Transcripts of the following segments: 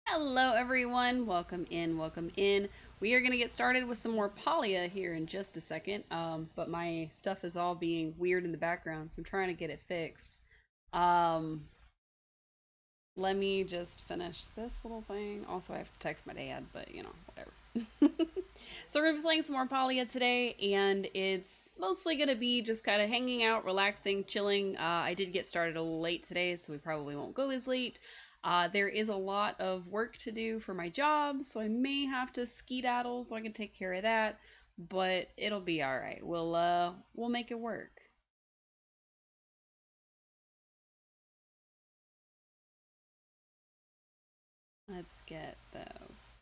Hello, everyone. Welcome in. Welcome in. We are going to get started with some more Polia here in just a second. But my stuff is all being weird in the background, so I'm trying to get it fixed. Um, Let me just finish this little thing. Also, I have to text my dad, but you know, whatever. So we're gonna be playing some more Polia today, and it's mostly gonna be just kind of hanging out, relaxing, chilling. I did get started a little late today, so we probably won't go as late. There is a lot of work to do for my job, so I may have to skedaddle so I can take care of that. But it'll be all right. We'll make it work. Let's get this.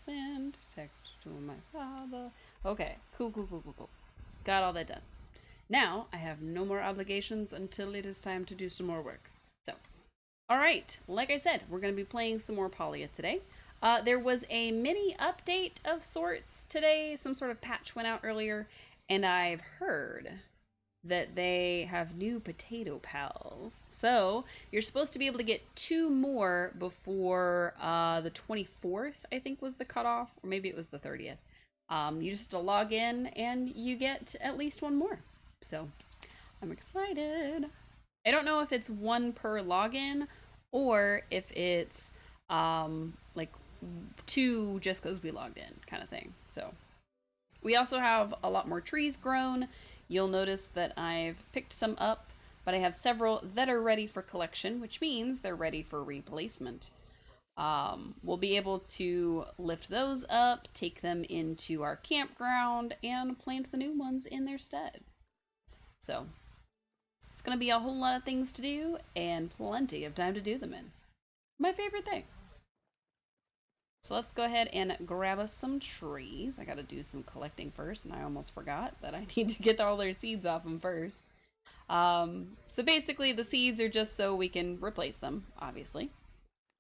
Send text to my father. Okay, cool. Got all that done. Now I have no more obligations until it is time to do some more work. So, all right, like I said, we're going to be playing some more Polia today. There was a mini update of sorts today. Some sort of patch went out earlier, and I've heard that they have new potato pals. So you're supposed to be able to get two more before the 24th, I think was the cutoff, or maybe it was the 30th. You just have to log in and you get at least one more. So I'm excited. I don't know if it's one per login or if it's like two just because we logged in kind of thing. So we also have a lot more trees grown. You'll notice that I've picked some up, but I have several that are ready for collection, which means they're ready for replacement. We'll be able to lift those up, take them into our campground, and plant the new ones in their stead. So, it's going to be a whole lot of things to do and plenty of time to do them in. My favorite thing. So let's go ahead and grab us some trees. I gotta do some collecting first, and I almost forgot that I need to get all their seeds off them first. So basically, the seeds are just so we can replace them, obviously.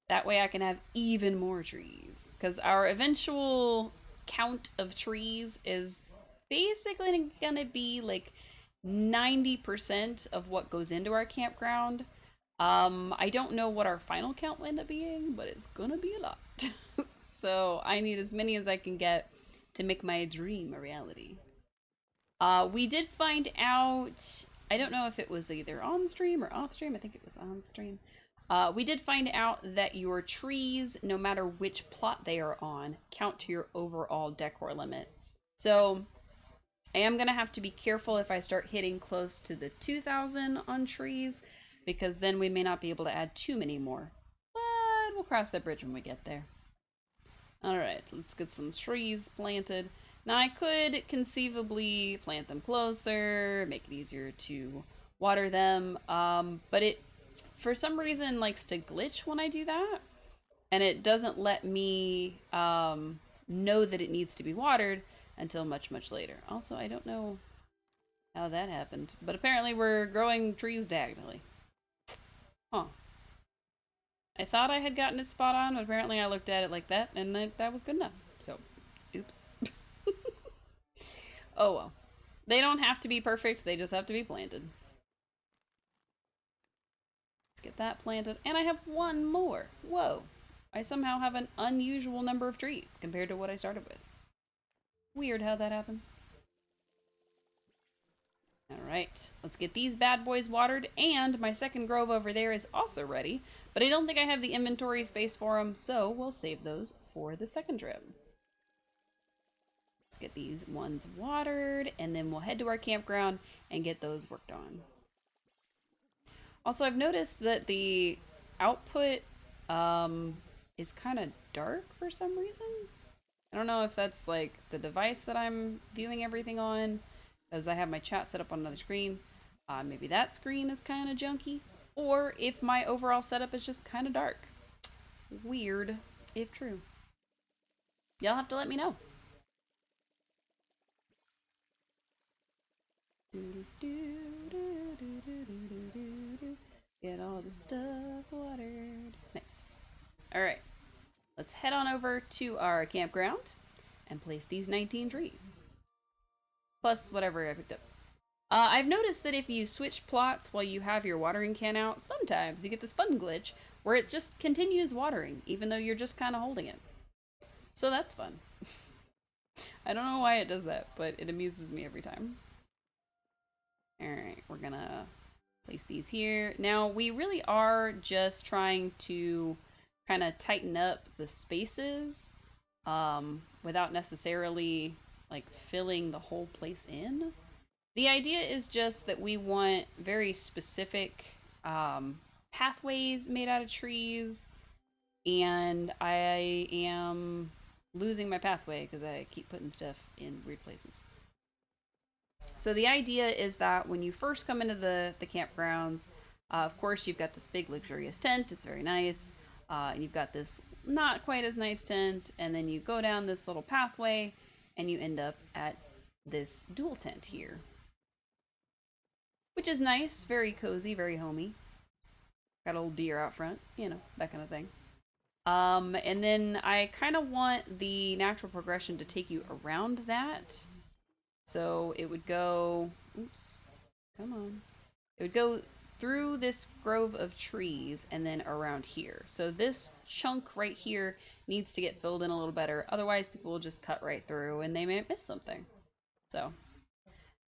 That way I can have even more trees. Because our eventual count of trees is basically gonna be like 90% of what goes into our campground. I don't know what our final count will end up being, but it's gonna be a lot. So I need as many as I can get to make my dream a reality. We did find out, I don't know if it was either on stream or off stream, I think it was on stream. We did find out that your trees, no matter which plot they are on, count to your overall decor limit. So I am going to have to be careful if I start hitting close to the 2,000 on trees, because then we may not be able to add too many more. But we'll cross that bridge when we get there. Alright, let's get some trees planted. Now I could conceivably plant them closer, make it easier to water them, but it, for some reason, likes to glitch when I do that, and it doesn't let me know that it needs to be watered until much later. Also, I don't know how that happened, but apparently we're growing trees diagonally. Huh. I thought I had gotten it spot on, but apparently I looked at it like that, and that was good enough. So, oops. Oh well. They don't have to be perfect, they just have to be planted. Let's get that planted. And I have one more. Whoa. I somehow have an unusual number of trees compared to what I started with. Weird how that happens. Alright, let's get these bad boys watered, and my second grove over there is also ready, but I don't think I have the inventory space for them, so we'll save those for the second drip. Let's get these ones watered, and then we'll head to our campground and get those worked on. Also, I've noticed that the output is kind of dark for some reason. I don't know if that's like the device that I'm viewing everything on, as I have my chat set up on another screen. Maybe that screen is kind of junky, or if my overall setup is just kind of dark. Weird, if true. Y'all have to let me know. Get all the stuff watered. Nice. Alright. Let's head on over to our campground and place these 19 trees. plus whatever I picked up. I've noticed that if you switch plots while you have your watering can out, sometimes you get this fun glitch where it just continues watering, even though you're just kind of holding it. So that's fun. I don't know why it does that, but it amuses me every time. Alright, we're gonna place these here. Now, we really are just trying to kind of tighten up the spaces without necessarily like filling the whole place in. The idea is just that we want very specific pathways made out of trees, and I am losing my pathway because I keep putting stuff in weird places. So the idea is that when you first come into the campgrounds, of course you've got this big luxurious tent. It's very nice. And you've got this not quite as nice tent, and then you go down this little pathway, and you end up at this dual tent here, which is nice, very cozy, very homey. Got a little deer out front, you know, that kind of thing. And then I kind of want the natural progression to take you around that. So it would go, oops, come on. It would go through this grove of trees and then around here. So this chunk right here needs to get filled in a little better. Otherwise, people will just cut right through and they might miss something. So,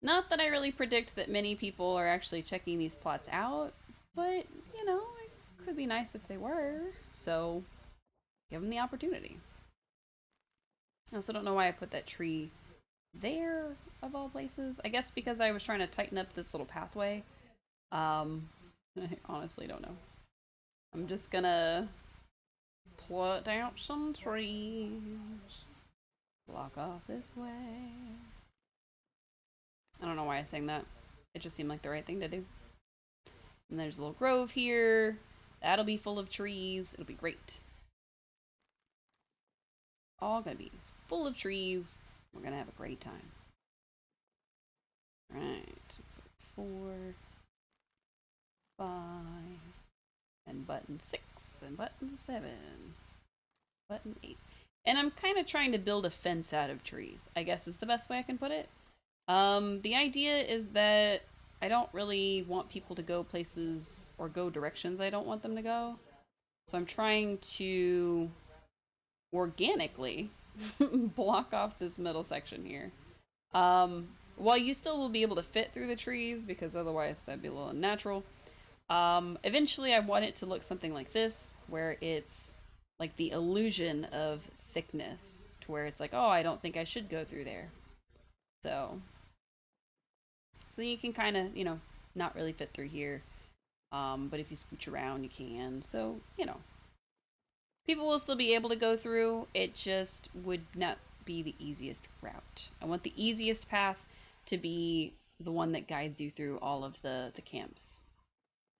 not that I really predict that many people are actually checking these plots out, but, you know, it could be nice if they were. So, give them the opportunity. I also don't know why I put that tree there, of all places. I guess because I was trying to tighten up this little pathway. I honestly don't know. I'm just gonna put out some trees. Block off this way. I don't know why I sang that. It just seemed like the right thing to do. And there's a little grove here. That'll be full of trees. It'll be great. All gonna be full of trees. We're gonna have a great time. Right. 4, 5, and button 6, and button 7, button 8. And I'm kind of trying to build a fence out of trees, I guess is the best way I can put it. The idea is that I don't really want people to go places or go directions I don't want them to go. So I'm trying to organically block off this middle section here. While you still will be able to fit through the trees, because otherwise that'd be a little unnatural. Eventually I want it to look something like this, where it's like the illusion of thickness, to where it's like, oh, I don't think I should go through there. So you can kind of, you know, not really fit through here. But if you scooch around, you can. So, you know, people will still be able to go through. It just would not be the easiest route. I want the easiest path to be the one that guides you through all of the camps.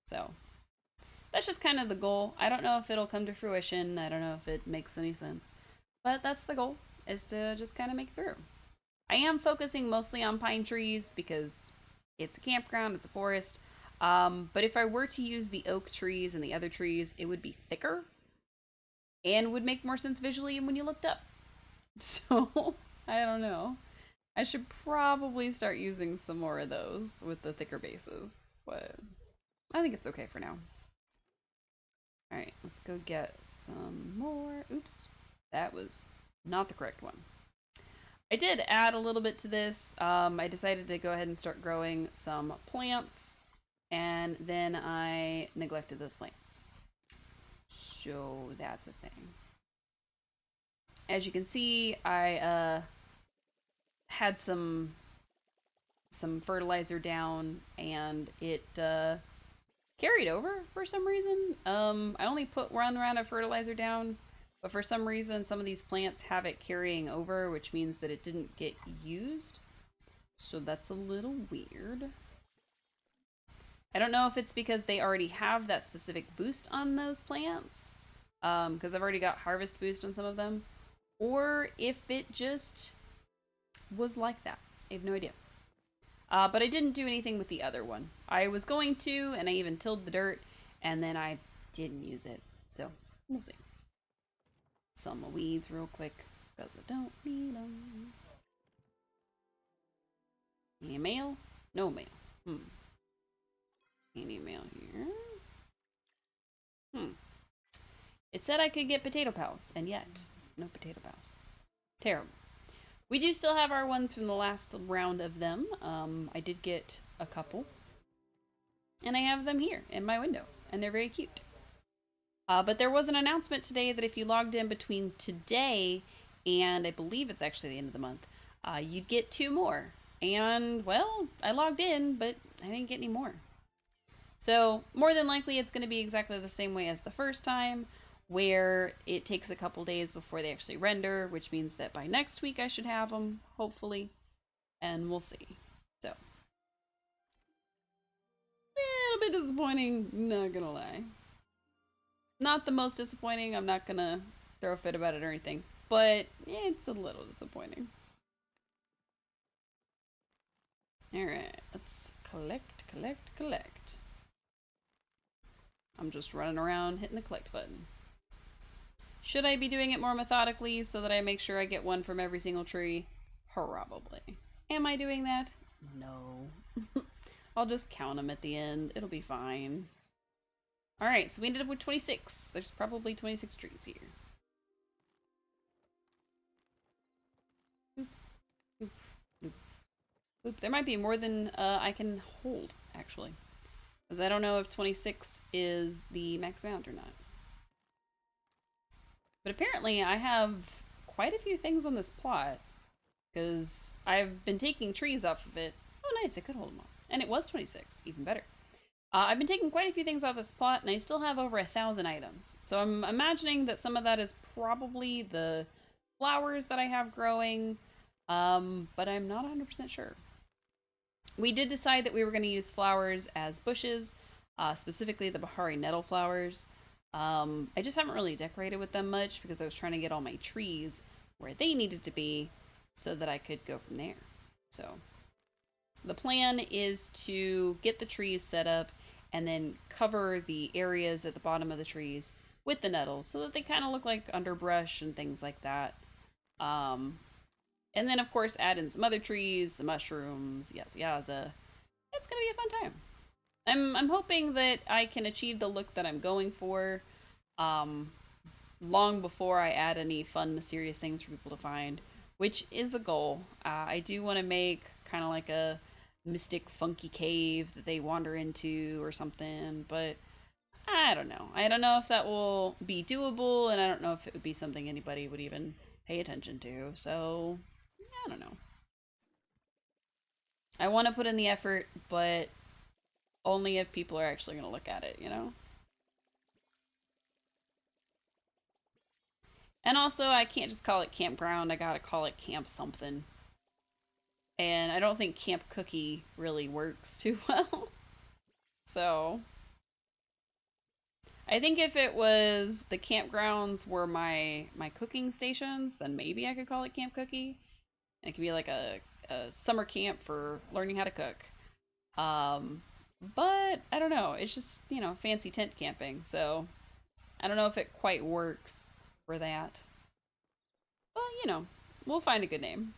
So that's just kind of the goal. I don't know if it'll come to fruition. I don't know if it makes any sense. But that's the goal, is to just kind of make through. I am focusing mostly on pine trees because it's a campground, it's a forest. But if I were to use the oak trees and the other trees, it would be thicker and would make more sense visually when you looked up. So, I don't know. I should probably start using some more of those with the thicker bases, but I think it's okay for now. Alright, let's go get some more. Oops, that was not the correct one. I did add a little bit to this. I decided to go ahead and start growing some plants, and then I neglected those plants. So that's a thing. As you can see, I had some fertilizer down, and it carried over for some reason. I only put one round of fertilizer down, but for some reason some of these plants have it carrying over, which means that it didn't get used. So that's a little weird. I don't know if it's because they already have that specific boost on those plants, because I've already got harvest boost on some of them, or if it just was like that. I have no idea. But I didn't do anything with the other one. I was going to, and I even tilled the dirt, and then I didn't use it. So, we'll see. Some weeds real quick, because I don't need them. Any mail? No mail. Any mail here? It said I could get potato pals, and yet, no potato pals. Terrible. We do still have our ones from the last round of them. I did get a couple. And I have them here in my window, and they're very cute. But there was an announcement today that if you logged in between today and I believe it's actually the end of the month, you'd get 2 more. And, well, I logged in, but I didn't get any more. So, more than likely, it's going to be exactly the same way as the first time, where it takes a couple days before they actually render, which means that by next week I should have them, hopefully. And we'll see. So, a little bit disappointing, not gonna lie. Not the most disappointing, I'm not gonna throw a fit about it or anything, but it's a little disappointing. Alright, let's collect. I'm just running around hitting the collect button. Should I be doing it more methodically so that I make sure I get one from every single tree? Probably. Am I doing that? No. I'll just count them at the end. It'll be fine. Alright, so we ended up with 26. There's probably 26 trees here. Oop, there might be more than I can hold, actually. Because I don't know if 26 is the max amount or not. But apparently I have quite a few things on this plot. Because I've been taking trees off of it. Oh, nice, I could hold them all. And it was 26, even better. I've been taking quite a few things off this plot, and I still have over 1,000 items. So I'm imagining that some of that is probably the flowers that I have growing, but I'm not 100% sure. We did decide that we were going to use flowers as bushes, specifically the Bahari nettle flowers. I just haven't really decorated with them much because I was trying to get all my trees where they needed to be so that I could go from there. So the plan is to get the trees set up and then cover the areas at the bottom of the trees with the nettles so that they kind of look like underbrush and things like that. And then, of course, add in some other trees, some mushrooms, yaza. It's going to be a fun time. I'm hoping that I can achieve the look that I'm going for long before I add any fun, mysterious things for people to find, which is a goal. I do want to make kind of like a mystic, funky cave that they wander into or something, but I don't know. I don't know if that will be doable, and I don't know if it would be something anybody would even pay attention to, so I don't know. I want to put in the effort, but only if people are actually going to look at it, you know? And also, I can't just call it campground, I gotta call it camp something. And I don't think Camp Cookie really works too well. So, I think if it was the campgrounds were my cooking stations, then maybe I could call it Camp Cookie. And it could be like a summer camp for learning how to cook. Um, but I don't know. It's just, you know, fancy tent camping. So I don't know if it quite works for that. Well, you know, we'll find a good name.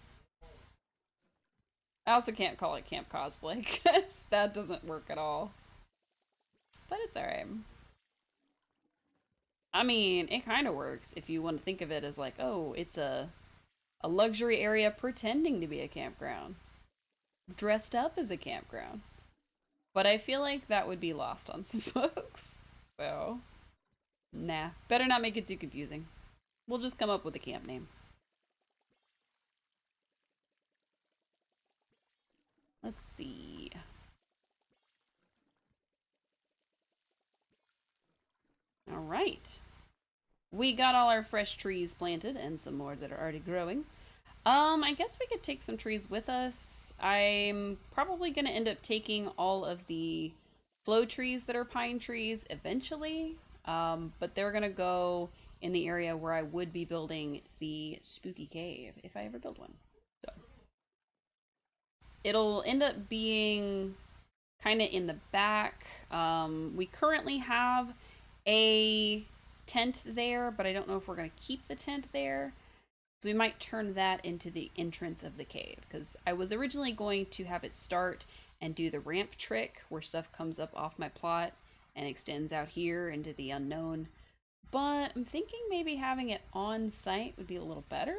I also can't call it Camp Cosplay because that doesn't work at all. But it's alright. I mean, it kind of works if you want to think of it as like, oh, it's a luxury area pretending to be a campground, dressed up as a campground. But I feel like that would be lost on some folks. So, nah. Better not make it too confusing. We'll just come up with a camp name. Let's see. All right. We got all our fresh trees planted and some more that are already growing. I guess we could take some trees with us. I'm probably going to end up taking all of the flow trees that are pine trees eventually, but they're going to go in the area where I would be building the spooky cave if I ever build one. So it'll end up being kind of in the back. We currently have a tent there, but I don't know if we're going to keep the tent there. So we might turn that into the entrance of the cave, because I was originally going to have it start and do the ramp trick where stuff comes up off my plot and extends out here into the unknown. But I'm thinking maybe having it on site would be a little better.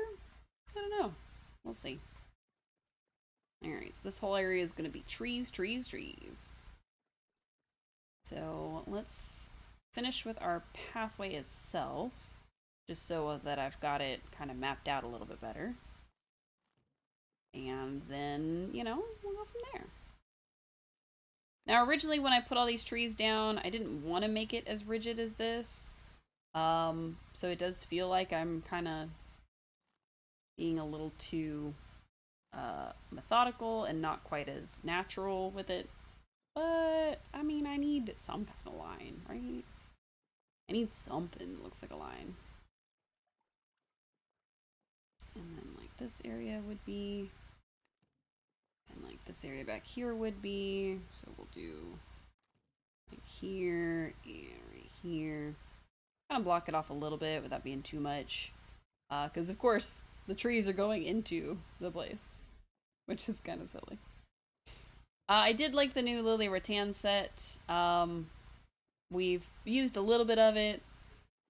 I don't know. We'll see. Alright, so this whole area is going to be trees, trees, trees. So let's finish with our pathway itself, just so that I've got it kind of mapped out a little bit better. And then, you know, we'll go from there. Now, originally when I put all these trees down, I didn't want to make it as rigid as this. So it does feel like I'm kind of being a little too methodical and not quite as natural with it. But, I mean, I need some kind of line, right? I need something that looks like a line. And then, like, this area would be... And, like, this area back here would be... So we'll do... Like, here, and right here. Kind of block it off a little bit without being too much. Because, of course, the trees are going into the place. Which is kind of silly. I did like the new Lily Rattan set. We've used a little bit of it.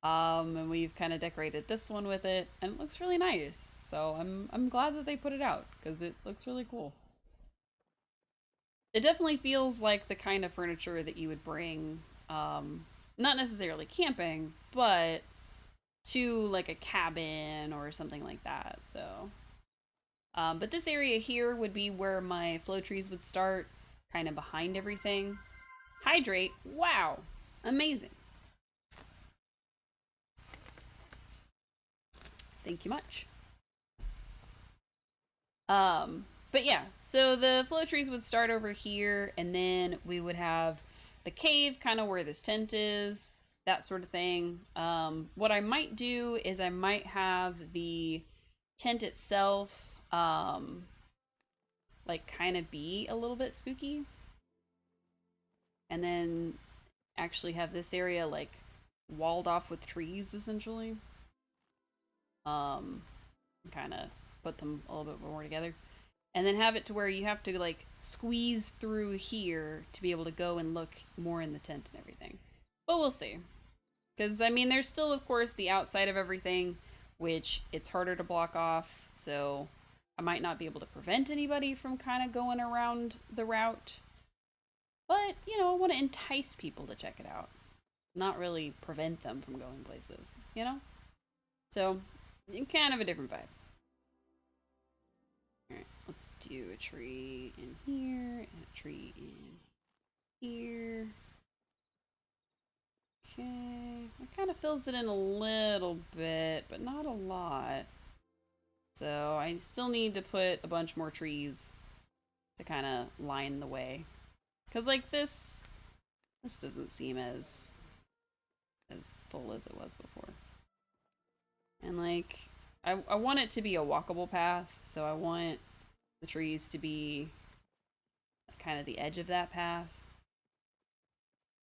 And we've kind of decorated this one with it, and it looks really nice. So I'm glad that they put it out, because it looks really cool. It definitely feels like the kind of furniture that you would bring, not necessarily camping, but to like a cabin or something like that. So, but this area here would be where my flow trees would start, kind of behind everything. Hydrate, wow, amazing. Thank you much. But yeah, so the flow trees would start over here, and then we would have the cave kind of where this tent is, that sort of thing. What I might do is I might have the tent itself, like kind of be a little bit spooky, and then actually have this area like walled off with trees, essentially. Kind of put them a little bit more together. And then have it to where you have to like squeeze through here to be able to go and look more in the tent and everything. But we'll see. Because, I mean, there's still, of course, the outside of everything, which it's harder to block off. So I might not be able to prevent anybody from kind of going around the route. But, you know, I want to entice people to check it out. Not really prevent them from going places, you know? So, kind of a different vibe. Alright, let's do a tree in here, and a tree in here. Okay, it kind of fills it in a little bit, but not a lot. So I still need to put a bunch more trees to kind of line the way. Because like this doesn't seem as full as it was before. And like, I want it to be a walkable path, so I want the trees to be kind of the edge of that path.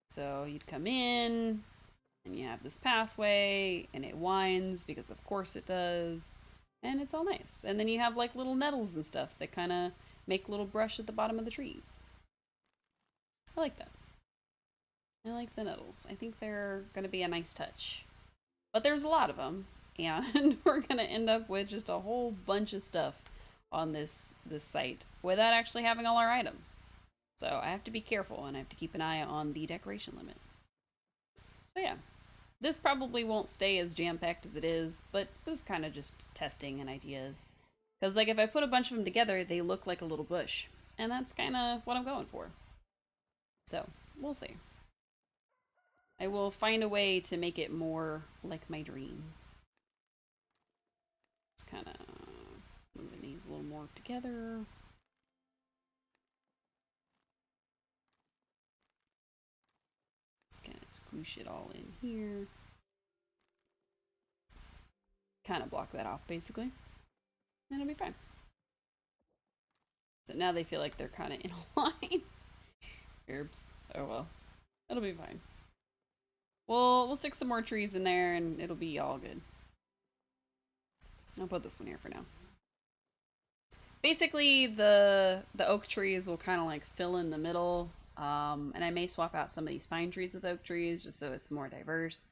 So you'd come in, and you have this pathway, and it winds, because of course it does, and it's all nice. And then you have like little nettles and stuff that kind of make little brush at the bottom of the trees. I like that. I like the nettles. I think they're going to be a nice touch. But there's a lot of them, and we're going to end up with just a whole bunch of stuff on this site without actually having all our items. So I have to be careful, and I have to keep an eye on the decoration limit. So yeah, this probably won't stay as jam-packed as it is, but it was kind of just testing and ideas. Because like if I put a bunch of them together, they look like a little bush, and that's kind of what I'm going for. So we'll see. I will find a way to make it more like my dream. Just kind of moving these a little more together. Just kind of squish it all in here. Kind of block that off, basically. And it'll be fine. So now they feel like they're kind of in a line. Oops. Oh well. It'll be fine. We'll stick some more trees in there and it'll be all good. I'll put this one here for now. Basically, the oak trees will kind of like fill in the middle, and I may swap out some of these pine trees with oak trees just so it's more diverse.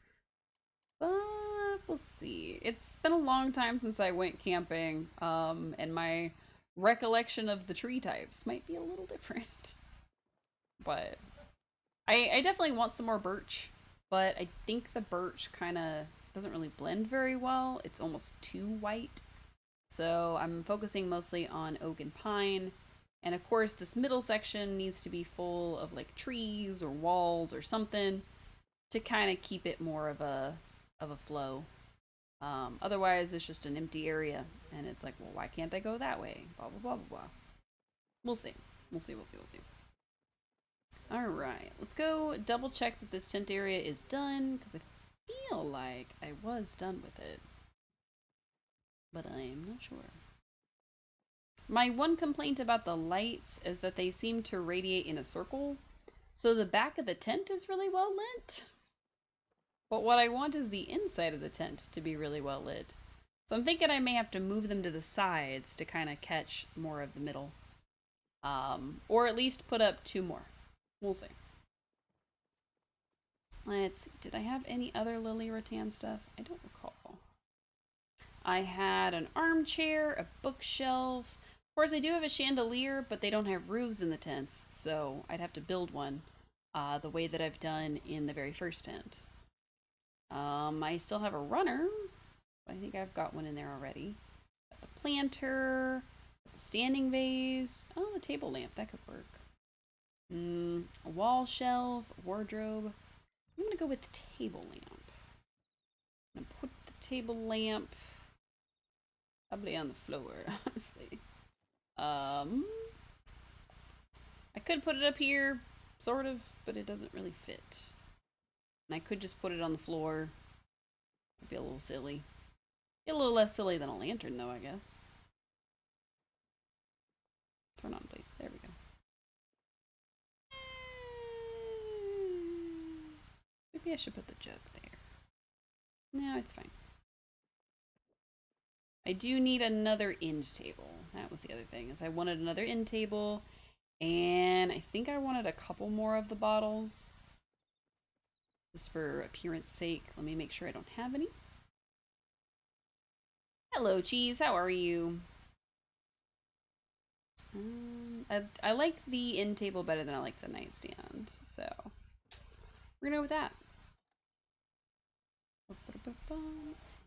But we'll see. It's been a long time since I went camping, and my recollection of the tree types might be a little different. But I definitely want some more birch, but I think the birch kind of doesn't really blend very well. It's almost too white. So I'm focusing mostly on oak and pine. And of course, this middle section needs to be full of like trees or walls or something to kind of keep it more of a flow. Otherwise, it's just an empty area, and it's like, well, why can't I go that way? Blah blah blah blah blah. We'll see. We'll see. We'll see. We'll see. All right, let's go double check that this tent area is done because I feel like I was done with it, but I'm not sure. My one complaint about the lights is that they seem to radiate in a circle, so the back of the tent is really well lit. But what I want is the inside of the tent to be really well lit. So I'm thinking I may have to move them to the sides to kind of catch more of the middle. Or at least put up 2 more. We'll see. Let's see. Did I have any other Lily Rattan stuff? I don't recall. I had an armchair, a bookshelf. Of course, I do have a chandelier, but they don't have roofs in the tents, so I'd have to build one the way that I've done in the very first tent. I still have a runner. I think I've got one in there already. Got the planter, the standing vase. Oh, the table lamp. That could work. A wall shelf, wardrobe. I'm gonna go with the table lamp. I'm gonna put the table lamp probably on the floor, honestly. I could put it up here, sort of, but it doesn't really fit. And I could just put it on the floor. It'd be a little silly. Be a little less silly than a lantern, though, I guess. Turn on, please. There we go. Maybe I should put the jug there. No, it's fine. I do need another end table. That was the other thing, is I wanted another end table, and I think I wanted a couple more of the bottles. Just for appearance sake. Let me make sure I don't have any. Hello, Cheese. How are you? I like the end table better than I like the nightstand, so we're gonna go with that.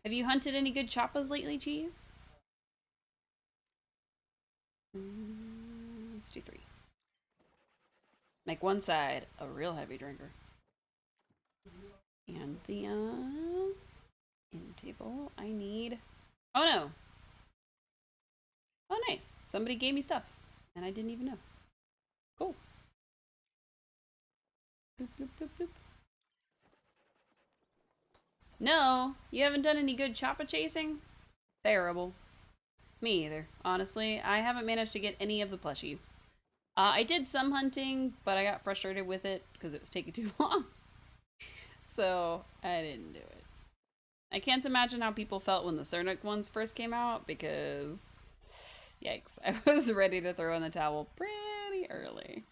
Have you hunted any good choppas lately, Cheese? Let's do 3. Make one side a real heavy drinker. And the end table, I need... Oh no! Oh nice! Somebody gave me stuff, and I didn't even know. Cool. Boop, boop, boop, boop. No! You haven't done any good choppa chasing? Terrible. Me either, honestly. I haven't managed to get any of the plushies. I did some hunting, but I got frustrated with it because it was taking too long. So, I didn't do it. I can't imagine how people felt when the Cernic ones first came out because... Yikes. I was ready to throw in the towel pretty early.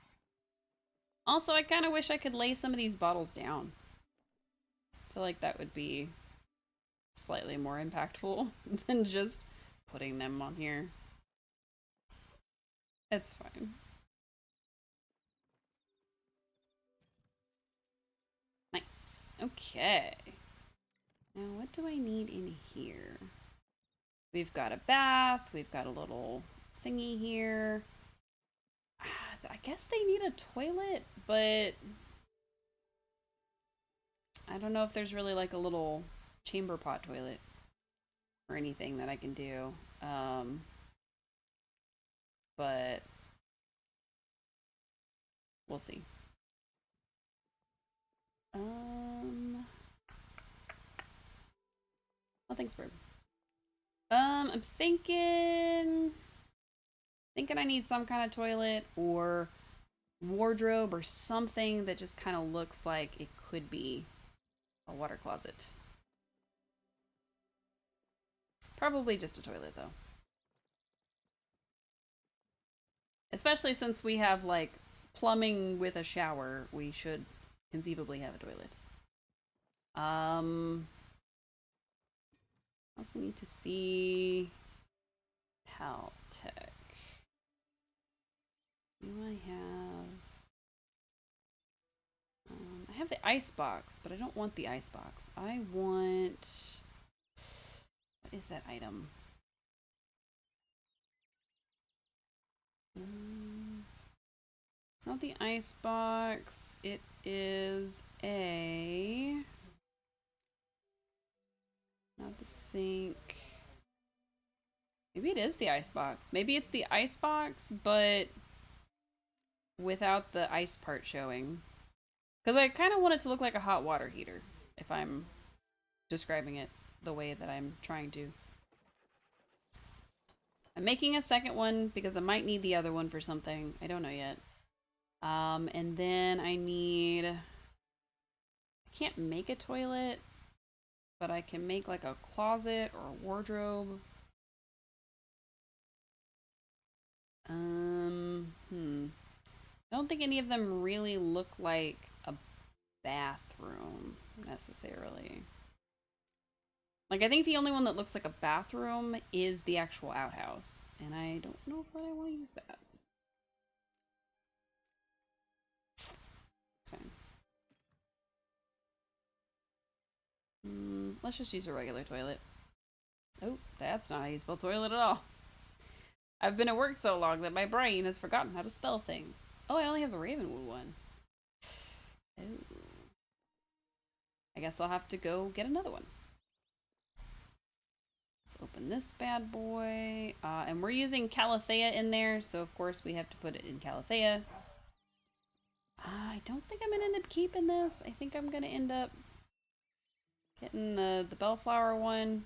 Also, I kind of wish I could lay some of these bottles down. I feel like that would be slightly more impactful than just putting them on here. It's fine. Nice. Okay. Now, what do I need in here? We've got a bath. We've got a little thingy here. I guess they need a toilet, but I don't know if there's really like a little chamber pot toilet or anything that I can do. But we'll see. Oh, thanks, bird. I'm thinking I need some kind of toilet or wardrobe or something that just kind of looks like it could be a water closet. Probably just a toilet, though. Especially since we have, like, plumbing with a shower, we should conceivably have a toilet. Also need to see Paltech. Do I have... I have the ice box, but I don't want the ice box. I want... What is that item? It's not the ice box. It is a... Not the sink. Maybe it is the ice box. Maybe it's the ice box, but without the ice part showing. Because I kind of want it to look like a hot water heater, if I'm describing it the way that I'm trying to. I'm making a second one because I might need the other one for something. I don't know yet. And then I need... I can't make a toilet, but I can make like a closet or a wardrobe. I don't think any of them really look like a bathroom, necessarily. Like, I think the only one that looks like a bathroom is the actual outhouse. And I don't know if I want to use that. It's fine. Let's just use a regular toilet. Oh, that's not a usable toilet at all. I've been at work so long that my brain has forgotten how to spell things. Oh, I only have the Ravenwood one. Oh. I guess I'll have to go get another one. Let's open this bad boy. And we're using Calathea in there, so of course we have to put it in Calathea. I don't think I'm going to end up keeping this. I think I'm going to end up getting the Bellflower one.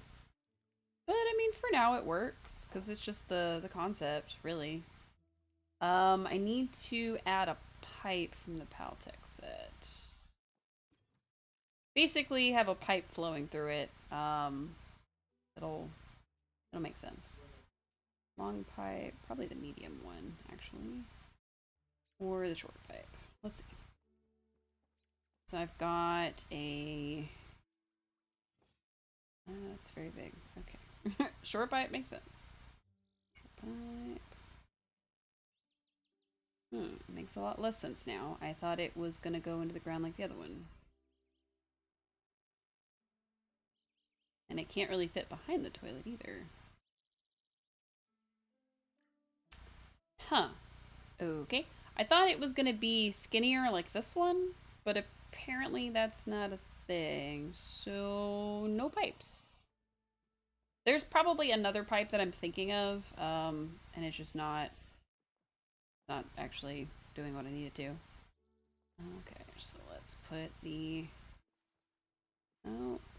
But, I mean, for now it works, because it's just the concept, really. I need to add a pipe from the Paltech set. Basically, have a pipe flowing through it. It'll make sense. Long pipe, probably the medium one, actually. Or the short pipe. Let's see. So I've got a... it's very big. Okay. Short pipe makes sense. Short pipe. Makes a lot less sense now. I thought it was going to go into the ground like the other one. And it can't really fit behind the toilet either. Huh. Okay. I thought it was going to be skinnier like this one, but apparently that's not a thing. So, no pipes. There's probably another pipe that I'm thinking of, and it's just not actually doing what I need it to. Okay, so let's put the...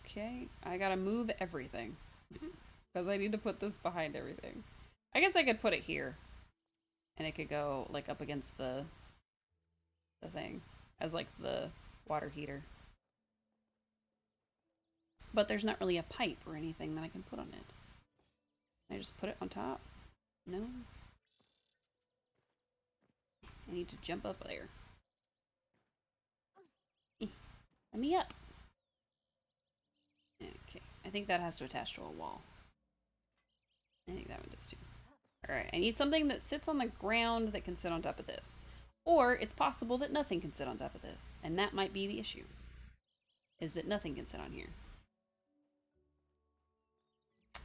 Okay, I gotta move everything. Because I need to put this behind everything. I guess I could put it here. And it could go, like, up against the thing. As, like, the water heater. But there's not really a pipe or anything that I can put on it. Can I just put it on top? No? I need to jump up there. Let me up. Okay, I think that has to attach to a wall. I think that one does too. Alright, I need something that sits on the ground that can sit on top of this. Or it's possible that nothing can sit on top of this. And that might be the issue. Is that nothing can sit on here.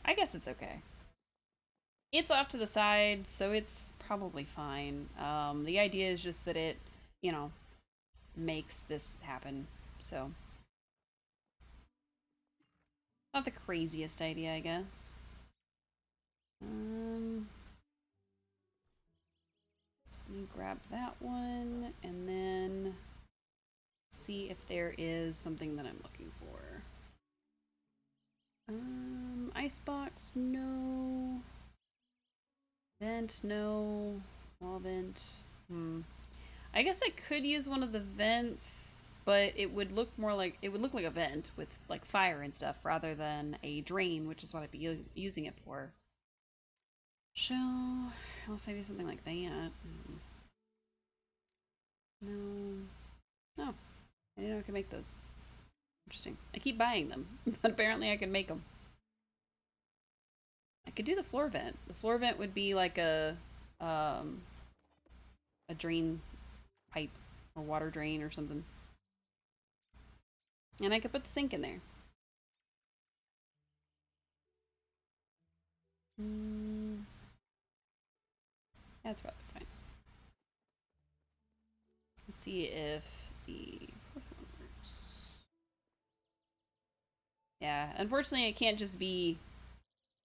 I guess it's okay. It's off to the side, so it's probably fine. The idea is just that it, you know, makes this happen. So, not the craziest idea, I guess. Let me grab that one, and then see if there is something that I'm looking for. Icebox, no. Vent, no. Wall vent. I guess I could use one of the vents, but it would look more like a vent with like fire and stuff rather than a drain, which is what I'd be using it for. So, unless I do something like that. No. No. I didn't know I could make those. Interesting. I keep buying them, but apparently I can make them. I could do the floor vent. The floor vent would be like um, a drain pipe or water drain or something. And I could put the sink in there. That's probably fine. Let's see if the fourth one works. Yeah, unfortunately it can't just be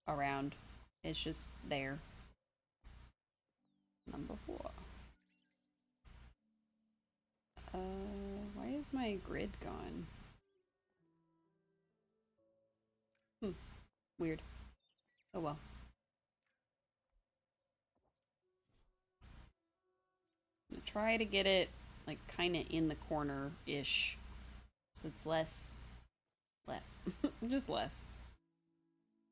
around. It's just there. Number 4. Why is my grid gone? Weird. Oh well. I'm gonna try to get it like kind of in the corner-ish, so it's less, just less.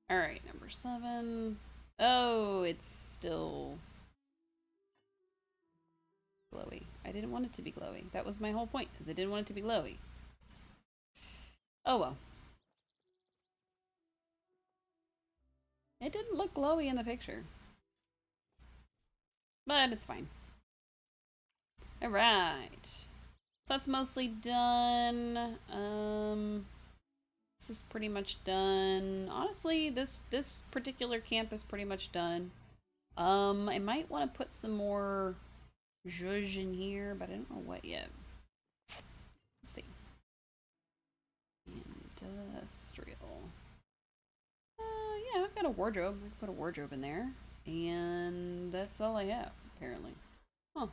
All right, number 7. Oh, it's still glowy. I didn't want it to be glowy. That was my whole point, is I didn't want it to be glowy. Oh well. It didn't look glowy in the picture. But it's fine. Alright. So that's mostly done. This is pretty much done. Honestly, this particular camp is pretty much done. I might want to put some more zhuzh in here, but I don't know what yet. Let's see. Industrial. Yeah, I've got a wardrobe. I can put a wardrobe in there. And that's all I have, apparently. Huh.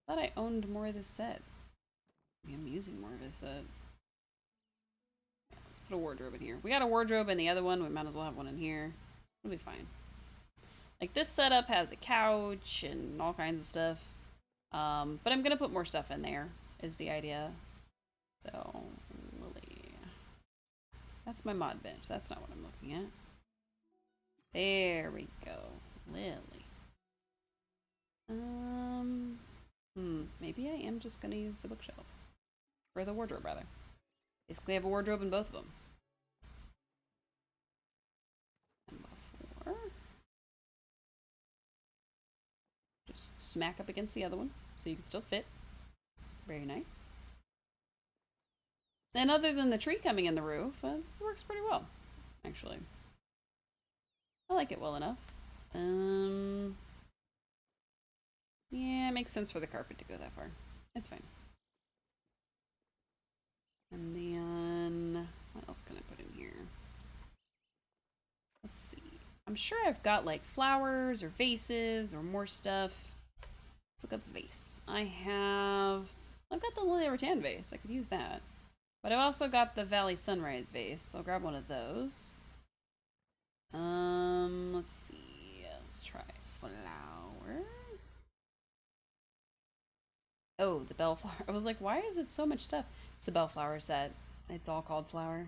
Thought I owned more of this set. I'm using more of this set. Yeah, let's put a wardrobe in here. We got a wardrobe in the other one. We might as well have one in here. It'll be fine. Like, this setup has a couch and all kinds of stuff. But I'm gonna put more stuff in there, is the idea. So, Lily. That's my mod bench. That's not what I'm looking at. There we go. Lily. Maybe I am just gonna use the bookshelf. Or the wardrobe, rather. Basically, I have a wardrobe in both of them. And before, just smack up against the other one so you can still fit. Very nice. And other than the tree coming in the roof, this works pretty well, actually. I like it well enough. Yeah, it makes sense for the carpet to go that far. It's fine. And then, what else can I put in here? Let's see. I'm sure I've got like flowers or vases or more stuff. Let's look up vase. I've got the Lily Rattan vase. I could use that. But I've also got the Valley Sunrise vase. So I'll grab one of those. Let's see. Let's try flower. Oh, the bellflower. I was like, why is it so much stuff? It's the bellflower set. It's all called flower.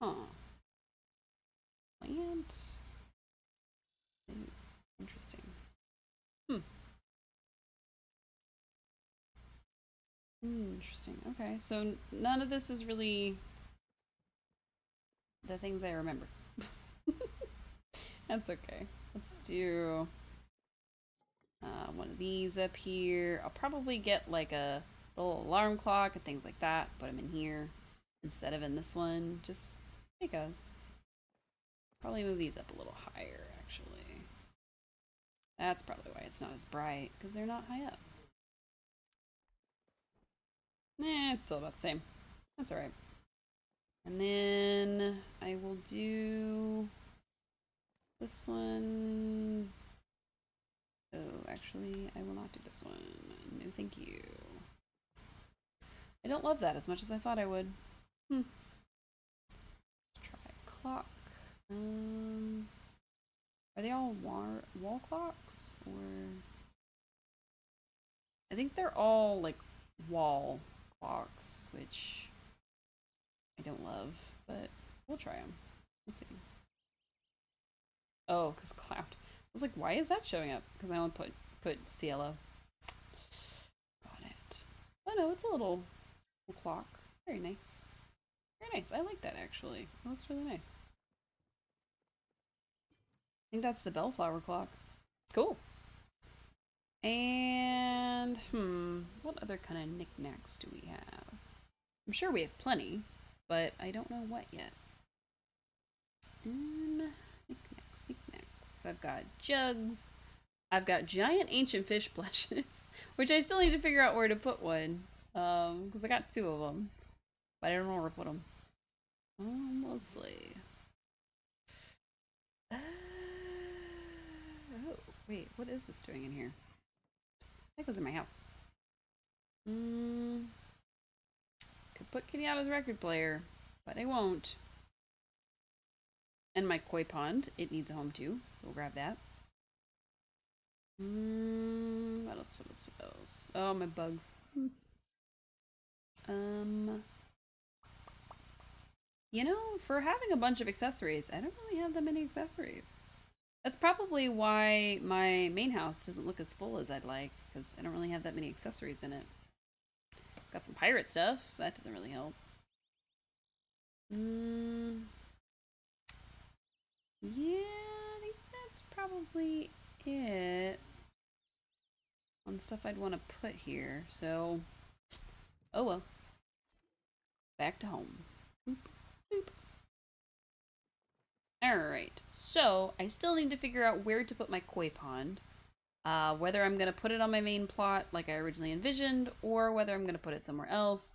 Huh. Plant. Interesting. Interesting. Okay, so none of this is really the things I remember. That's okay. Let's do one of these up here. I'll probably get like a little alarm clock and things like that. Put them in here instead of in this one. Just because. Probably move these up a little higher, actually. That's probably why it's not as bright, because they're not high up. It's still about the same. That's alright. And then I will do this one. Oh, actually, I will not do this one. No, thank you. I don't love that as much as I thought I would. Let's try clock. Are they all wall clocks or? think they're all like wall clocks, which I don't love, but we'll try them. We'll see. Oh, because cloud. I was like, why is that showing up? Because I only put CLO. Got it. Oh no, it's a little clock. Very nice. Very nice. I like that actually. It looks really nice. I think that's the bellflower clock. Cool. And what other kind of knickknacks do we have? I'm sure we have plenty, but I don't know what yet. Knickknacks. I've got jugs. I've got giant ancient fish plushes, which I still need to figure out where to put one. Because I got 2 of them, but I don't know where to put them. Let's see. Oh, wait, what is this doing in here? That goes in my house. Could put Kenyatta's record player, but I won't. And my koi pond, it needs a home too, so we'll grab that. What else, what else, what else? Oh, my bugs. You know, for having a bunch of accessories, I don't really have that many accessories. That's probably why my main house doesn't look as full as I'd like, because I don't really have that many accessories in it. Got some pirate stuff, that doesn't really help. Yeah, I think that's probably it on stuff I'd want to put here, so oh well. Back to home. Boop, boop. Alright, so I still need to figure out where to put my koi pond. Whether I'm going to put it on my main plot like I originally envisioned, or whether I'm going to put it somewhere else.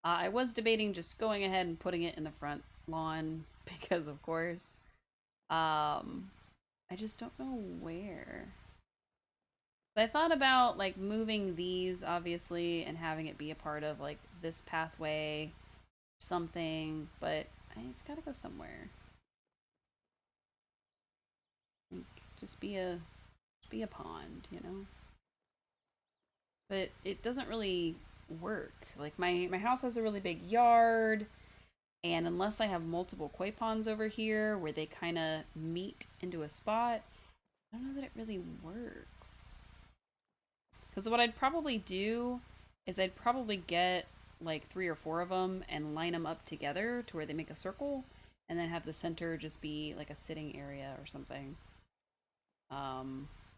I was debating just going ahead and putting it in the front lawn, because of course. I just don't know where. I thought about like moving these obviously and having it be a part of like this pathway, something, but it's gotta go somewhere. Like, just be a pond, you know. But it doesn't really work. Like my house has a really big yard, and unless I have multiple koi ponds over here where they kind of meet into a spot, I don't know that it really works. Because what I'd probably do is I'd probably get like 3 or 4 of them and line them up together to where they make a circle, and then have the center just be like a sitting area or something.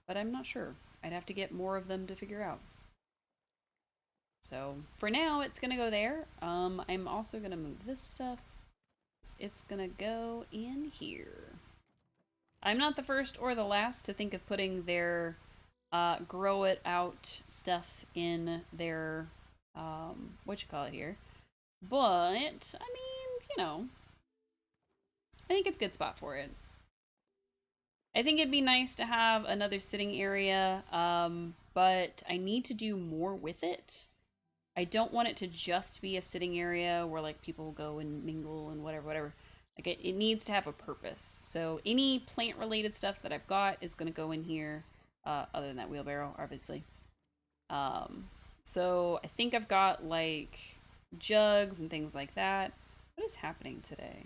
But I'm not sure. I'd have to get more of them to figure out. So for now, it's gonna go there. I'm also gonna move this stuff. It's gonna go in here. I'm not the first or the last to think of putting their grow it out stuff in their what you call it here. But I mean, you know, I think it's a good spot for it. I think it'd be nice to have another sitting area, but I need to do more with it. I don't want it to just be a sitting area where like people go and mingle and whatever. Like it needs to have a purpose. So any plant related stuff that I've got is going to go in here, other than that wheelbarrow, obviously. Um, so I think I've got like jugs and things like that. What is happening today?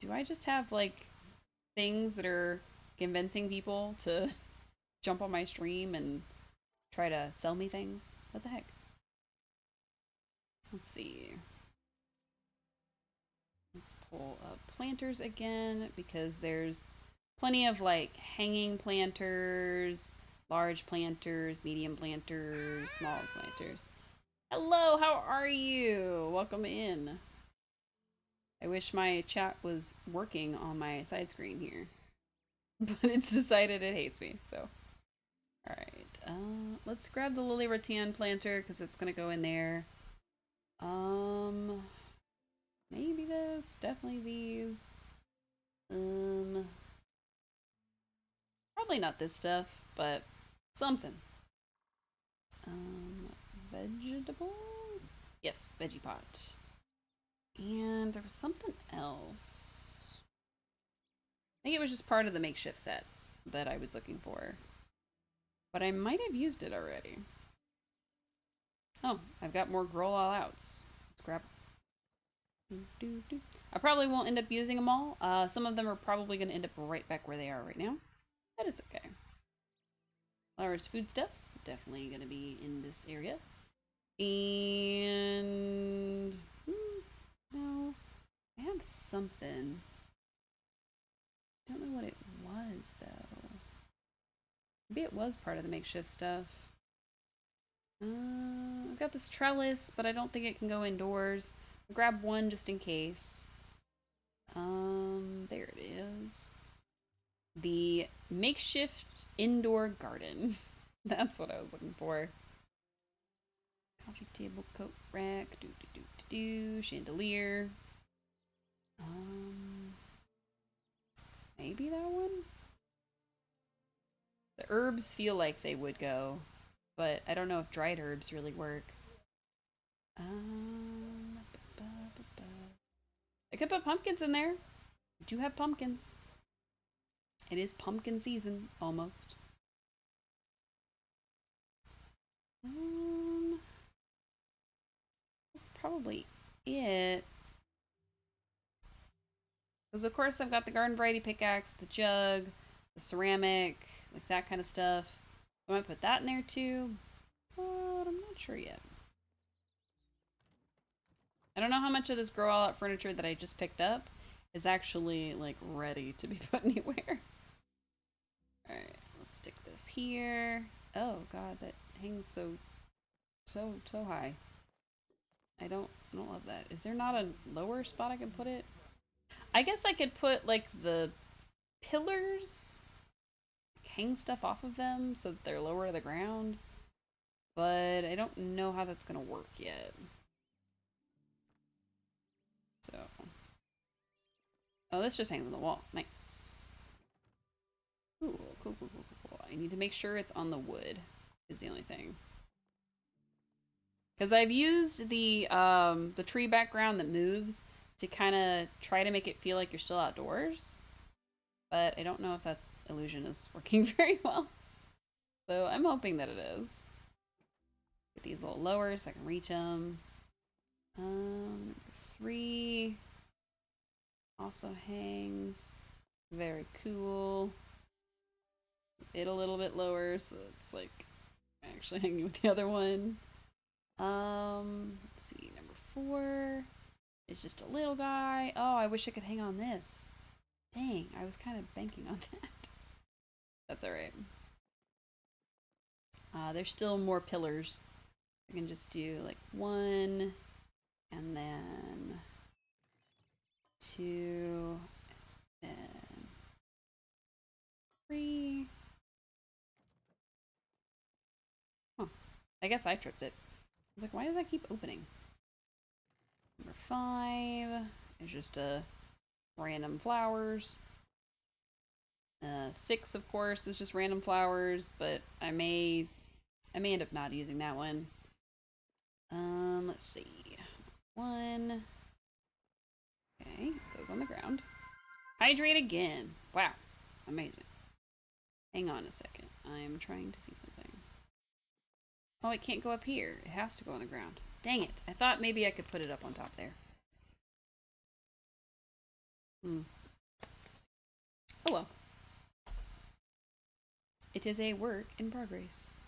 Do I just have like things that are convincing people to jump on my stream and try to sell me things? What the heck? Let's see. Let's pull up planters again because there's plenty of like hanging planters, large planters, medium planters, small planters. Hello, how are you? Welcome in. I wish my chat was working on my side screen here, but it's decided it hates me, so. Alright, let's grab the Lily Rattan planter because it's gonna go in there. Maybe this, definitely these. Probably not this stuff, but something. Vegetable? Yes, veggie pot. And there was something else. I think it was just part of the makeshift set that I was looking for. But I might have used it already. Oh, I've got more Growl All Outs. Let's grab I probably won't end up using them all. Some of them are probably going to end up right back where they are right now. But it's okay. Flowers, foodstuffs, definitely going to be in this area. And... no, I have something. I don't know what it was, though. Maybe it was part of the makeshift stuff. I've got this trellis, but I don't think it can go indoors. I'll grab one just in case. There it is. The makeshift indoor garden. That's what I was looking for. Coffee table, coat rack, chandelier. Maybe that one? The herbs feel like they would go, but I don't know if dried herbs really work. I could put pumpkins in there. I do have pumpkins. It is pumpkin season, almost. That's probably it. Because of course I've got the garden variety pickaxe, the jug, the ceramic, like that kind of stuff. I might put that in there too, but I'm not sure yet. I don't know how much of this grow all out furniture that I just picked up is actually like ready to be put anywhere. Alright, let's stick this here. Oh god, that hangs so high. I don't love that. Is there not a lower spot I can put it? I guess I could put like the pillars, hang stuff off of them so that they're lower to the ground, but I don't know how that's gonna work yet. So, oh, this just hangs on the wall. Nice. Ooh, cool. I need to make sure it's on the wood. Is the only thing. Because I've used the tree background that moves to kind of try to make it feel like you're still outdoors, but I don't know if that illusion is working very well. So I'm hoping that it is. Get these a little lower so I can reach them. Number 3 also hangs. Very cool. It a little bit lower so it's like actually hanging with the other one. Let's see, number 4 is just a little guy. Oh, I wish I could hang on this. Dang, I was kind of banking on that. That's alright. There's still more pillars. I can just do like 1, and then 2, and 3. Huh. I guess I tripped it. I was like, why does that keep opening? Number 5 is just random flowers. 6, of course, is just random flowers, but I may end up not using that one. Let's see. 1. Okay, goes on the ground. Hydrate again. Wow, amazing. Hang on a second. I'm trying to see something. Oh, it can't go up here. It has to go on the ground. Dang it. I thought maybe I could put it up on top there. Oh well. It is a work in progress.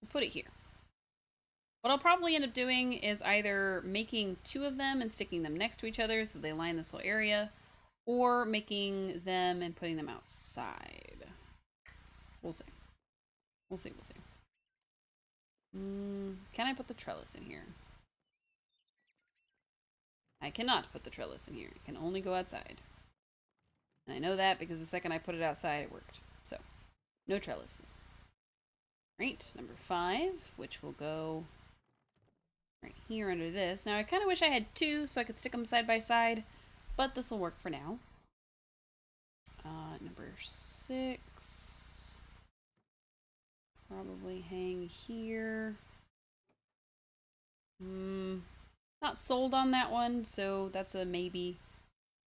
We'll put it here. What I'll probably end up doing is either making 2 of them and sticking them next to each other so they line this whole area, or making them and putting them outside. We'll see. We'll see. Can I put the trellis in here? I cannot put the trellis in here. It can only go outside. And I know that because the second I put it outside, it worked. So, no trellises. Right, number 5, which will go right here under this. Now, I kind of wish I had 2 so I could stick them side by side, but this will work for now. Number 6. Probably hang here. Not sold on that one, so that's a maybe.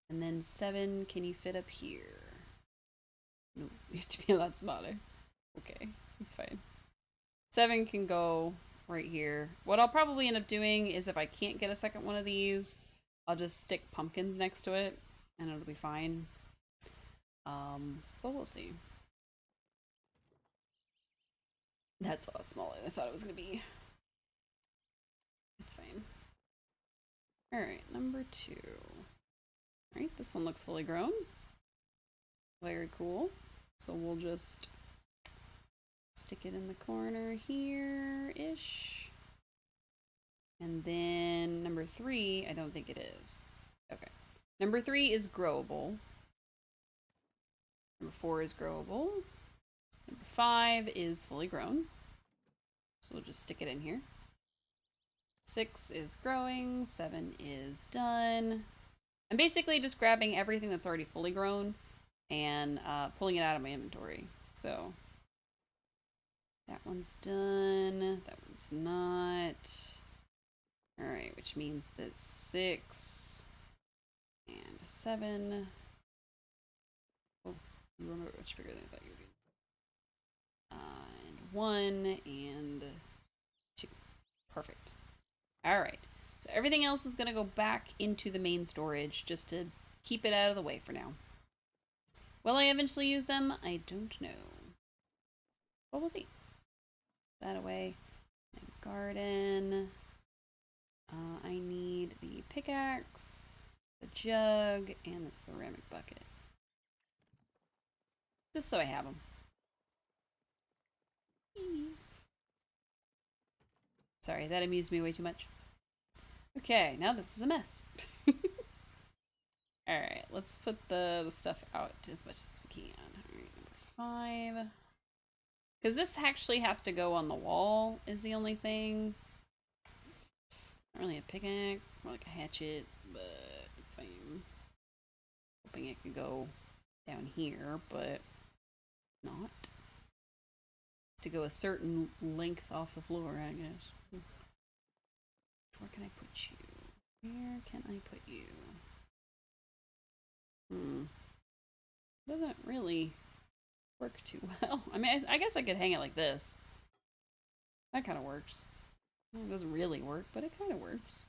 And then 7, can you fit up here? No, you have to be a lot smaller. Okay. It's fine. 7 can go right here. What I'll probably end up doing is if I can't get a second one of these, I'll just stick pumpkins next to it and it'll be fine. But we'll see. That's a lot smaller than I thought it was going to be. It's fine. Alright, number 2. Alright, this one looks fully grown. Very cool. So we'll just stick it in the corner here-ish. And then number 3, I don't think it is. Okay. Number 3 is growable. Number 4 is growable. Number 5 is fully grown. So we'll just stick it in here. 6 is growing. 7 is done. I'm basically just grabbing everything that's already fully grown and pulling it out of my inventory. So that one's done. That one's not. Alright, which means that 6 and 7. Oh, you remember much bigger than I thought you would be. And 1 and 2. Perfect. Alright. So everything else is going to go back into the main storage just to keep it out of the way for now. Will I eventually use them? I don't know. But we'll see. That away. Garden. I need the pickaxe, the jug, and the ceramic bucket. Just so I have them. Sorry, that amused me way too much. Okay, now this is a mess. Alright, let's put the stuff out as much as we can. Alright, number 5. Because this actually has to go on the wall, is the only thing. Not really a pickaxe, more like a hatchet, but it's fine. Hoping it could go down here, but not. To go a certain length off the floor, I guess. Where can I put you? Where can I put you? Doesn't really work too well. I mean, I guess I could hang it like this. That kind of works. Well, it doesn't really work, but it kind of works.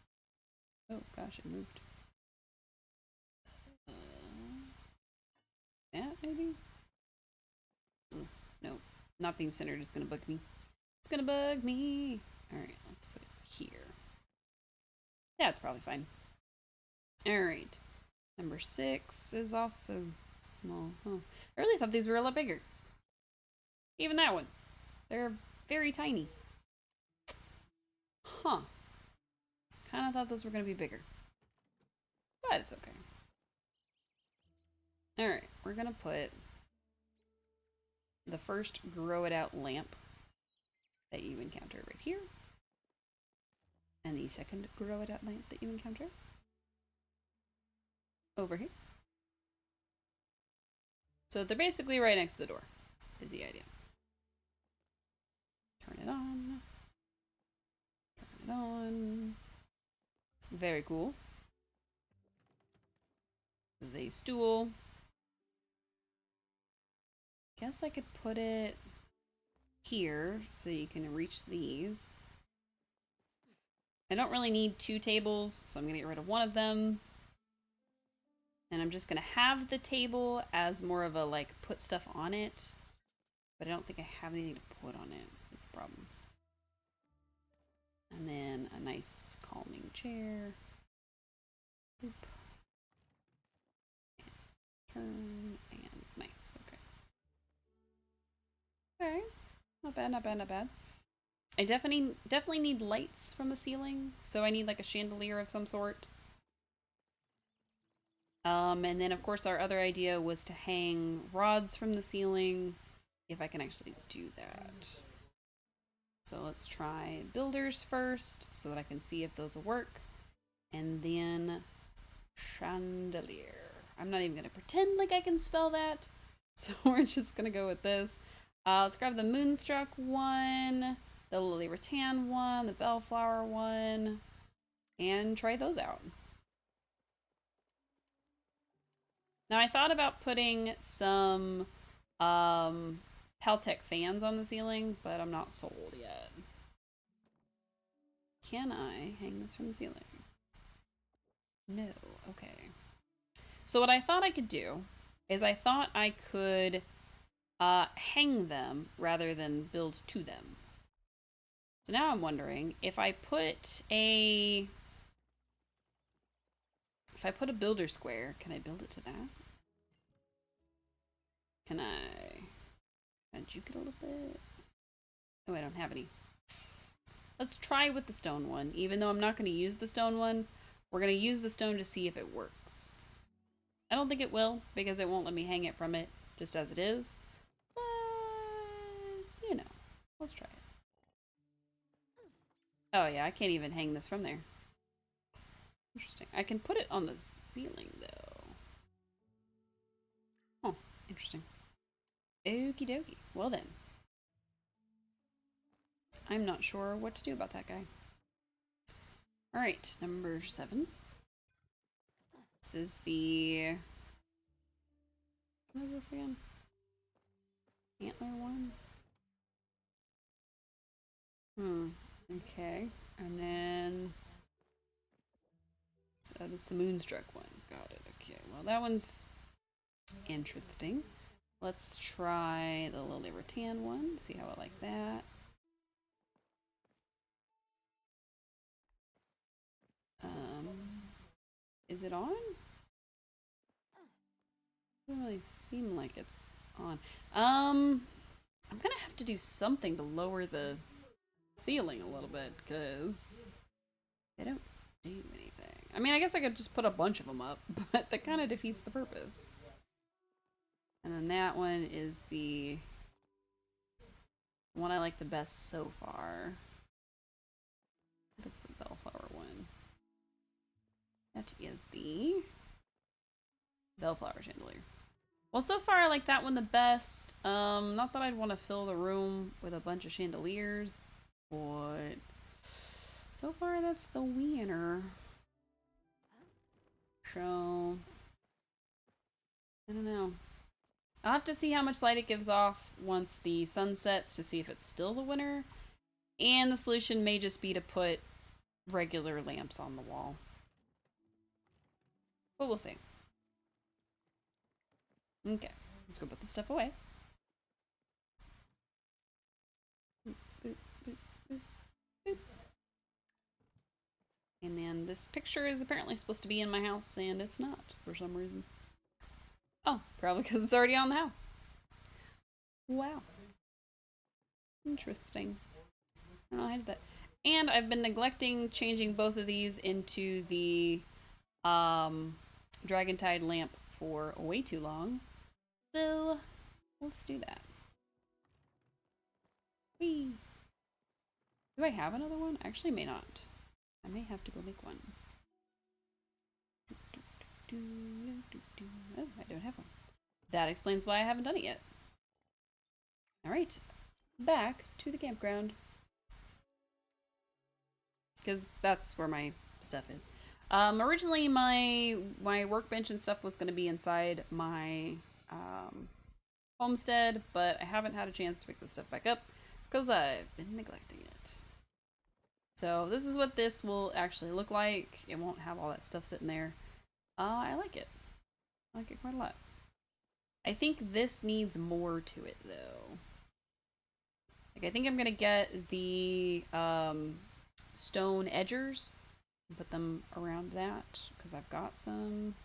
Oh gosh, it moved. That maybe? No, not being centered is gonna bug me. It's gonna bug me. All right, let's put it here. Yeah, it's probably fine. All right, number 6 is also small. Oh, I really thought these were a lot bigger. Even that one, they're very tiny. Huh. Kind of thought those were gonna be bigger, but it's okay. All right, we're gonna put the first grow it out lamp that you encounter right here. And the second grow it out lamp that you encounter over here. So they're basically right next to the door, is the idea. Turn it on. Turn it on. Very cool. This is a stool. Guess I could put it here so you can reach these. I don't really need 2 tables, so I'm going to get rid of one of them. And I'm just going to have the table as more of a, like, put stuff on it. But I don't think I have anything to put on it. That's the problem. And then a nice calming chair. Boop. Turn and nice. Okay. Okay. Not bad, not bad, not bad. I definitely need lights from the ceiling, so I need like a chandelier of some sort. And then of course our other idea was to hang rods from the ceiling, if I can actually do that. So let's try builders first, so that I can see if those will work. And then chandelier. I'm not even gonna pretend like I can spell that, so we're just gonna go with this. Let's grab the Moonstruck one, the Lily Rattan one, the Bellflower one, and try those out. Now I thought about putting some Paltech fans on the ceiling, but I'm not sold yet. Can I hang this from the ceiling? No. Okay. So what I thought I could do is I thought I could hang them rather than build to them. So now I'm wondering if I put a builder square, can I build it to that? Can I juke it a little bit? Oh, I don't have any. Let's try with the stone one. Even though I'm not going to use the stone one, we're going to use the stone to see if it works. I don't think it will, because it won't let me hang it from it just as it is. But, you know, let's try it. Oh yeah, I can't even hang this from there. Interesting. I can put it on the ceiling, though. Oh, interesting. Okie dokie. Well then. I'm not sure what to do about that guy. Alright, number 7. This is the... What is this again? Antler one? Okay. And then... So that's the Moonstruck one. Got it. Okay, well that one's interesting. Let's try the Lily Rattan one. See how I like that. Is it on? Doesn't really seem like it's on. I'm gonna have to do something to lower the ceiling a little bit, because they don't do anything. I mean, I guess I could just put a bunch of them up, but that kind of defeats the purpose. And then that one is the one I like the best so far. That's the Bellflower one. That is the Bellflower Chandelier. Well, so far I like that one the best. Not that I'd want to fill the room with a bunch of chandeliers, but so far that's the winner. So, I don't know. I'll have to see how much light it gives off once the sun sets to see if it's still the winner. And the solution may just be to put regular lamps on the wall. But we'll see. Okay, let's go put the stuff away. And then this picture is apparently supposed to be in my house, and it's not for some reason. Oh, probably because it's already on the house. Wow. Interesting. I don't know how I did that. And I've been neglecting changing both of these into the Dragontide lamp for way too long. So, let's do that. Whee! Do I have another one? Actually, may not. I may have to go make one. Oh, I don't have one. That explains why I haven't done it yet. Alright, back to the campground. Because that's where my stuff is. Originally, my workbench and stuff was going to be inside my homestead, but I haven't had a chance to pick this stuff back up because I've been neglecting it. So this is what this will actually look like. It won't have all that stuff sitting there. I like it. I like it quite a lot. I think this needs more to it, though. Like, I think I'm gonna get the stone edgers and put them around that, because I've got some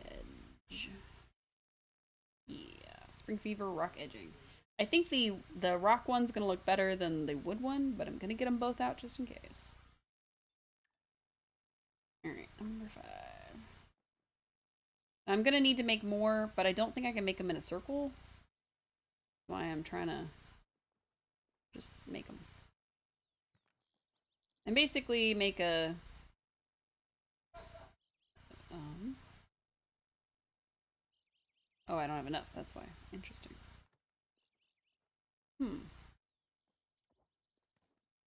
edge. Yeah, Spring Fever rock edging. I think the rock one's gonna look better than the wood one, but I'm gonna get them both out just in case. Alright, number 5. I'm gonna need to make more, but I don't think I can make them in a circle. That's why I'm trying to just make them. And basically make a... Oh, I don't have enough, that's why. Interesting.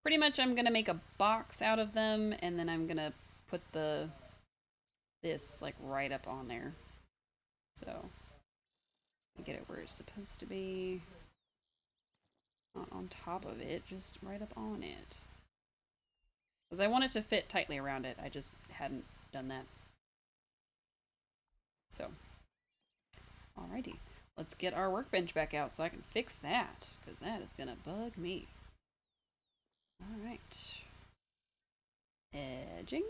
Pretty much I'm gonna make a box out of them, and then I'm gonna put this like right up on there. So Get it where it's supposed to be. Not on top of it, just right up on it. Because I want it to fit tightly around it. I just hadn't done that. So, alrighty. Let's get our workbench back out so I can fix that. Because that is going to bug me. Alright. Edging.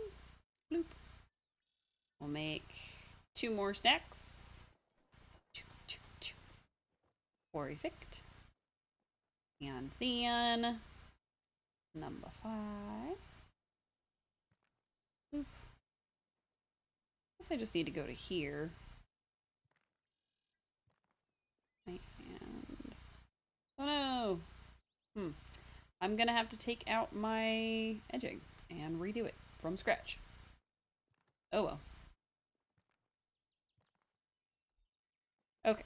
Bloop. We'll make 2 more stacks. Perfect. And then number 5. Boop. Guess I just need to go to here. And oh no! I'm gonna have to take out my edging and redo it from scratch. Oh well. Okay,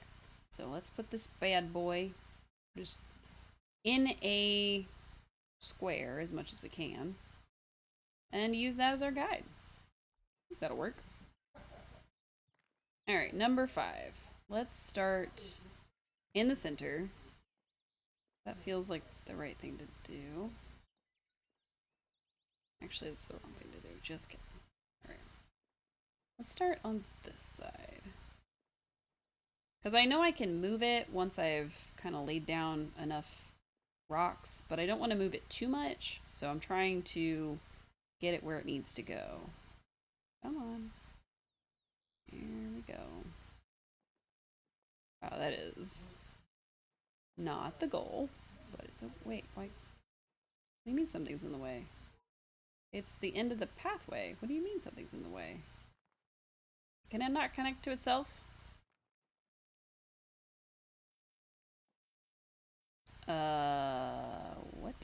so let's put this bad boy just in a square as much as we can and use that as our guide. I think that'll work. Alright, number 5. Let's start in the center. That feels like the right thing to do. Actually, it's the wrong thing to do. Just kidding. Alright. Let's start on this side. Because I know I can move it once I've kind of laid down enough rocks, but I don't want to move it too much, so I'm trying to get it where it needs to go. Come on. Here we go. Wow, that is not the goal, but it's a... Wait, why? What do you mean something's in the way? It's the end of the pathway. What do you mean something's in the way? Can it not connect to itself? What?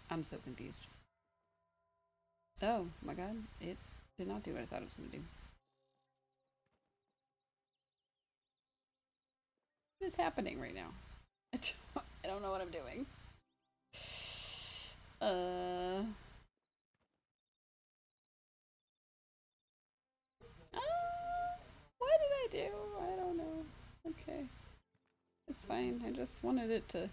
I'm so confused. Oh my god, it did not do what I thought it was going to do. What is happening right now? I don't know what I'm doing. What did I do? I don't know. Okay. It's fine. I just wanted it to...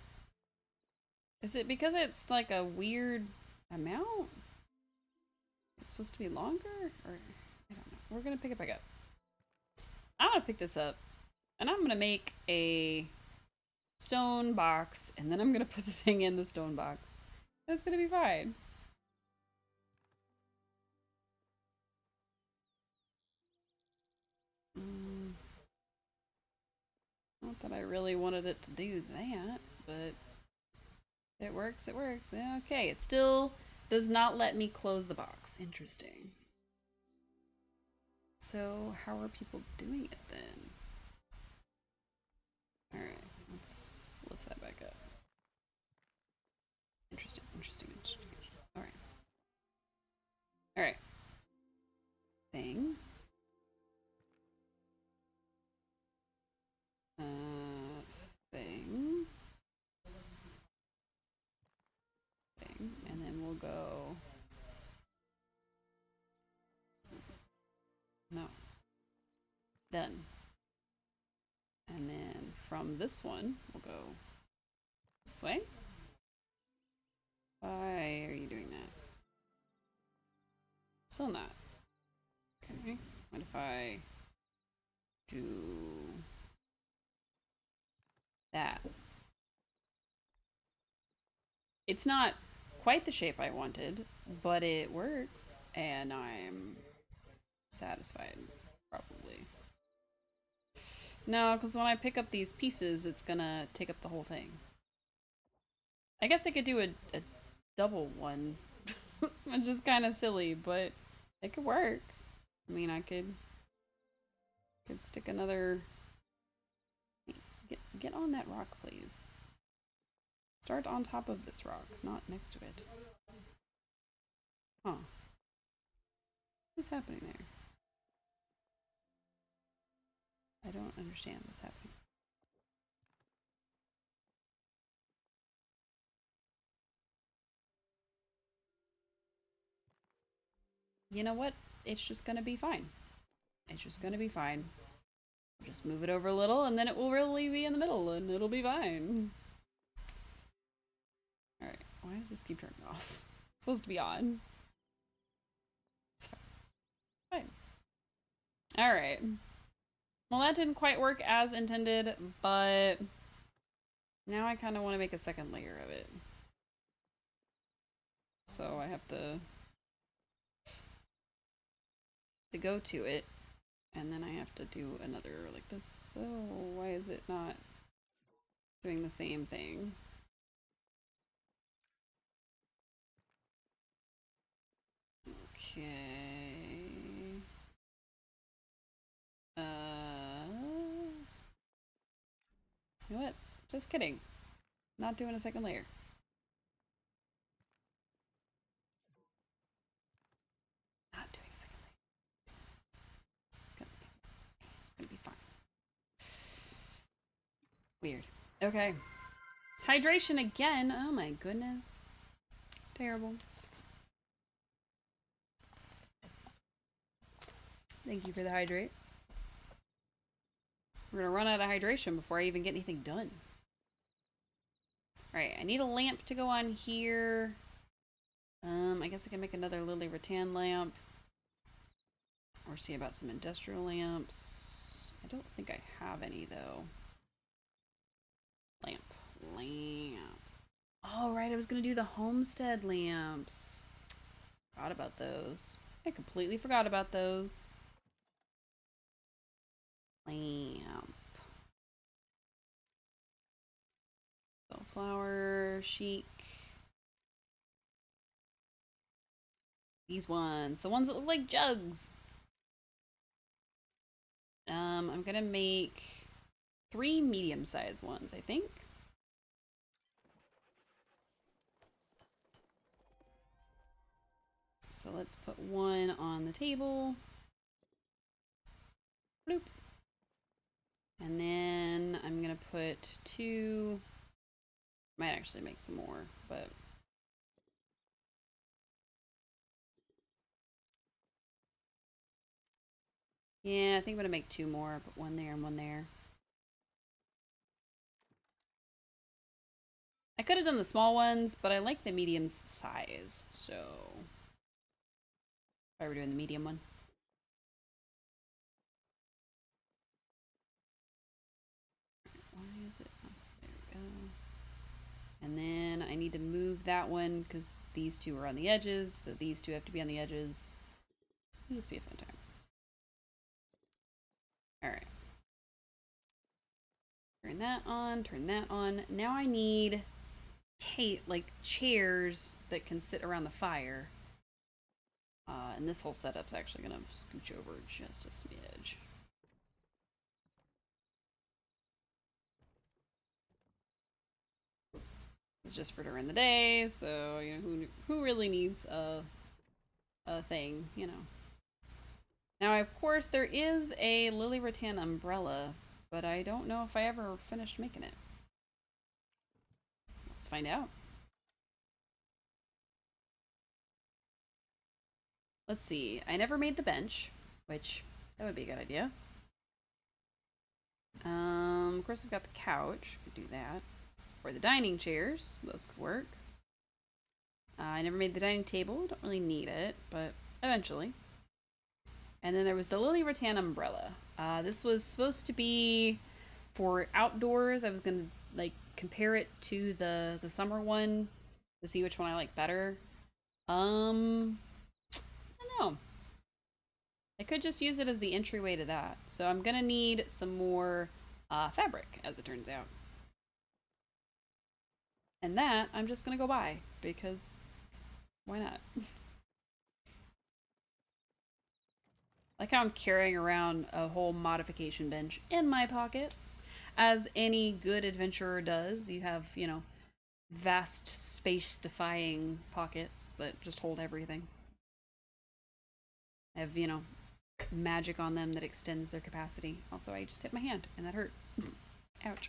Is it because it's like a weird amount? It's supposed to be longer? Or... I don't know. We're gonna pick it back up. I'm gonna pick this up, and I'm gonna make a stone box, and then I'm gonna put the thing in the stone box. That's gonna be fine. Not that I really wanted it to do that, but it works, it works. Okay, it still does not let me close the box. Interesting. So how are people doing it then? Alright, let's lift that back up. Interesting, interesting, interesting. Alright. Alright. Thing. Thing. Thing. And then we'll go... No. Done. And then from this one, we'll go this way. Why are you doing that? Still not. Okay. What if I do that? It's not quite the shape I wanted, but it works, and I'm satisfied, probably. No, because when I pick up these pieces, it's gonna take up the whole thing. I guess I could do a double one, which is kind of silly, but it could work. I mean, I could stick another... Get on that rock, please. Start on top of this rock, not next to it. Huh. What's happening there? I don't understand what's happening. You know what? It's just gonna be fine. It's just gonna be fine. Just move it over a little and then it will really be in the middle and it'll be fine. Alright, why does this keep turning off? It's supposed to be on. It's fine. Alright. Well, that didn't quite work as intended, but now I kind of want to make a second layer of it. So I have to go to it, and then I have to do another like this. So why is it not doing the same thing? Okay. You know what? Just kidding. Not doing a second layer. Not doing a second layer. It's gonna be fine. Weird. Okay. Hydration again. Oh my goodness. Terrible. Thank you for the hydrate. We're gonna run out of hydration before I even get anything done. Alright, I need a lamp to go on here. I guess I can make another Lily Rattan lamp. Or see about some industrial lamps. I don't think I have any, though. Lamp. Oh, right, I was gonna do the homestead lamps. Forgot about those. I completely forgot about those. Lamp. Flower, chic. These ones. The ones that look like jugs. I'm gonna make 3 medium-sized ones, I think. So let's put one on the table. Bloop. And then I'm gonna put 2. Might actually make some more, but yeah, I think I'm gonna make 2 more. Put 1 there and 1 there. I could have done the small ones, but I like the medium size, so why are we doing the medium one? Why is it? Oh, there we go. And then I need to move that one because these 2 are on the edges, so these 2 have to be on the edges. It'll just be a fun time. Alright. Turn that on, turn that on. Now I need like chairs that can sit around the fire. And this whole setup's actually gonna scooch over just a smidge. It's just for during the day, so you know who really needs a thing, you know. Now, of course, there is a Lily Rattan umbrella, but I don't know if I ever finished making it. Let's find out. Let's see. I never made the bench, which that would be a good idea. Of course, I've got the couch. Could do that. Or the dining chairs. Those could work. I never made the dining table. Don't really need it, but eventually. And then there was the Lily Rattan umbrella. This was supposed to be for outdoors. I was gonna like compare it to the summer one to see which one I like better. I don't know. I could just use it as the entryway to that. So I'm gonna need some more fabric, as it turns out. And that I'm just gonna go buy because why not? Like how I'm carrying around a whole modification bench in my pockets, as any good adventurer does. You have, you know, vast space-defying pockets that just hold everything. I have, you know, magic on them that extends their capacity. Also, I just hit my hand, and that hurt. Ouch.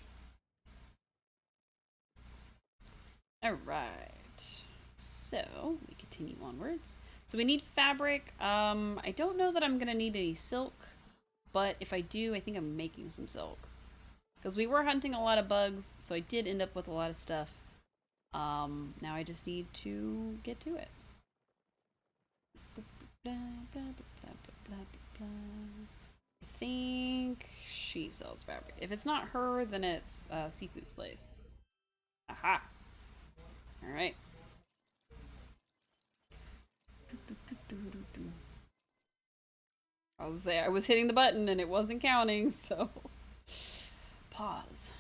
Alright. So, we continue onwards. So we need fabric. I don't know that I'm gonna need any silk. but if I do, I think I'm making some silk. Because we were hunting a lot of bugs, so I did end up with a lot of stuff. Now I just need to get to it. I think she sells fabric. If it's not her, then it's Sifu's place. Aha! Alright. I was hitting the button and it wasn't counting, so pause.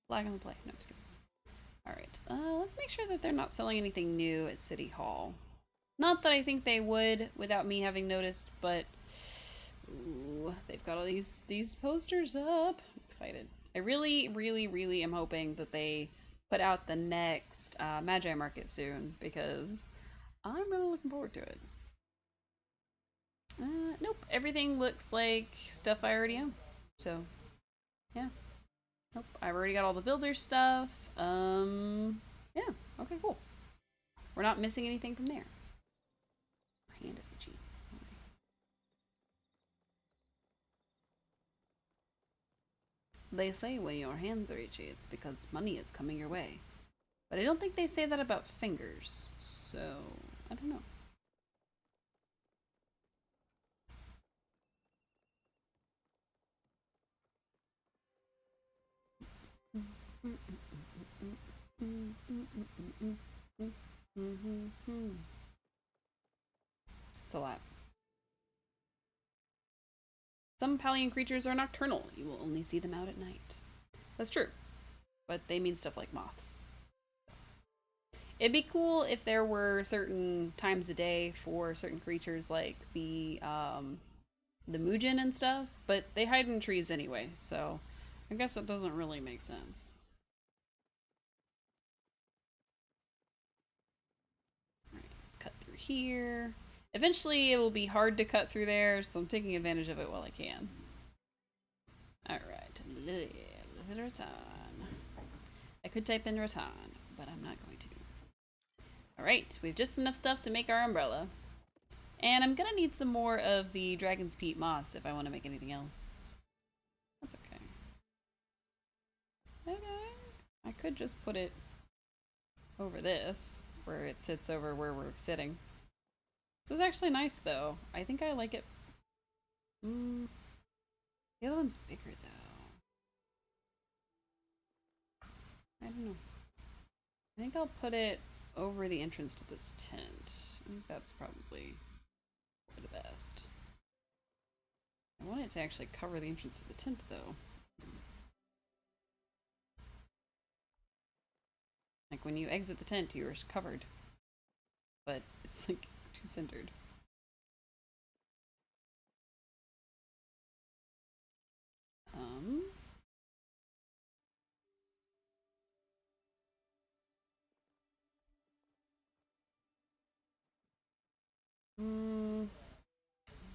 Flag on the play. No, I'm just kidding. Alright, let's make sure that they're not selling anything new at City Hall. Not that I think they would without me having noticed, but ooh, they've got all these posters up. I'm excited. I really, really, really am hoping that they put out the next Magi Market soon, because I'm really looking forward to it. Nope, everything looks like stuff I already own. So, yeah. Nope, I've already got all the builder stuff. Yeah, okay, cool. We're not missing anything from there. My hand is itchy. They say when your hands are itchy, it's because money is coming your way. But I don't think they say that about fingers, so I don't know. It's a lot. Some Pallian creatures are nocturnal. You will only see them out at night. That's true. But they mean stuff like moths. It'd be cool if there were certain times a day for certain creatures like the Muujin and stuff, but they hide in trees anyway, so I guess that doesn't really make sense. Alright, let's cut through here. Eventually it will be hard to cut through there, so I'm taking advantage of it while I can. Alright, Rattan. I could type in Rattan, but I'm not going to. Alright, we have just enough stuff to make our umbrella. And I'm gonna need some more of the Dragon's Peat moss if I want to make anything else. That's okay. Okay. I could just put it over this, where it sits over where we're sitting. This is actually nice, though. I think I like it. The other one's bigger, though. I don't know. I think I'll put it over the entrance to this tent. I think that's probably for the best. I want it to actually cover the entrance to the tent, though. Like, when you exit the tent, you're covered. But it's, like, too centered.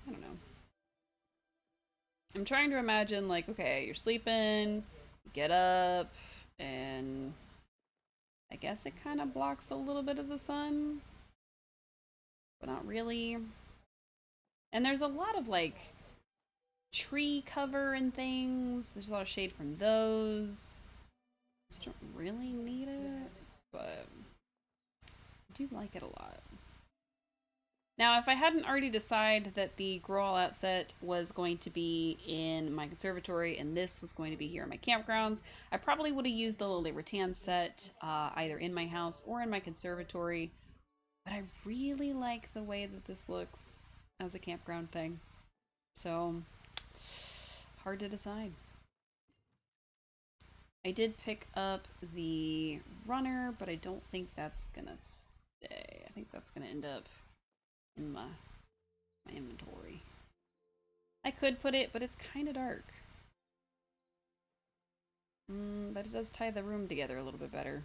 I don't know. I'm trying to imagine, like, okay, you're sleeping, get up, and I guess it kind of blocks a little bit of the sun, but not really. And there's a lot of, like, tree cover and things. There's a lot of shade from those. Just don't really need it, but I do like it a lot. Now, if I hadn't already decided that the Grow All Out set was going to be in my conservatory and this was going to be here in my campgrounds, I probably would have used the Lily Rattan set either in my house or in my conservatory. But I really like the way that this looks as a campground thing. So, hard to decide. I did pick up the runner, but I don't think that's gonna stay. I think that's gonna end up in my inventory. I could put it, but it's kind of dark. But it does tie the room together a little bit better.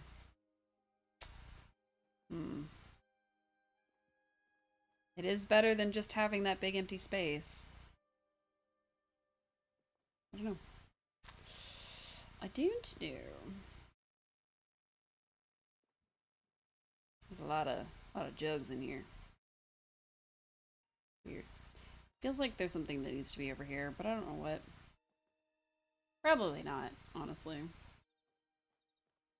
It is better than just having that big empty space. I don't know. I don't know. There's a lot of jugs in here. Weird. Feels like there's something that needs to be over here, but I don't know what. Probably not, honestly.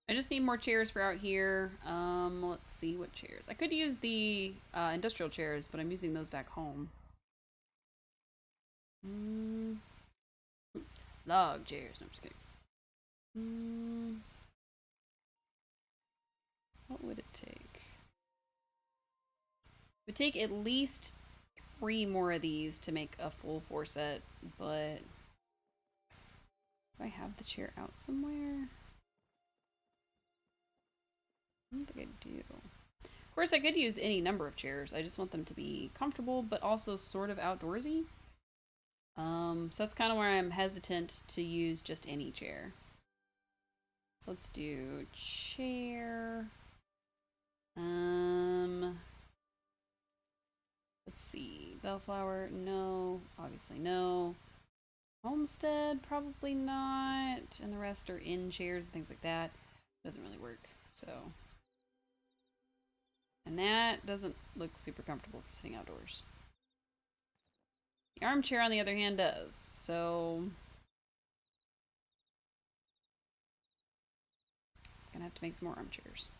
I just need more chairs for out here. Let's see what chairs. I could use the industrial chairs, but I'm using those back home. Log chairs. No, I'm just kidding. What would it take? It would take at least 3 more of these to make a full 4 set, but do I have the chair out somewhere? I don't think I do. Of course, I could use any number of chairs. I just want them to be comfortable, but also sort of outdoorsy. So that's kind of where I'm hesitant to use just any chair. So let's do chair. Let's see. Bellflower, no. Obviously, no. Homestead, probably not. And the rest are in chairs and things like that. Doesn't really work, so. And that doesn't look super comfortable for sitting outdoors. The armchair, on the other hand, does. So. Gonna have to make some more armchairs.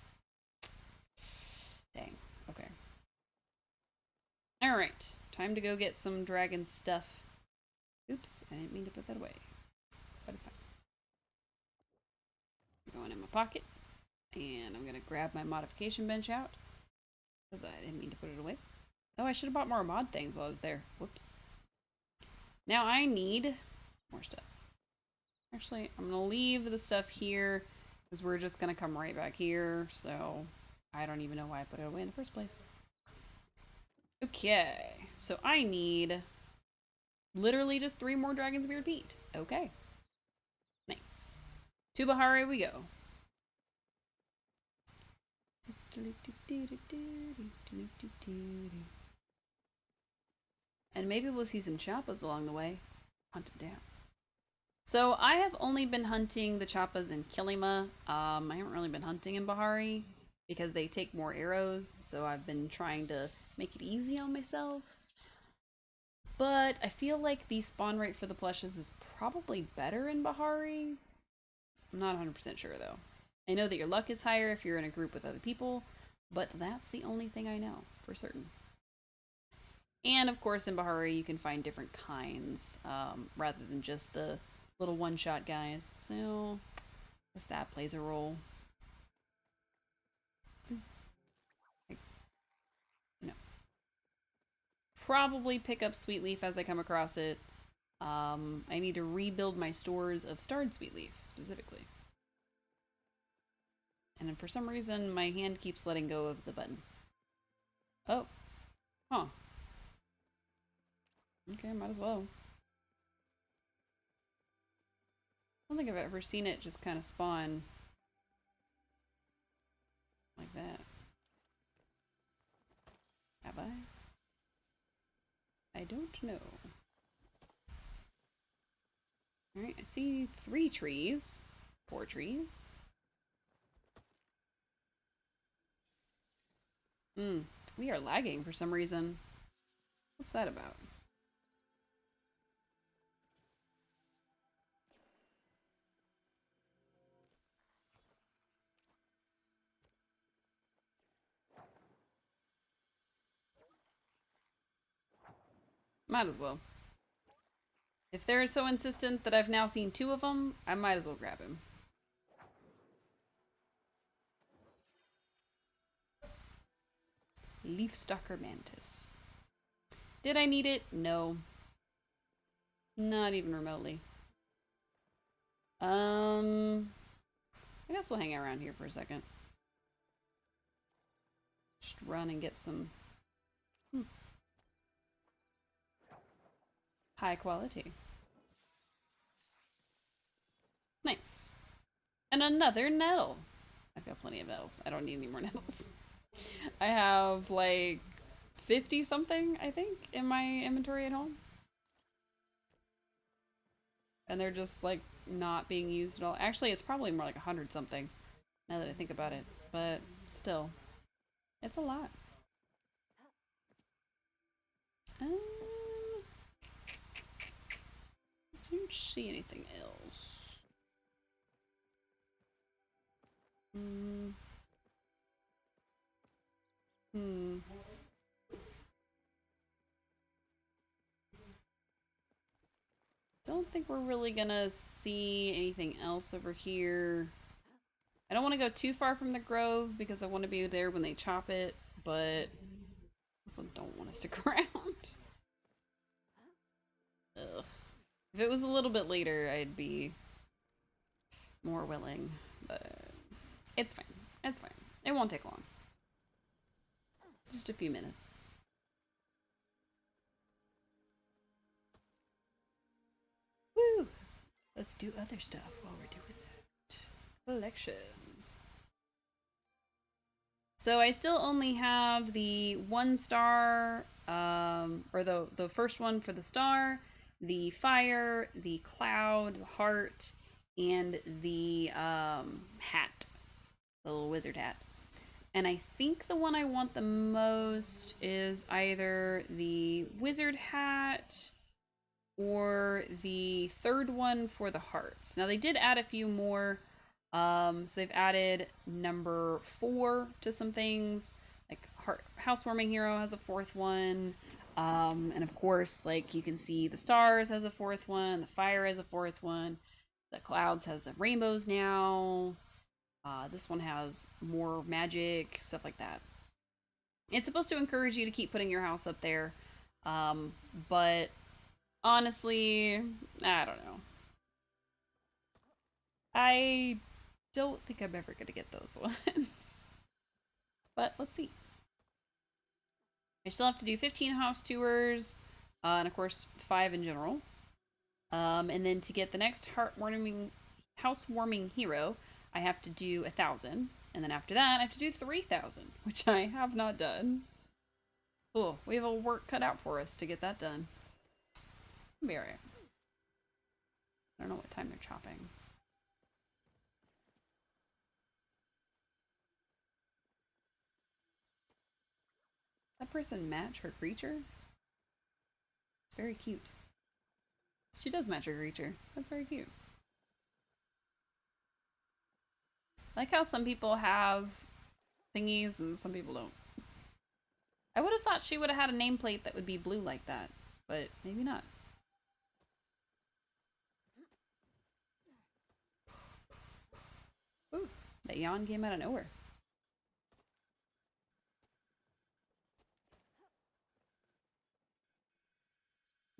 Dang. Okay. Alright. Time to go get some dragon stuff. Oops, I didn't mean to put that away. But it's fine. Going in my pocket. And I'm gonna grab my modification bench out. Because I didn't mean to put it away. Oh, I should have bought more mod things while I was there. Whoops. Now I need more stuff. Actually, I'm gonna leave the stuff here because we're just gonna come right back here. So I don't even know why I put it away in the first place. Okay, so I need literally just 3 more Dragon's Beard peat. Okay. Nice. To Bahari we go. And maybe we'll see some Chappas along the way. Hunt them down. So I have only been hunting the Chappas in Kilima. I haven't really been hunting in Bahari because they take more arrows. So I've been trying to make it easy on myself. But I feel like the spawn rate for the plushes is probably better in Bahari. I'm not 100% sure though. I know that your luck is higher if you're in a group with other people, but that's the only thing I know for certain. And of course in Bahari you can find different kinds rather than just the little one-shot guys. So I guess that plays a role. No. Probably pick up Sweetleaf as I come across it. I need to rebuild my stores of starred Sweetleaf specifically. And for some reason, my hand keeps letting go of the button. Oh. Huh. Okay, might as well. I don't think I've ever seen it just kind of spawn like that. Have I? I don't know. Alright, I see 3 trees. 4 trees. We are lagging for some reason. What's that about? Might as well. If they're so insistent that I've now seen 2 of them, I might as well grab him. Leafstalker Mantis. Did I need it? No. Not even remotely. I guess we'll hang around here for a second. Just run and get some high quality. Nice. And another nettle. I've got plenty of nettles. I don't need any more nettles. I have like 50 something, I think, in my inventory at home. And they're just like not being used at all. Actually, it's probably more like 100 something now that I think about it. But still, it's a lot. Don't see anything else. Hmm. Hmm. Don't think we're really gonna see anything else over here. I don't want to go too far from the grove because I want to be there when they chop it, but I also don't want to stick around. Ugh. If it was a little bit later, I'd be more willing, but it's fine. It's fine. It won't take long. Just a few minutes. Woo! Let's do other stuff while we're doing that. Collections. So I still only have the 1 star, or the first one for the star, the fire, the cloud, the heart, and the hat, the little wizard hat. And I think the one I want the most is either the wizard hat or the third one for the hearts. Now they did add a few more. So they've added number 4 to some things. Like Housewarming Hero has a 4th one. And of course, like you can see the stars has a 4th one, the fire has a 4th one, the clouds has rainbows now. This one has more magic, stuff like that. It's supposed to encourage you to keep putting your house up there. But honestly, I don't know. I don't think I'm ever going to get those ones. But let's see. I still have to do 15 house tours, and of course 5 in general. And then to get the next housewarming hero, I have to do 1,000, and then after that I have to do 3,000, which I have not done. Oh, we have a work cut out for us to get that done. Be alright. I don't know what time they're chopping. That person match her creature? It's very cute. She does match her creature. That's very cute. I like how some people have thingies and some people don't. I would have thought she would have had a nameplate that would be blue like that, but maybe not. Ooh, that yawn came out of nowhere.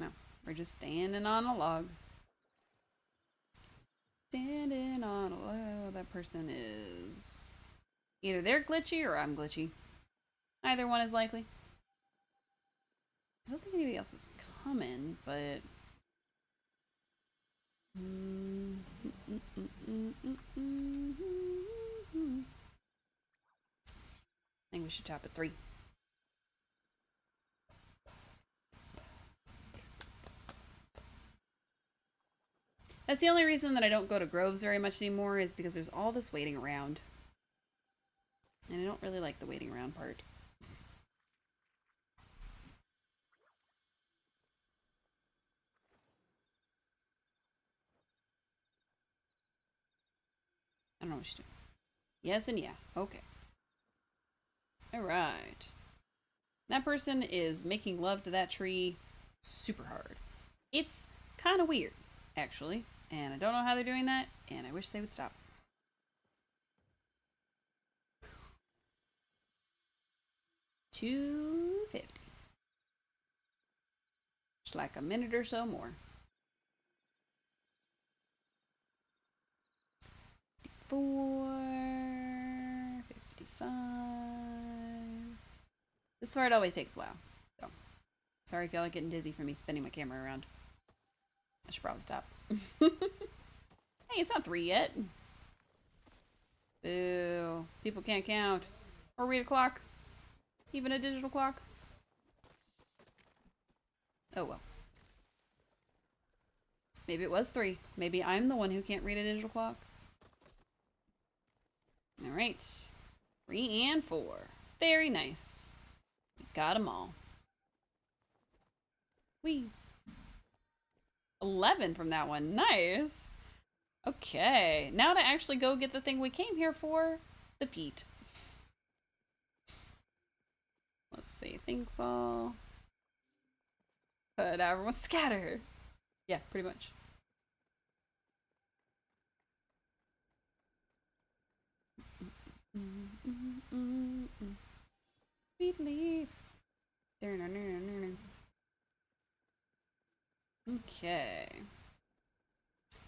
No, we're just standing on a log. Standing on a log. That person is... either they're glitchy or I'm glitchy. Either one is likely. I don't think anybody else is coming, but... I think we should chop at 3. That's the only reason that I don't go to groves very much anymore, is because there's all this waiting around. And I don't really like the waiting around part. I don't know what she's doing. Yes and yeah. Okay. Alright. That person is making love to that tree super hard. It's kind of weird, actually. And I don't know how they're doing that, and I wish they would stop. $2.50. Just like a minute or so more. 455. This part always takes a while. So, sorry if y'all are getting dizzy from me spinning my camera around. I should probably stop. Hey, it's not 3 yet. Boo. People can't count. Or read a clock. Even a digital clock. Oh well. Maybe it was 3. Maybe I'm the one who can't read a digital clock. Alright. 3 and 4. Very nice. We got them all. Whee. 11 from that one. Nice. Okay, now to actually go get the thing we came here for, the peat. Let's see, thanks all. But everyone scatter. Yeah, pretty much. Sweet leaf. Okay.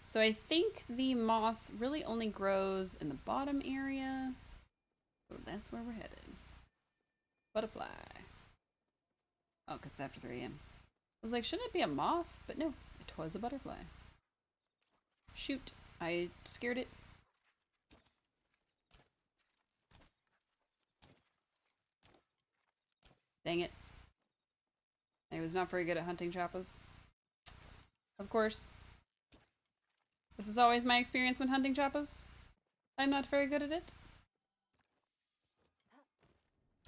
So I think the moss really only grows in the bottom area. So that's where we're headed. Butterfly. Oh, because it's after 3 a.m. I was like, shouldn't it be a moth? But no, it was a butterfly. Shoot. I scared it. Dang it. I was not very good at hunting chappas. Of course. This is always my experience when hunting chappas. I'm not very good at it.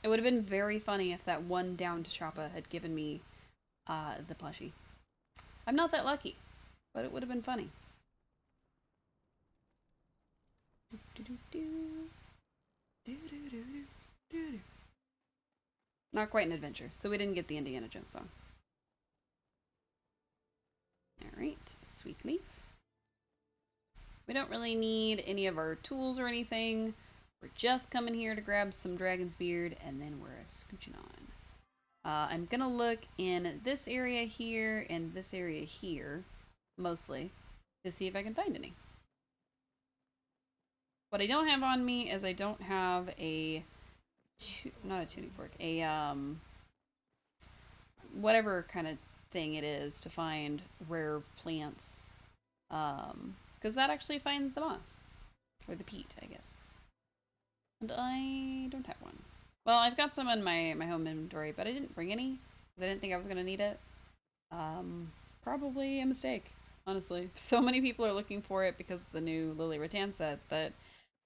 It would have been very funny if that one downed chappa had given me the plushie. I'm not that lucky, but it would have been funny. Not quite an adventure, so we didn't get the Indiana Jones song. Alright, sweet leaf. We don't really need any of our tools or anything. We're just coming here to grab some dragon's beard, and then we're scooching on. I'm gonna look in this area here and this area here, mostly, to see if I can find any. What I don't have on me is I don't have a, not a tuning fork, a, whatever kind of thing it is to find rare plants. Because that actually finds the moss. Or the peat, I guess. And I don't have one. Well, I've got some in my home inventory, but I didn't bring any. Because I didn't think I was going to need it. Probably a mistake, honestly. So many people are looking for it because of the new Lily Rattan set that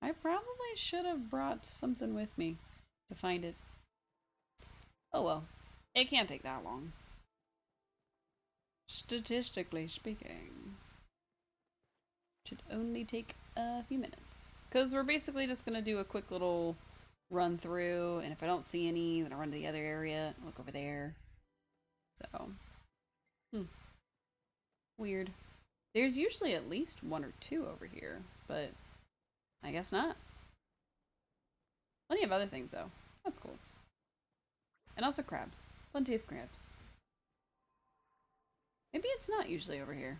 I probably should have brought something with me to find it. Oh well. It can't take that long. Statistically speaking. Should only take a few minutes. Because we're basically just going to do a quick little run through, and if I don't see any, then I'll run to the other area, look over there. So, weird. There's usually at least 1 or 2 over here, but I guess not. Plenty of other things, though. That's cool. And also crabs. Plenty of crabs. Maybe it's not usually over here.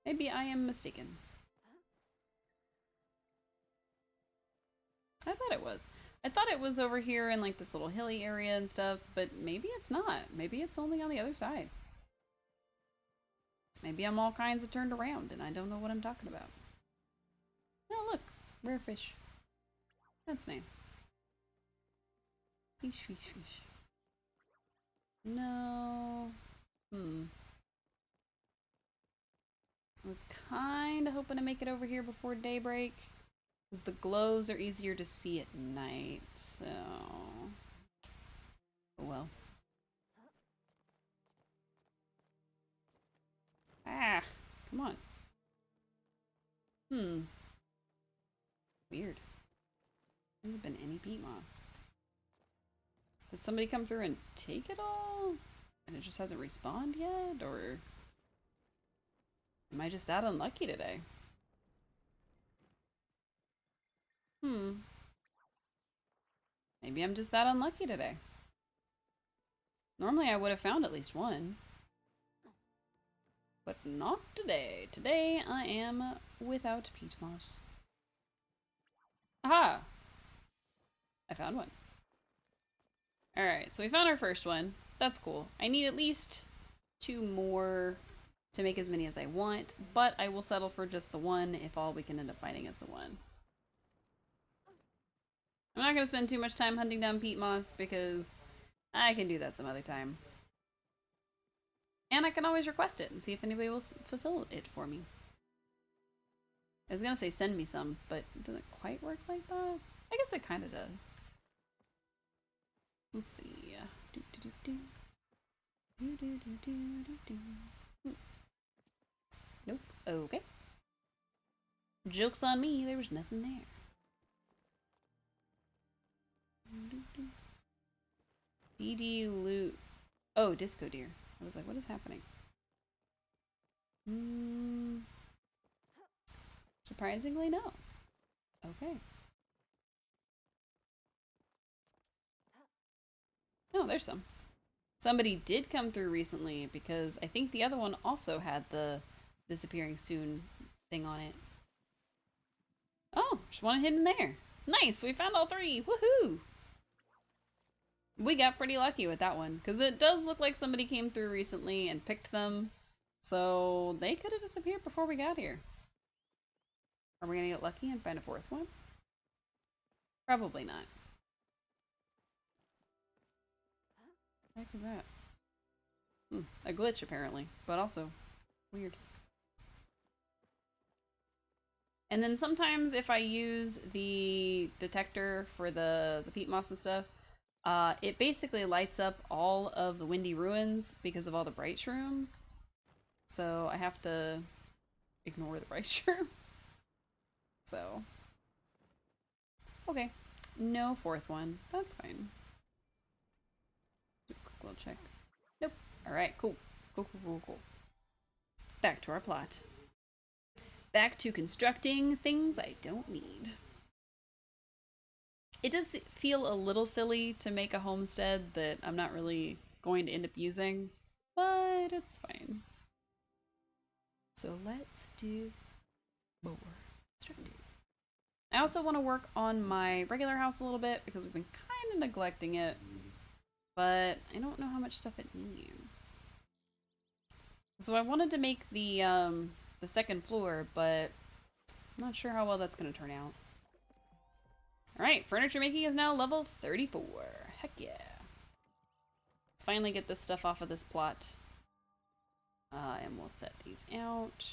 Maybe I am mistaken. I thought it was. I thought it was over here in like this little hilly area and stuff, but maybe it's not. Maybe it's only on the other side. Maybe I'm all kinds of turned around and I don't know what I'm talking about. Oh, look. Rare fish. That's nice. Fish, fish, fish. No. I was kind of hoping to make it over here before daybreak. Because the glows are easier to see at night, so... Oh well. Ah! Come on. Weird. Hasn't been any peat moss. Did somebody come through and take it all? And it just hasn't respawned yet? Or... am I just that unlucky today? Maybe I'm just that unlucky today. Normally I would have found at least one. But not today. Today I am without peat moss. Aha! I found one. Alright, so we found our first one. That's cool. I need at least 2 more to make as many as I want, but I will settle for just the one if all we can end up finding is the one. I'm not going to spend too much time hunting down peat moss because I can do that some other time. And I can always request it and see if anybody will fulfill it for me. I was going to say send me some, but it doesn't quite work like that. I guess it kind of does. Let's see. Nope. Okay. Joke's on me, there was nothing there. DD loot. Oh, Disco Deer. I was like, what is happening? Surprisingly, no. Okay. Oh, there's some. Somebody did come through recently because I think the other one also had the disappearing soon thing on it. Oh, just one hidden there. Nice, we found all three. Woohoo! We got pretty lucky with that one because it does look like somebody came through recently and picked them. So they could have disappeared before we got here. Are we gonna get lucky and find a fourth one? Probably not. What the heck is that? A glitch apparently, but also weird. And then sometimes if I use the detector for the peat moss and stuff, it basically lights up all of the windy ruins because of all the bright shrooms. So I have to ignore the bright shrooms. So, okay. No fourth one. That's fine. Quick little check. Nope. Alright, cool. Cool. Back to our plot. Back to constructing things I don't need. It does feel a little silly to make a homestead that I'm not really going to end up using, but it's fine. So let's do more constructing. I also want to work on my regular house a little bit because we've been kind of neglecting it, but I don't know how much stuff it needs. So I wanted to make the second floor, but I'm not sure how well that's going to turn out. Alright, furniture making is now level 34. Heck yeah. Let's finally get this stuff off of this plot. And we'll set these out.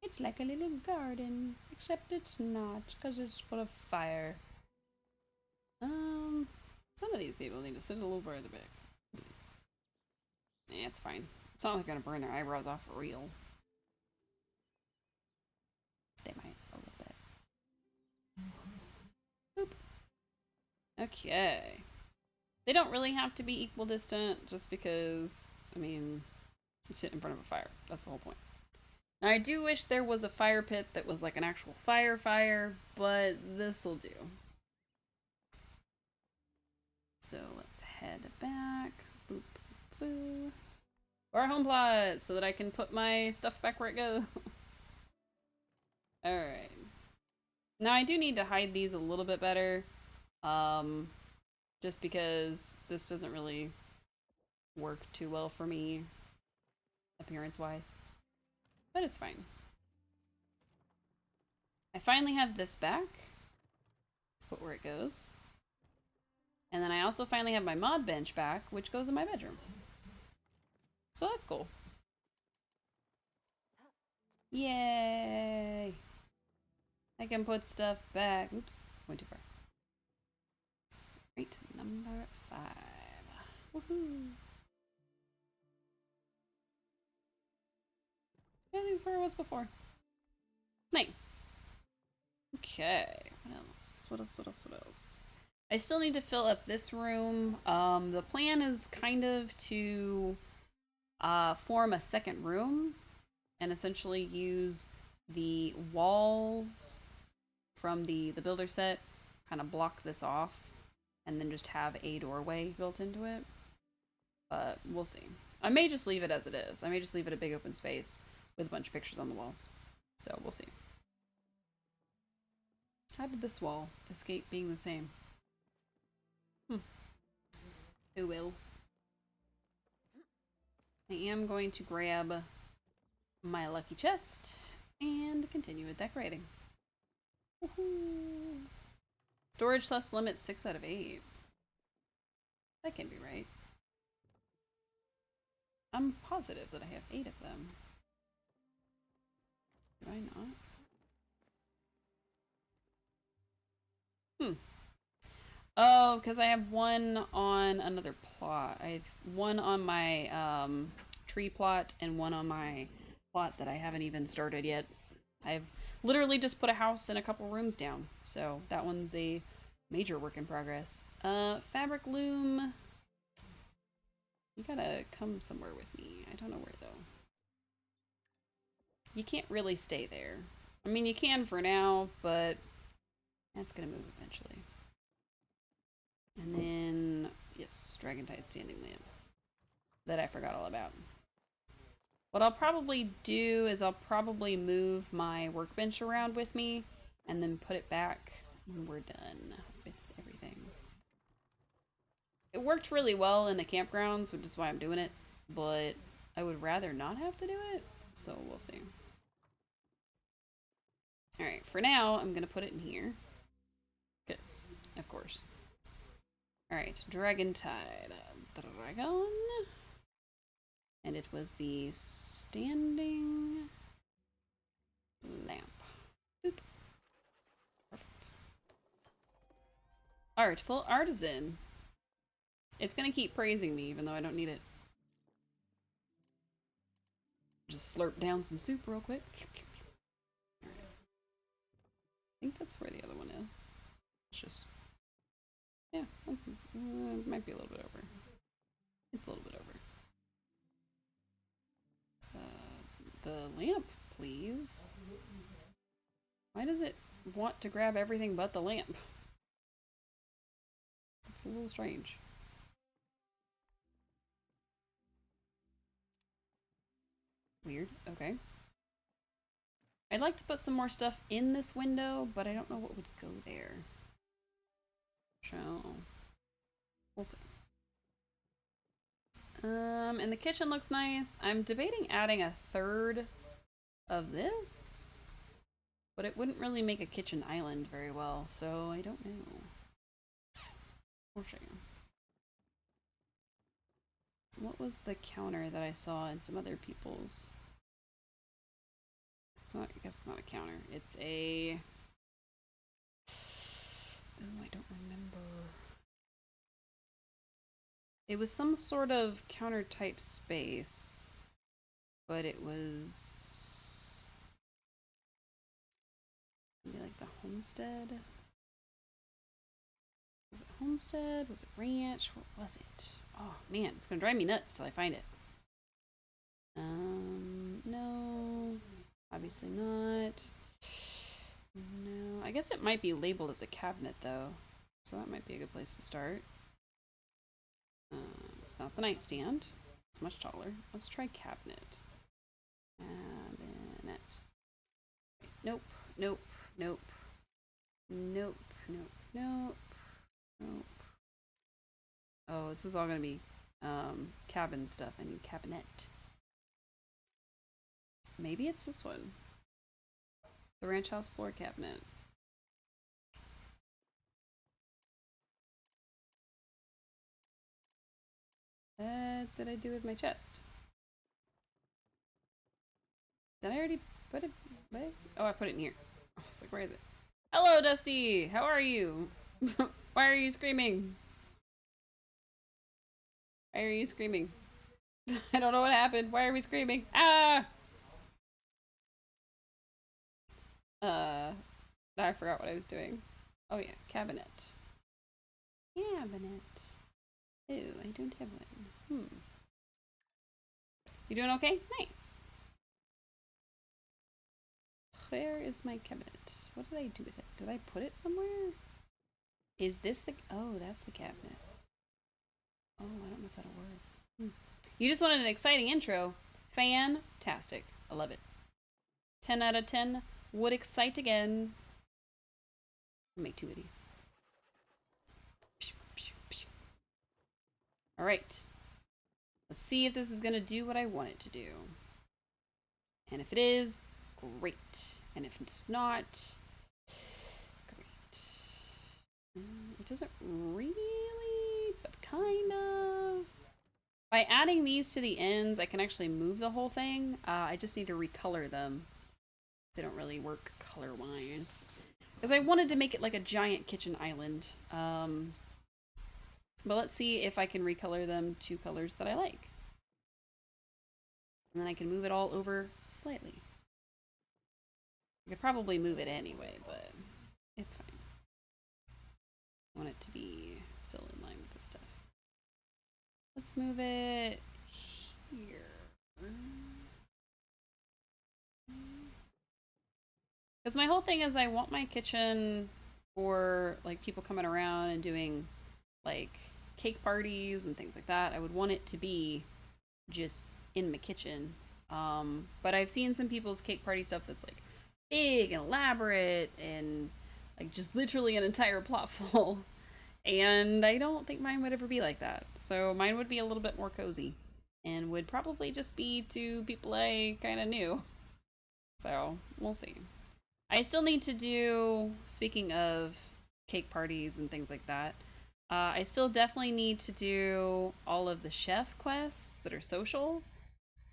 It's like a little garden, except it's not, because it's full of fire. Some of these people need to sit a little further back. Yeah, it's fine. It's not like they're gonna burn their eyebrows off for real. They might a little bit. Boop. Okay. They don't really have to be equal distant, just because, I mean, you sit in front of a fire. That's the whole point. Now, I do wish there was a fire pit that was like an actual fire, but this'll do. So let's head back. Boop, boop. Our home plot, so that I can put my stuff back where it goes. Alright. Now I do need to hide these a little bit better. Just because this doesn't really work too well for me, appearance-wise. But it's fine. I finally have this back. Put where it goes. And then I also finally have my mod bench back, which goes in my bedroom. So that's cool. Yay! I can put stuff back. Oops, went too far. Right, number 5. Woohoo! I think where I was before. Nice. Okay, what else? I still need to fill up this room. The plan is kind of to form a second room and essentially use the walls from the builder set, kind of block this off, and then just have a doorway built into it. But we'll see. I may just leave it as it is. I may just leave it a big open space with a bunch of pictures on the walls. So we'll see. How did this wall escape being the same? Who will? I am going to grab my lucky chest and continue with decorating. Storage plus limit 6 out of 8. That can be right. I'm positive that I have 8 of them. Do I not? Oh, because I have one on another plot. I have one on my tree plot and one on my plot that I haven't even started yet. I've literally just put a house and a couple rooms down, so that one's a major work in progress. Fabric loom. You gotta come somewhere with me. I don't know where though. You can't really stay there. I mean, you can for now, but that's gonna move eventually. And then, yes, Dragontide Standing Lamp. That I forgot all about. What I'll probably do is I'll probably move my workbench around with me and then put it back when we're done with everything. It worked really well in the campgrounds, which is why I'm doing it, but I would rather not have to do it, so we'll see. Alright, for now, I'm gonna put it in here. Because, of course. Alright, Dragontide. Dragon. And it was the standing lamp. Boop. Perfect. Artful Artisan. It's gonna keep praising me even though I don't need it. Just slurp down some soup real quick. Right. I think that's where the other one is. It's just... yeah, this is... might be a little bit over. It's a little bit over. The lamp, please. Why does it want to grab everything but the lamp? It's a little strange. Weird. Okay. I'd like to put some more stuff in this window, but I don't know what would go there. So, we'll see. And the kitchen looks nice. I'm debating adding a third of this, but it wouldn't really make a kitchen island very well, so I don't know. We'll show you. What was the counter that I saw in some other people's? It's not, I guess it's not a counter. It's a... oh, I don't remember. It was some sort of counter type space, but it was maybe like the homestead. Was it homestead? Was it ranch? What was it? Oh man, it's gonna drive me nuts till I find it. No, obviously not. No, I guess it might be labeled as a cabinet though, so that might be a good place to start. It's not the nightstand. It's much taller. Let's try cabinet. Cabinet. Nope. Nope. Nope. Nope. Nope. Nope. Nope. Oh, this is all gonna be cabin stuff. I need cabinet. Maybe it's this one. The ranch house floor cabinet. What did I do with my chest? Did I already put it away? Oh, I put it in here. I was like, where is it? Hello, Dusty! How are you? Why are you screaming? Why are you screaming? I don't know what happened. Why are we screaming? Ah! I forgot what I was doing. Oh yeah, cabinet. Cabinet. Oh, I don't have one. You doing okay? Nice. Where is my cabinet? What did I do with it? Did I put it somewhere? Is this the... oh, that's the cabinet. Oh, I don't know if that'll work. You just wanted an exciting intro. Fantastic. I love it. 10 out of 10. Would excite again. I'll make 2 of these. Alright. Let's see if this is going to do what I want it to do. And if it is, great. And if it's not, great. It doesn't really, but kind of. By adding these to the ends, I can actually move the whole thing. I just need to recolor them. They don't really work color-wise. Because I wanted to make it like a giant kitchen island. But let's see if I can recolor them to colors that I like. And then I can move it all over slightly. I could probably move it anyway, but it's fine. I want it to be still in line with this stuff. Let's move it here. Because my whole thing is I want my kitchen for like people coming around and doing like cake parties and things like that. I would want it to be just in my kitchen. But I've seen some people's cake party stuff that's like big and elaborate and like just literally an entire plot full. And I don't think mine would ever be like that. So mine would be a little bit more cozy and would probably just be to people I kind of knew. So we'll see. I still need to do, speaking of cake parties and things like that, I still definitely need to do all of the chef quests that are social.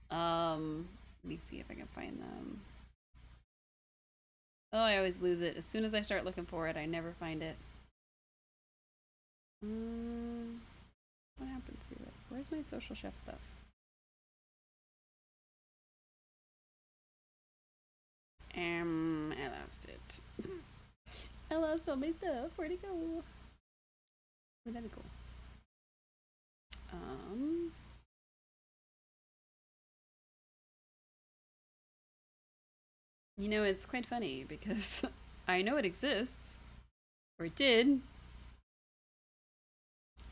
Let me see if I can find them. Oh, I always lose it. As soon as I start looking for it, I never find it. What happened to it? Where's my social chef stuff? I lost it. I lost all my stuff. Where'd it go? Where'd that go? You know, it's quite funny because I know it exists, or it did.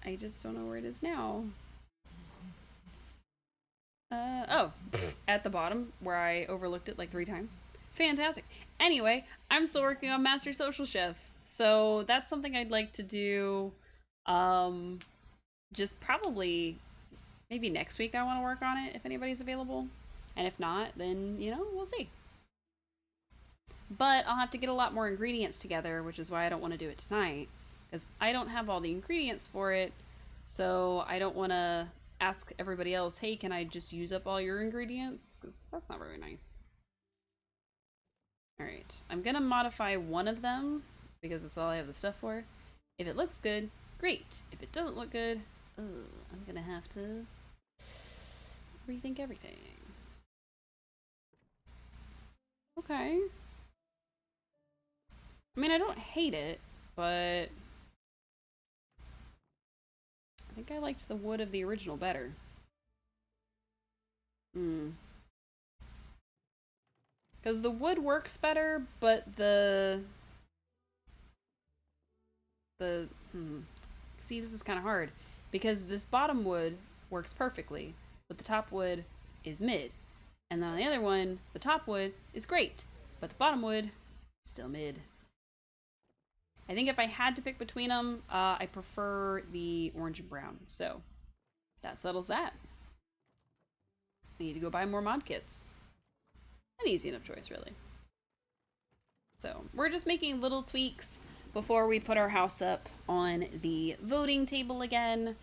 I just don't know where it is now. Oh, at the bottom where I overlooked it like 3 times. Fantastic. Anyway, I'm still working on Master Social Chef, so that's something I'd like to do. Just probably maybe next week I want to work on it if anybody's available, and if not, then you know we'll see. But I'll have to get a lot more ingredients together, which is why I don't want to do it tonight, because I don't have all the ingredients for it. So I don't want to ask everybody else, hey, can I just use up all your ingredients? Because that's not very nice. All right, I'm gonna modify one of them because that's all I have the stuff for. If it looks good, great. If it doesn't look good, I'm gonna have to rethink everything. Okay. I mean, I don't hate it, but I think I liked the wood of the original better. Because the wood works better, but see, this is kind of hard because this bottom wood works perfectly, but the top wood is mid. And then on the other one, the top wood is great, but the bottom wood, still mid. I think if I had to pick between them, I prefer the orange and brown. So that settles that. I need to go buy more mod kits. An easy enough choice, really. So we're just making little tweaks before we put our house up on the voting table again.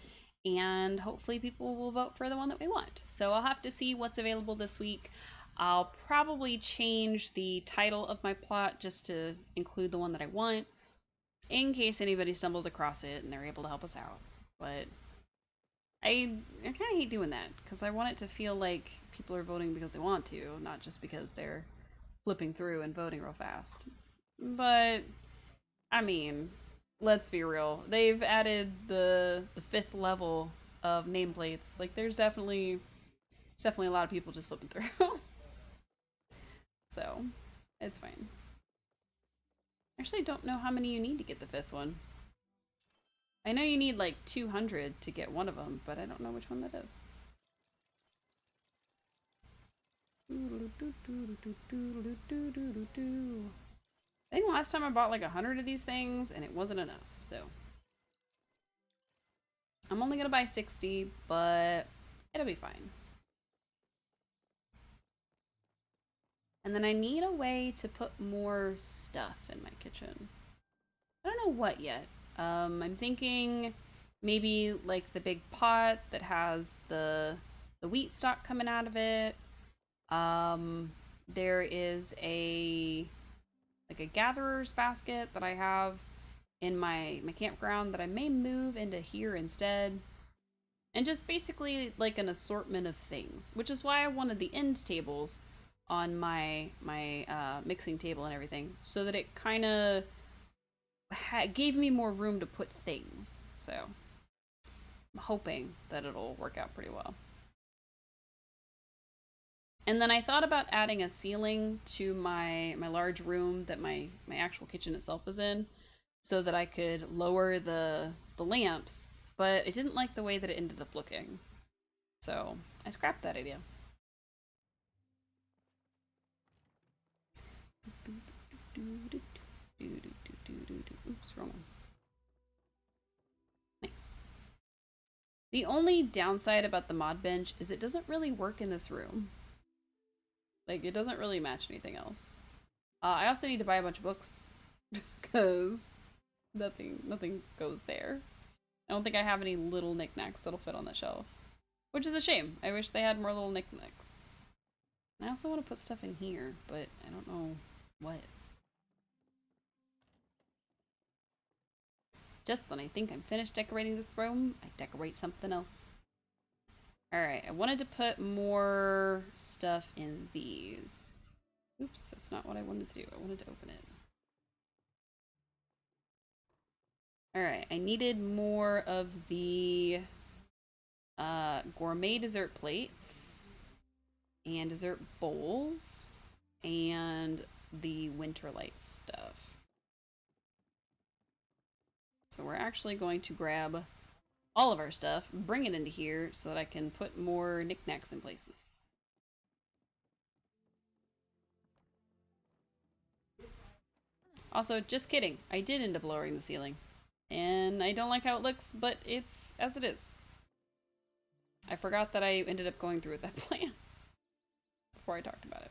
And hopefully people will vote for the one that we want. So I'll have to see what's available this week. I'll probably change the title of my plot just to include the one that I want, in case anybody stumbles across it and they're able to help us out. But I kind of hate doing that because I want it to feel like people are voting because they want to, not just because they're flipping through and voting real fast. But I mean, let's be real. They've added the 5th level of nameplates. Like there's definitely a lot of people just flipping through. So, it's fine. I actually don't know how many you need to get the 5th one. I know you need like 200 to get one of them, but I don't know which one that is. I think last time I bought like 100 of these things and it wasn't enough, so. I'm only gonna buy 60, but it'll be fine. And then I need a way to put more stuff in my kitchen. I don't know what yet. I'm thinking maybe like the big pot that has the wheat stock coming out of it. There is a like a gatherer's basket that I have in my campground that I may move into here instead. And just basically like an assortment of things, which is why I wanted the end tables on my mixing table and everything, so that it kind of gave me more room to put things. So I'm hoping that it'll work out pretty well. And then I thought about adding a ceiling to my large room that my actual kitchen itself is in, so that I could lower the lamps, but I didn't like the way that it ended up looking. So I scrapped that idea. Oops, wrong one. Nice. The only downside about the mod bench is it doesn't really work in this room. Like, it doesn't really match anything else. I also need to buy a bunch of books, because nothing goes there. I don't think I have any little knickknacks that'll fit on that shelf. Which is a shame. I wish they had more little knickknacks. I also want to put stuff in here, but I don't know what. Just when I think I'm finished decorating this room, I decorate something else. Alright, I wanted to put more stuff in these. Oops, that's not what I wanted to do. I wanted to open it. Alright, I needed more of the gourmet dessert plates and dessert bowls and the winter lights stuff. So we're actually going to grab all of our stuff, bring it into here so that I can put more knickknacks in places. Also, just kidding. I did end up lowering the ceiling. And I don't like how it looks, but it's as it is. I forgot that I ended up going through with that plan before I talked about it.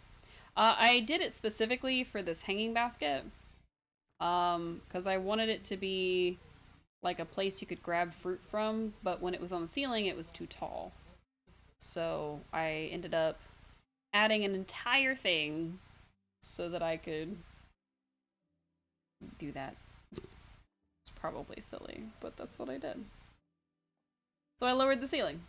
I did it specifically for this hanging basket. Because I wanted it to be like a place you could grab fruit from, but when it was on the ceiling, it was too tall. So I ended up adding an entire thing so that I could do that. It's probably silly, but that's what I did. So I lowered the ceiling.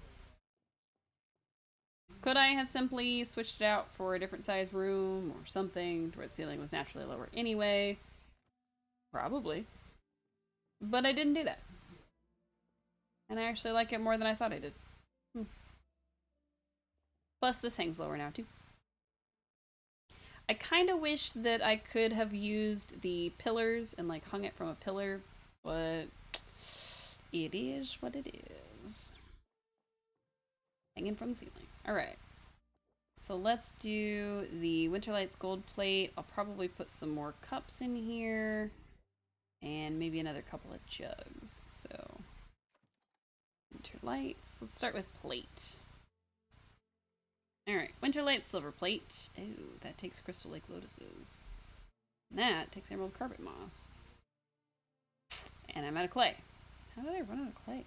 Could I have simply switched it out for a different size room or something to where the ceiling was naturally lower anyway? Probably. But I didn't do that. And I actually like it more than I thought I did. Plus, this hangs lower now, too. I kind of wish that I could have used the pillars and, like, hung it from a pillar, but it is what it is. Hanging from the ceiling. Alright. So let's do the Winterlights gold plate. I'll probably put some more cups in here. And maybe another couple of jugs. So, Winterlights. Let's start with plate. Alright, Winterlight silver plate. Ooh, that takes Crystal Lake lotuses. And that takes Emerald carpet moss. And I'm out of clay. How did I run out of clay?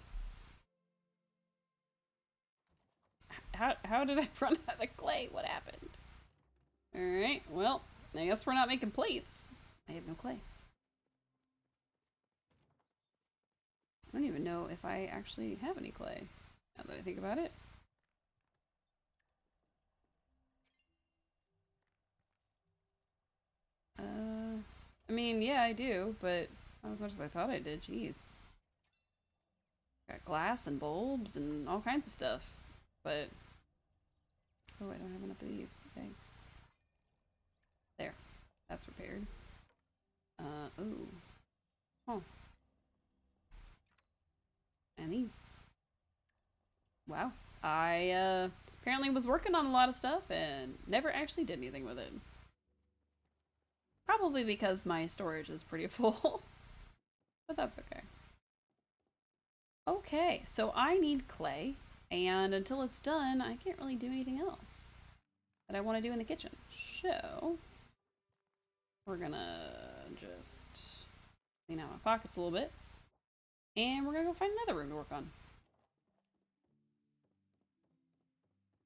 How did I run out of clay? What happened? Alright, well, I guess we're not making plates. I have no clay. I don't even know if I actually have any clay, now that I think about it. I mean, yeah, I do, but not as much as I thought I did. Jeez. Got glass and bulbs and all kinds of stuff, but... Oh, I don't have enough of these. Thanks. There. That's repaired. Ooh. Oh. And these. Wow. I, apparently was working on a lot of stuff and never actually did anything with it. Probably because my storage is pretty full. But that's okay. Okay, so I need clay, and until it's done, I can't really do anything else that I want to do in the kitchen. So, we're gonna just clean out my pockets a little bit, and we're gonna go find another room to work on.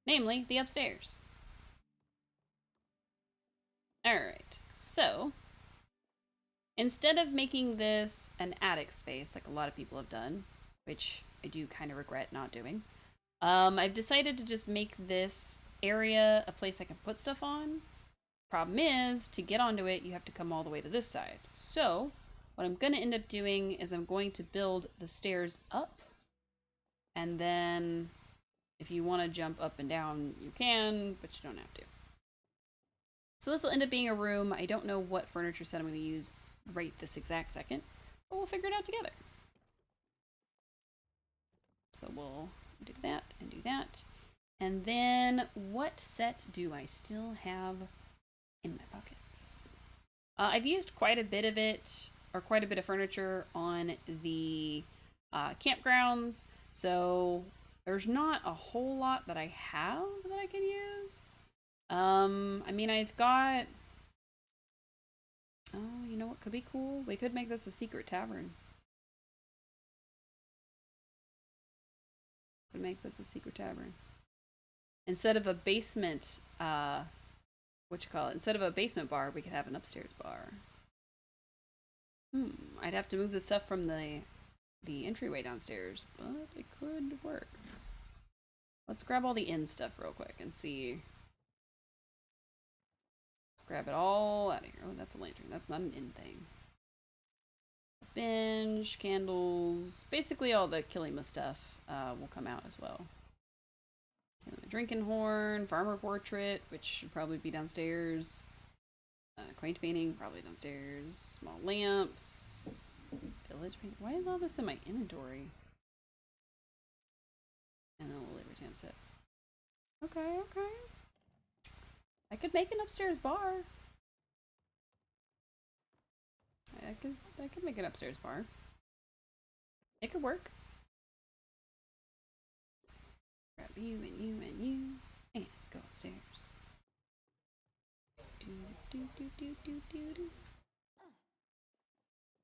Namely, the upstairs. Alright, so, Instead of making this an attic space, like a lot of people have done, which I do kind of regret not doing, I've decided to just make this area a place I can put stuff on. Problem is, to get onto it, you have to come all the way to this side. So, what I'm going to end up doing is I'm going to build the stairs up, and then if you want to jump up and down, you can, but you don't have to. So this will end up being a room. I don't know what furniture set I'm going to use right this exact second, but we'll figure it out together. So we'll do that and do that. And then what set do I still have in my pockets? I've used quite a bit of it, or quite a bit of furniture on the campgrounds, so there's not a whole lot that I have that I can use. I mean, I've got... Oh, you know what could be cool? We could make this a secret tavern. Could make this a secret tavern. Instead of a basement, Instead of a basement bar, we could have an upstairs bar. I'd have to move the stuff from the entryway downstairs, but it could work. Let's grab all the inn stuff real quick and see. Let's grab it all out of here. Oh, that's a lantern. That's not an inn thing. Bench, candles, basically all the Kilima stuff will come out as well. Drinking horn, farmer portrait, which should probably be downstairs. Quaint painting, probably downstairs. Small lamps. Village paint. Why is all this in my inventory? And then we'll libertan set. Okay, okay. I could make an upstairs bar. I could make an upstairs bar. It could work. Grab you and you and you, and go upstairs.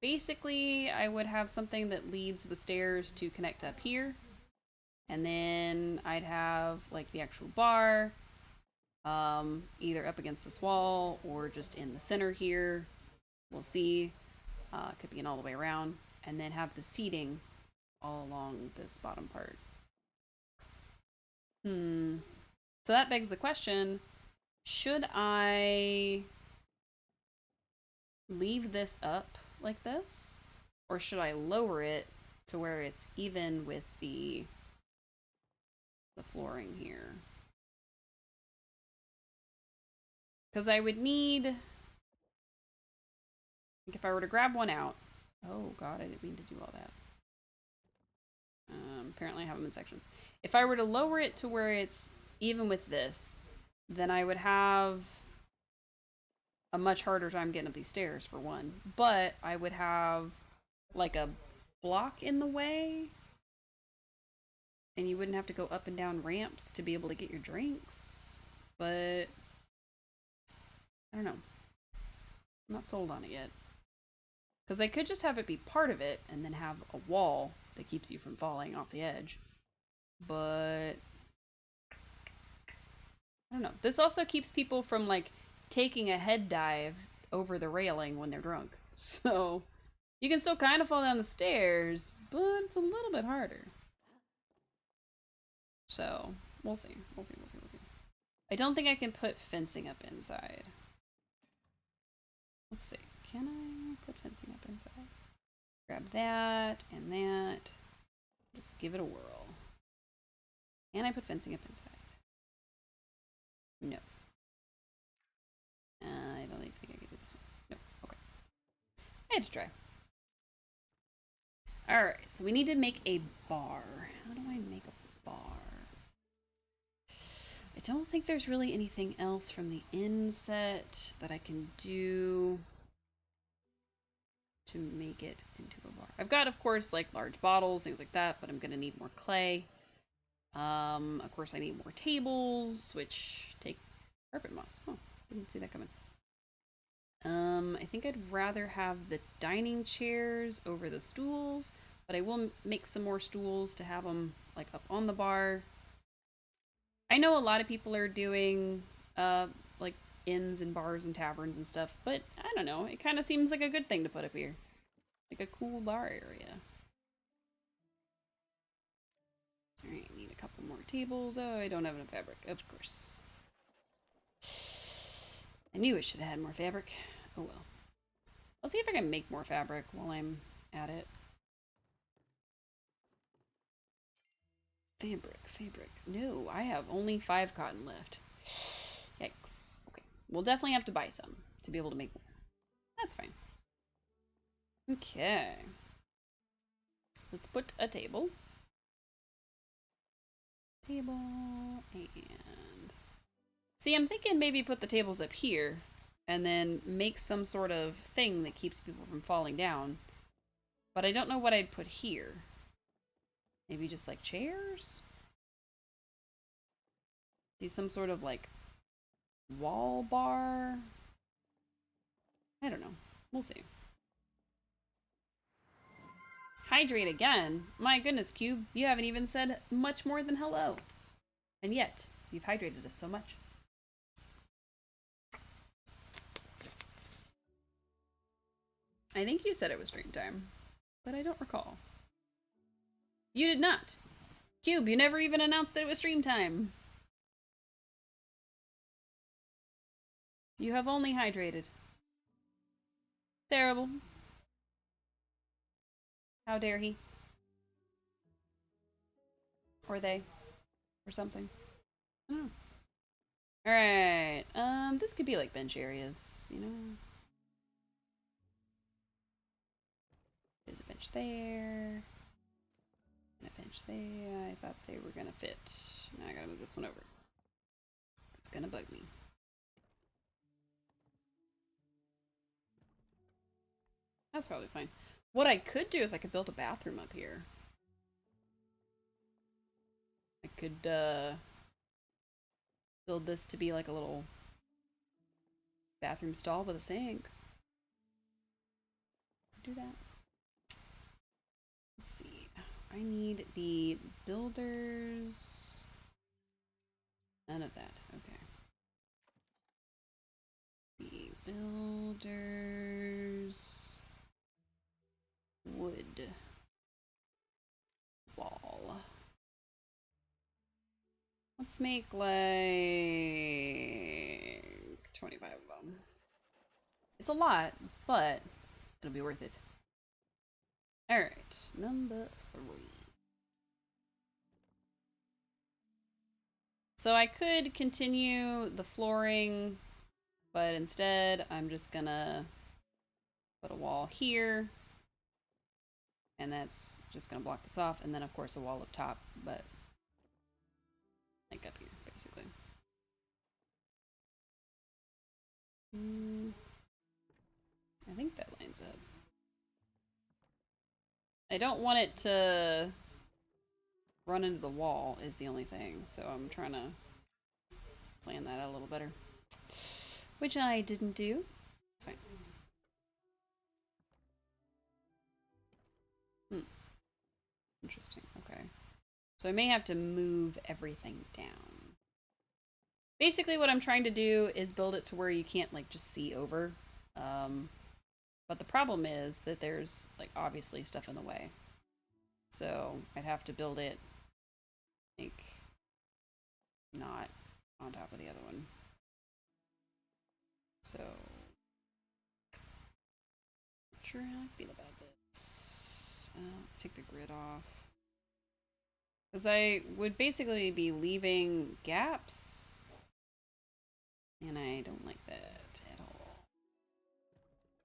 Basically, I would have something that leads the stairs to connect up here. And then I'd have like the actual bar, either up against this wall or just in the center here. We'll see. Could be an all the way around. And then have the seating all along this bottom part. So that begs the question, should I leave this up like this? Or should I lower it to where it's even with the flooring here? Because I would need... Like if I were to grab one out... Oh god, I didn't mean to do all that. Apparently I have them in sections. If I were to lower it to where it's even with this, then I would have a much harder time getting up these stairs, for one. But I would have like a block in the way, and you wouldn't have to go up and down ramps to be able to get your drinks. But I don't know. I'm not sold on it yet. Because I could just have it be part of it and then have a wall that keeps you from falling off the edge. But I don't know. This also keeps people from like taking a head dive over the railing when they're drunk. So you can still kind of fall down the stairs, but it's a little bit harder. So we'll see. We'll see. We'll see. We'll see. I don't think I can put fencing up inside. Let's see. Can I put fencing up inside? Grab that and that. Just give it a whirl. Can I put fencing up inside? No. I don't even think I could do this one. No. Okay. I had to try. Alright, so we need to make a bar. How do I make a bar? I don't think there's really anything else from the inset that I can do to make it into a bar. I've got, of course, like large bottles, things like that, but I'm going to need more clay. Of course, I need more tables, which take carpet moss. Oh, didn't see that coming. I think I'd rather have the dining chairs over the stools, but I will make some more stools to have them like up on the bar. I know a lot of people are doing like inns and bars and taverns and stuff, but I don't know. It kind of seems like a good thing to put up here. Like a cool bar area. Alright, need a couple more tables. Oh, I don't have enough fabric, of course. I knew I should have had more fabric. Oh well. Let's see if I can make more fabric while I'm at it. Fabric. No, I have only 5 cotton left. Yikes. Okay. We'll definitely have to buy some to be able to make more. That's fine. Okay. Let's put a table. Table and... See, I'm thinking maybe put the tables up here and then make some sort of thing that keeps people from falling down. But I don't know what I'd put here. Maybe just like chairs? Do some sort of like wall bar? I don't know. We'll see. Hydrate again? My goodness, Cube, you haven't even said much more than hello. And yet, you've hydrated us so much. I think you said it was stream time, but I don't recall. You did not. Cube, you never even announced that it was stream time. You have only hydrated. Terrible. How dare he? Or they. Or something. I don't know. Alright, this could be like bench areas, you know? There's a bench there. And a bench there. I thought they were gonna fit. Now I gotta move this one over. It's gonna bug me. That's probably fine. What I could do is I could build a bathroom up here. I could, build this to be like a little bathroom stall with a sink. Do that. Let's see. I need the builders. None of that. Okay. The builders. Wood. Wall. Let's make like 25 of them. It's a lot, but it'll be worth it. Alright, number 3. So I could continue the flooring, but instead I'm just gonna put a wall here. And that's just gonna block this off, and then of course a wall up top, but like up here, basically. I think that lines up. I don't want it to run into the wall is the only thing, so I'm trying to plan that out a little better. Which I didn't do. It's fine. Interesting, okay. So I may have to move everything down. Basically what I'm trying to do is build it to where you can't like just see over. But the problem is that there's like obviously stuff in the way. So I'd have to build it like not on top of the other one. So not sure how I feel about this. Let's take the grid off. Because I would basically be leaving gaps. And I don't like that at all.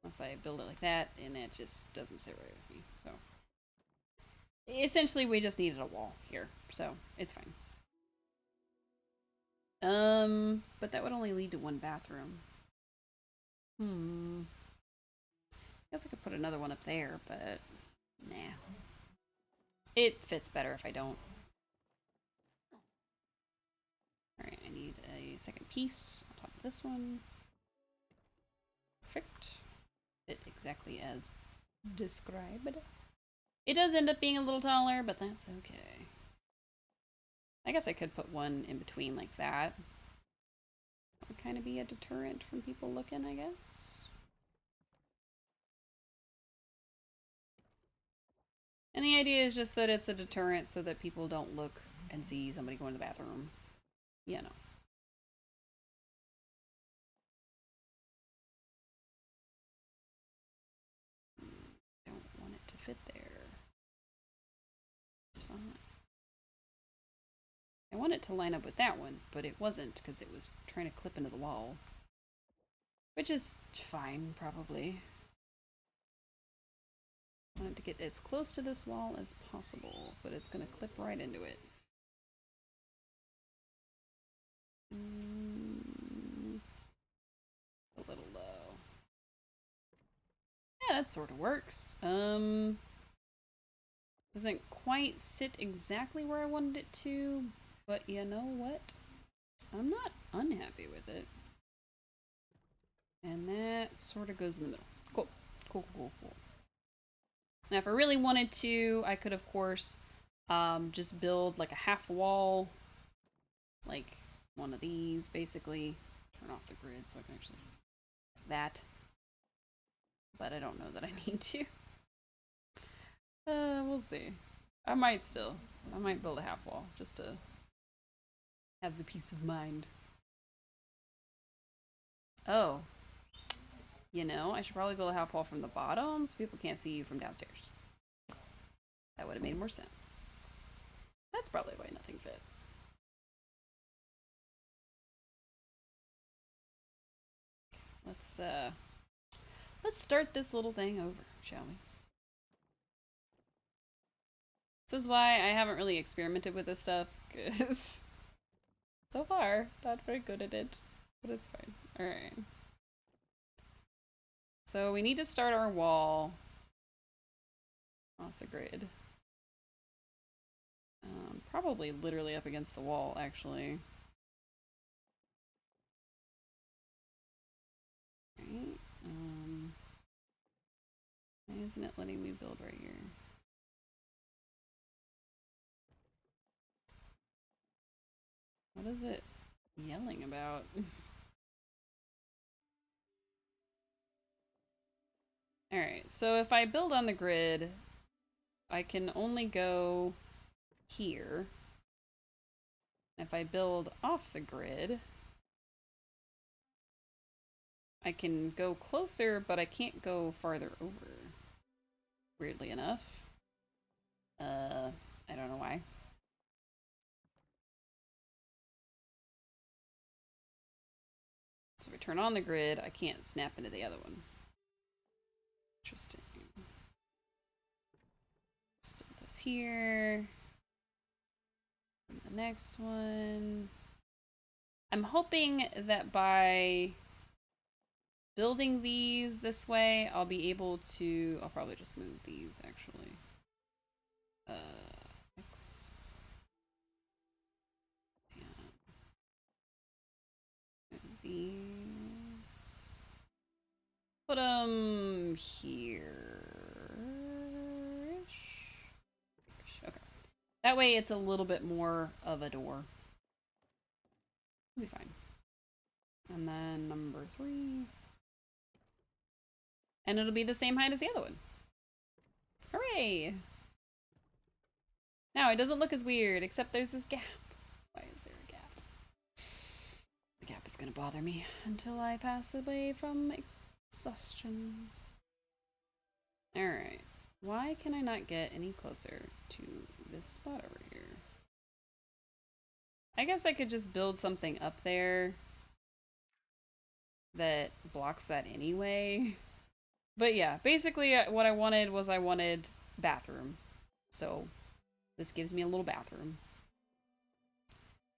Unless I build it like that, and it just doesn't sit right with me. So essentially we just needed a wall here, so it's fine. But that would only lead to one bathroom. Guess I could put another one up there, but nah. It fits better if I don't. Alright, I need a second piece on top of this one. Perfect. Fit exactly as described. It does end up being a little taller, but that's okay. I guess I could put one in between like that. That would kind of be a deterrent from people looking, I guess. And the idea is just that it's a deterrent so that people don't look and see somebody going to the bathroom. You know. Don't want it to fit there. It's fine. I want it to line up with that one, but it wasn't because it was trying to clip into the wall. Which is fine, probably. I want it to get as close to this wall as possible, but it's going to clip right into it. A little low. Yeah, that sort of works. Doesn't quite sit exactly where I wanted it to, but you know what? I'm not unhappy with it. And that sort of goes in the middle. Cool. Cool, cool, cool. Now, if I really wanted to, I could, of course, just build like a half wall, like one of these, basically. Turn off the grid so I can actually that. But I don't know that I need to. We'll see. I might still. I might build a half wall just to have the peace of mind. Oh. You know, I should probably build a half wall from the bottom so people can't see you from downstairs. That would have made more sense. That's probably why nothing fits. Let's start this little thing over, shall we? This is why I haven't really experimented with this stuff, because so far, not very good at it, but it's fine. Alright. So we need to start our wall off the grid. Probably literally up against the wall, actually. Right? Why isn't it letting me build right here? What is it yelling about? Alright, so if I build on the grid, I can only go here. If I build off the grid, I can go closer, but I can't go farther over. Weirdly enough. I don't know why. So if I turn on the grid, I can't snap into the other one. Interesting. Let's put this here. And the next one. I'm hoping that by building these this way, I'll be able to... I'll probably just move these, actually. X. And move these. Put them here. Okay. That way it's a little bit more of a door. It'll be fine. And then number 3. And it'll be the same height as the other one. Hooray! Now it doesn't look as weird, except there's this gap. Why is there a gap? The gap is gonna bother me until I pass away from exhaustion. Alright. Why can I not get any closer to this spot over here? I guess I could just build something up there that blocks that anyway. But yeah, basically what I wanted was I wanted bathroom. So this gives me a little bathroom.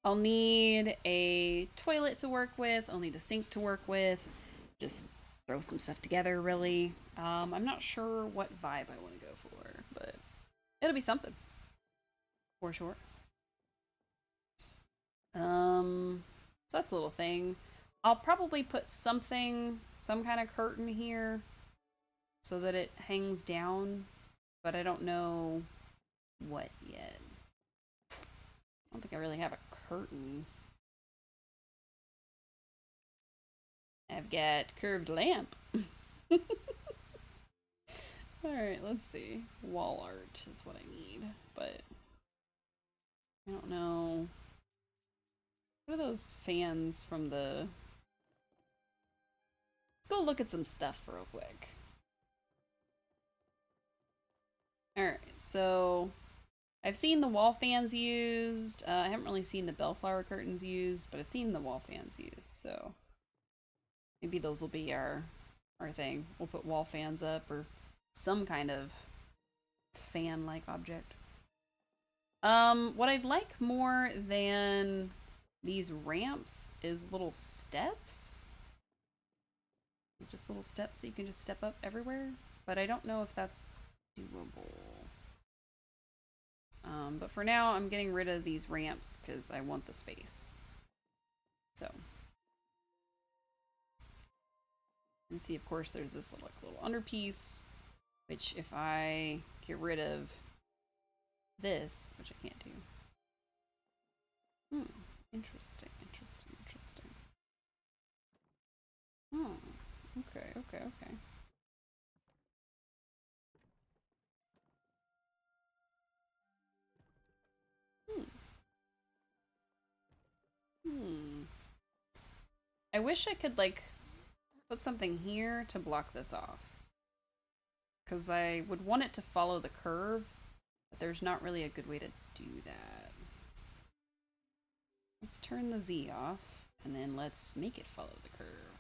I'll need a toilet to work with. I'll need a sink to work with. Just throw some stuff together, really. I'm not sure what vibe I want to go for, but it'll be something. For sure. So that's a little thing. I'll probably put something, some kind of curtain here so that it hangs down, but I don't know what yet. I don't think I really have a curtain. I've got curved lamp. Alright, let's see. Wall art is what I need, but I don't know. What are those fans from the... Let's go look at some stuff real quick. Alright, so I've seen the wall fans used. I haven't really seen the bellflower curtains used, but I've seen the wall fans used, so maybe those will be our thing. We'll put wall fans up or some kind of fan-like object. What I'd like more than these ramps is little steps. Just little steps that you can just step up everywhere. But I don't know if that's doable. But for now, I'm getting rid of these ramps because I want the space. So. And see, of course, there's this little underpiece, which if I get rid of this, which I can't do. Interesting, interesting, interesting. Okay, okay, okay. I wish I could, like, put something here to block this off. Because I would want it to follow the curve, but there's not really a good way to do that. Let's turn the Z off, and then let's make it follow the curve.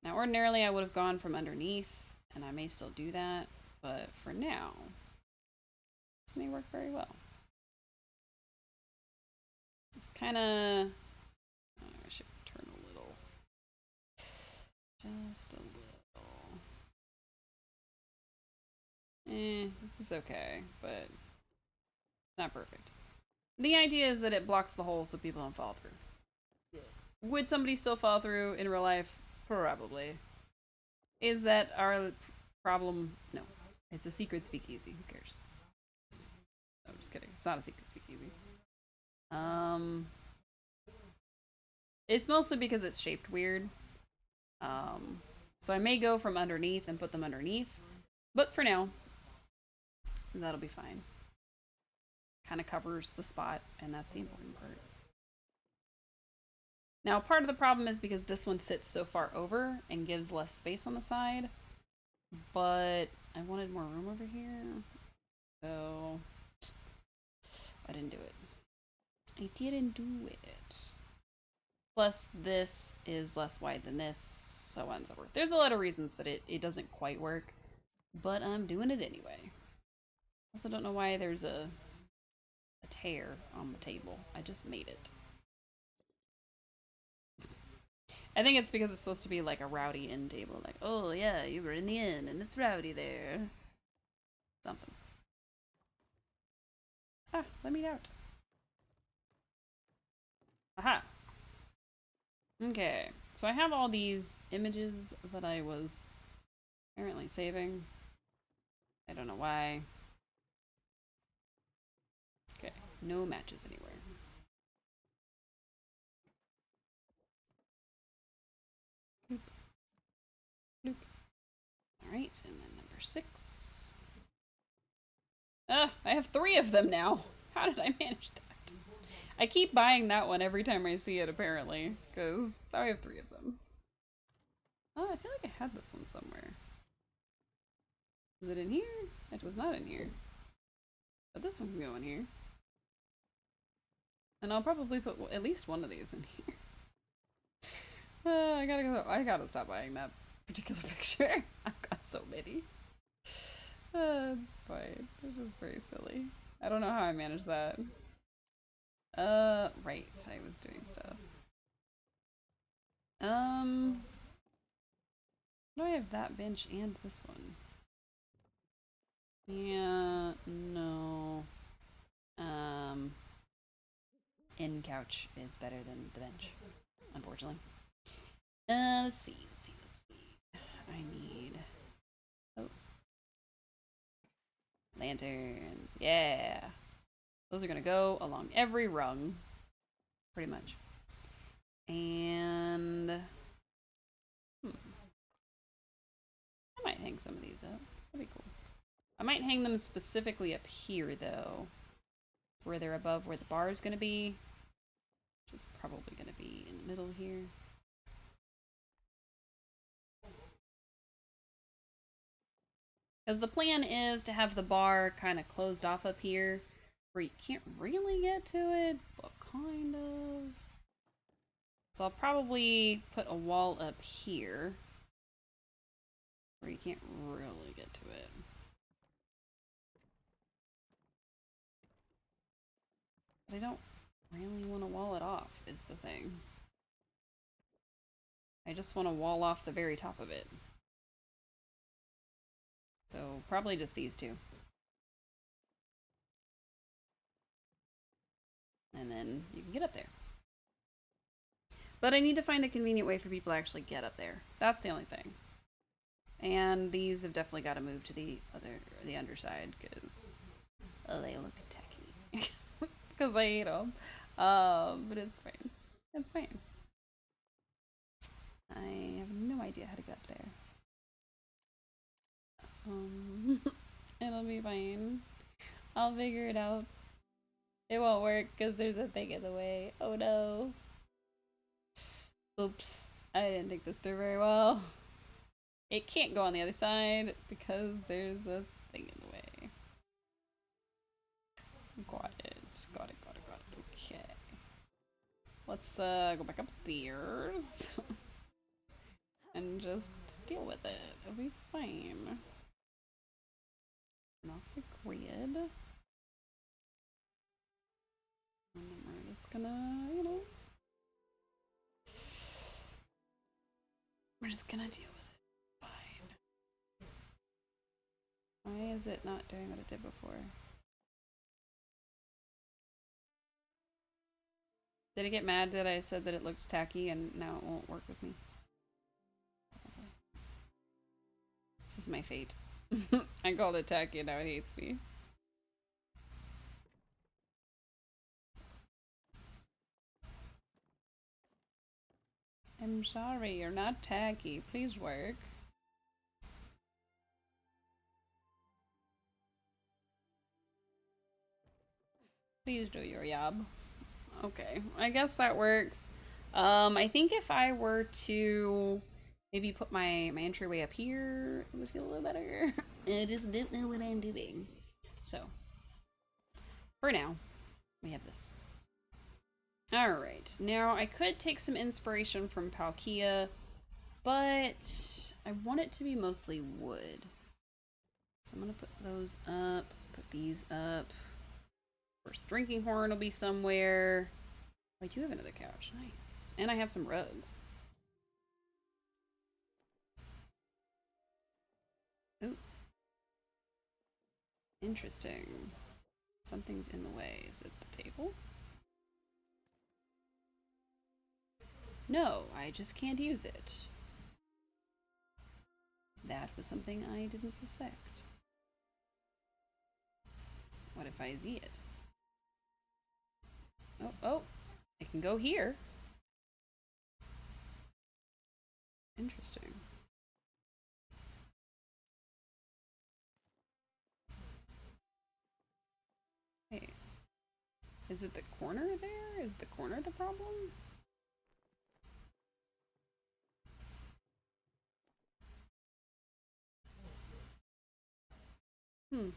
Now, ordinarily I would have gone from underneath, and I may still do that, but for now, this may work very well. It's kind of... Oh, I should turn a little. Just a little. This is okay, but not perfect. The idea is that it blocks the hole so people don't fall through. Would somebody still fall through in real life? Probably. Is that our problem? No. It's a secret speakeasy. Who cares? No, I'm just kidding. It's not a secret speakeasy. It's mostly because it's shaped weird. So I may go from underneath and put them underneath. But for now, that'll be fine. Kind of covers the spot, and that's the important part. Now, part of the problem is because this one sits so far over and gives less space on the side. But I wanted more room over here. So I didn't do it. I didn't do it. Plus, this is less wide than this, so on and so forth. There's a lot of reasons that it doesn't quite work, but I'm doing it anyway. Also don't know why there's a tear on the table. I just made it. I think it's because it's supposed to be like a rowdy inn table. Like, oh yeah, you were in the inn and it's rowdy there. Something. Ah, let me out. Aha. Okay, so I have all these images that I was apparently saving. I don't know why. Okay, no matches anywhere. Bloop. Bloop. Alright, and then number 6. I have 3 of them now. How did I manage that? I keep buying that one every time I see it, apparently, because I have 3 of them. Oh, I feel like I had this one somewhere. Was it in here? It was not in here. But this one can go in here. And I'll probably put at least one of these in here. I gotta stop buying that particular picture. I've got so many. It's fine. It's just very silly. I don't know how I managed that. Right. I was doing stuff. Do I have that bench and this one? Yeah, no. In couch is better than the bench, unfortunately. Let's see. I need... Oh. Lanterns. Yeah. Those are gonna go along every rung. pretty much. And I might hang some of these up. That'd be cool. I might hang them specifically up here, though, where they're above where the bar is going to be. Which is probably going to be in the middle here. Because the plan is to have the bar kind of closed off up here, where you can't really get to it, but kind of. So I'll probably put a wall up here, where you can't really get to it. But I don't really want to wall it off, is the thing. I just want to wall off the very top of it. So probably just these two. And then you can get up there. But I need to find a convenient way for people to actually get up there. That's the only thing. And these have definitely got to move to the underside, because they look tacky. Because I hate them. But it's fine. It's fine. I have no idea how to get up there. It'll be fine. I'll figure it out. It won't work because there's a thing in the way. Oh no. Oops. I didn't think this through very well. It can't go on the other side because there's a thing in the way. Got it. Got it. Okay. Let's go back upstairs and just deal with it. It'll be fine. Turn off the grid. And then we're just gonna, you know, we're just gonna deal with it. Fine. Why is it not doing what it did before? Did it get mad that I said that it looked tacky and now it won't work with me? This is my fate. I called it tacky and now it hates me. I'm sorry, you're not tacky. Please work. Please do your job. Okay, I guess that works. I think if I were to maybe put my entryway up here, it would feel a little better. I just don't know what I'm doing. So, for now, we have this. Alright, now I could take some inspiration from Palkia, but I want it to be mostly wood. So I'm gonna put those up, put these up. First drinking horn will be somewhere. I do have another couch, nice. And I have some rugs. Ooh. Interesting. Something's in the way. Is it the table? No, I just can't use it. That was something I didn't suspect. What if I Z it? Oh, it can go here. Interesting. Hey, is it the corner there? Is the corner the problem? Hmm.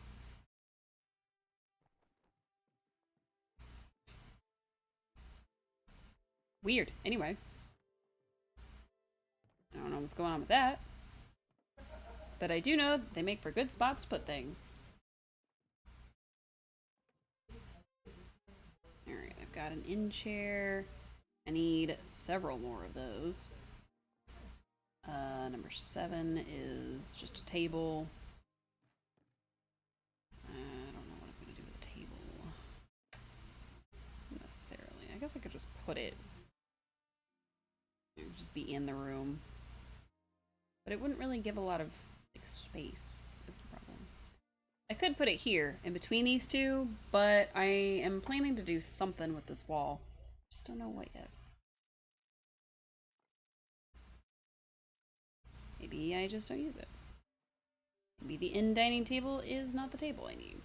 Weird. Anyway. I don't know what's going on with that. But I do know they make for good spots to put things. Alright, I've got an in chair. I need several more of those. Number 7 is just a table. I don't know what I'm going to do with a table. Necessarily. I guess I could just put it. It would just be in the room. But it wouldn't really give a lot of like, space, is the problem. I could put it here, in between these two, but I am planning to do something with this wall. Just don't know what yet. Maybe I just don't use it. Maybe the end dining table is not the table I need.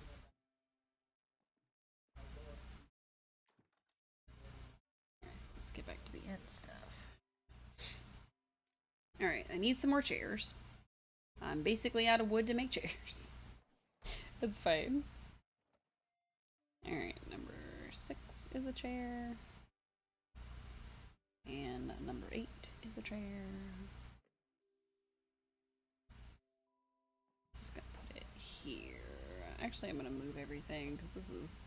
Let's get back to the end stuff. Alright, I need some more chairs. I'm basically out of wood to make chairs. That's fine. Alright, number 6 is a chair. And number 8 is a chair. I'm just gonna put it here. Actually, I'm gonna move everything because this is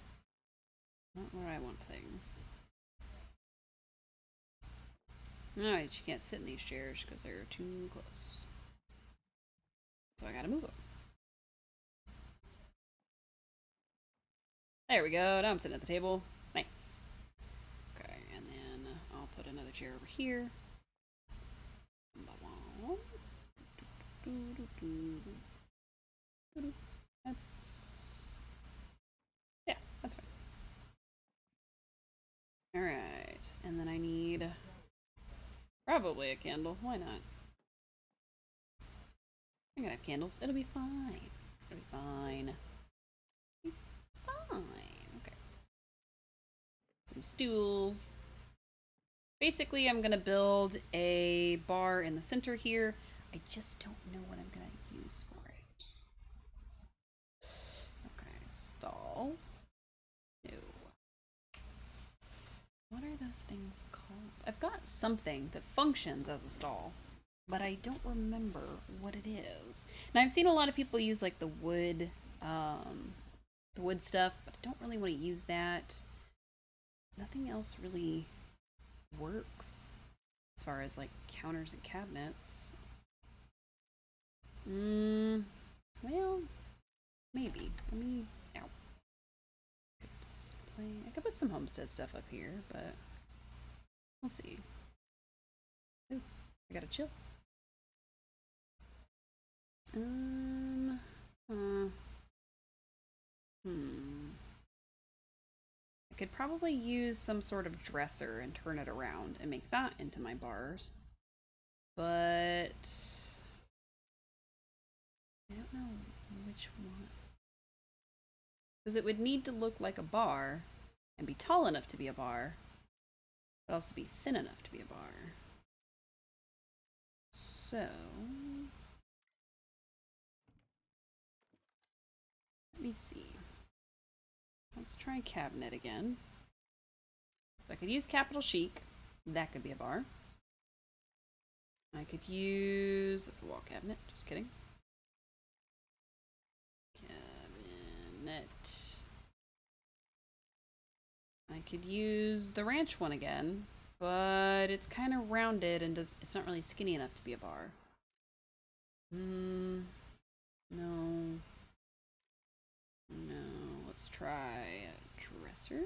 not where I want things. Alright, you can't sit in these chairs because they're too close. So I gotta move them. There we go, now I'm sitting at the table. Nice. Okay, and then I'll put another chair over here. That's... yeah, that's fine. Alright, and then I need probably a candle. Why not? I'm gonna have candles. It'll be fine. It'll be fine. It'll be fine. Okay. Some stools. Basically, I'm gonna build a bar in the center here. I just don't know what I'm gonna use for it. Okay, stall. No. What are those things called? I've got something that functions as a stall, but I don't remember what it is. And I've seen a lot of people use like the wood stuff, but I don't really want to use that. Nothing else really works as far as like counters and cabinets. Well, maybe. Let me, ow. Display. I could put some homestead stuff up here, but we'll see. Ooh, I gotta chill. I could probably use some sort of dresser and turn it around and make that into my bars. But I don't know which one. Because it would need to look like a bar and be tall enough to be a bar, but also be thin enough to be a bar. So let me see. Let's try cabinet again. So I could use Capital Chic. That could be a bar. I could use... that's a wall cabinet. Just kidding. Cabinet. I could use the ranch one again, but it's kind of rounded and it's not really skinny enough to be a bar. No. No. Let's try a dresser.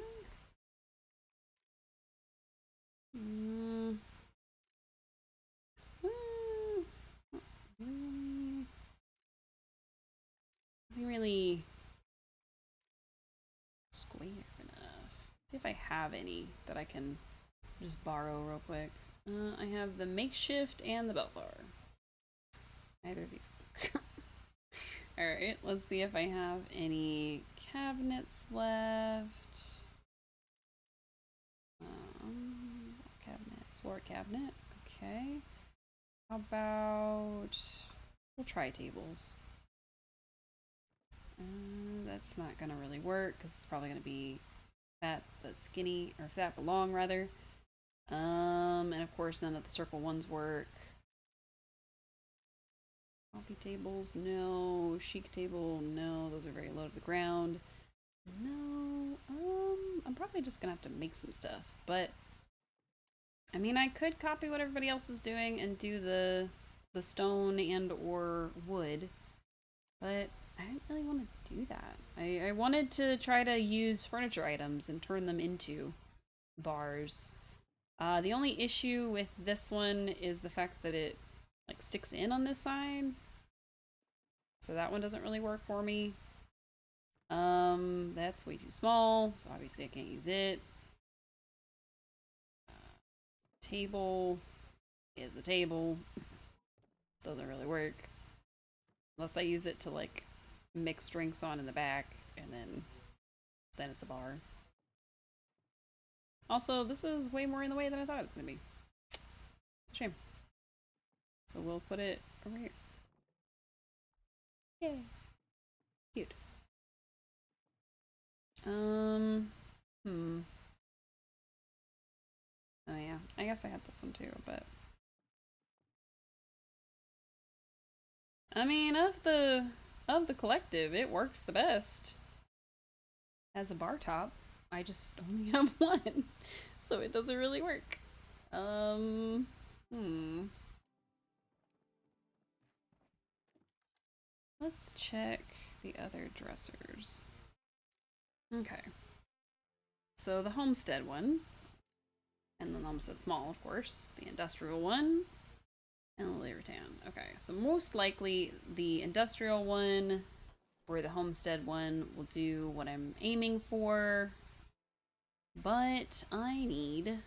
Really square enough. See if I have any that I can just borrow real quick. I have the makeshift and the belt bar. Neither of these work. Alright, let's see if I have any cabinets left. Cabinet, floor cabinet. Okay. How about... we'll try tables. That's not gonna really work because it's probably gonna be fat but skinny, or fat but long rather. And of course none of the circle ones work. Coffee tables, no. Chic table, no. Those are very low to the ground. No. I'm probably just gonna have to make some stuff. But I mean, I could copy what everybody else is doing and do the stone and or wood, but I didn't really want to do that. I wanted to try to use furniture items and turn them into bars. The only issue with this one is the fact that it like sticks in on this side. So that one doesn't really work for me. That's way too small, so obviously I can't use it. table is a table. Doesn't really work. Unless I use it to, like, mix drinks on in the back, and then it's a bar. Also, this is way more in the way than I thought it was going to be. Shame. So we'll put it over here. Yay. Cute. Oh yeah, I guess I had this one too, but... I mean, of the collective, it works the best. As a bar top, I just only have one, so it doesn't really work. Let's check the other dressers. Okay. So the Homestead one, and then the Homestead Small, of course, the Industrial one, and the Levitan. Okay, so most likely the Industrial one or the Homestead one will do what I'm aiming for, but I need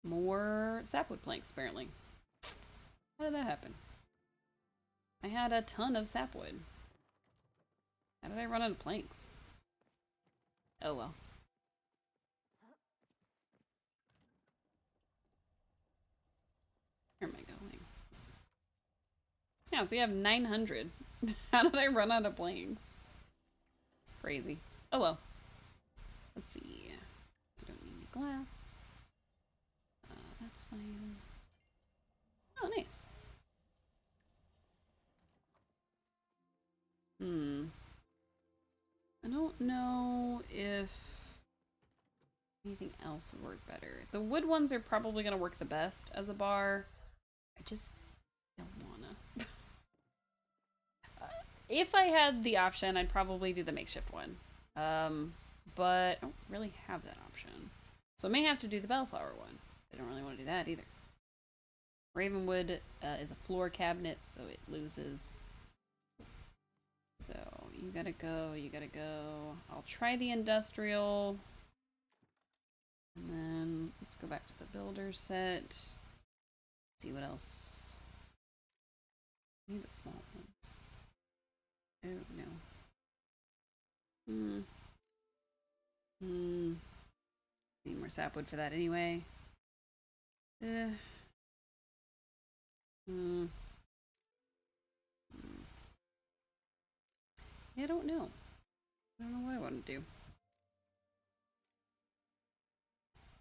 more sapwood planks, apparently. How did that happen? I had a ton of sapwood. How did I run out of planks? Oh well. Where am I going? Yeah, so you have 900. How did I run out of planks? Crazy. Oh well. Let's see. I don't need any glass. That's fine. Oh, nice. I don't know if anything else would work better. The wood ones are probably going to work the best as a bar. I just don't wanna. If I had the option, I'd probably do the makeshift one. But I don't really have that option. So I may have to do the Bellflower one. I don't really want to do that either. Ravenwood is a floor cabinet, so it loses. So you gotta go, you gotta go. I'll try the industrial. And then let's go back to the builder set. See what else. I need the small ones. Oh no. Need more sapwood for that anyway. Yeah, I don't know. I don't know what I want to do.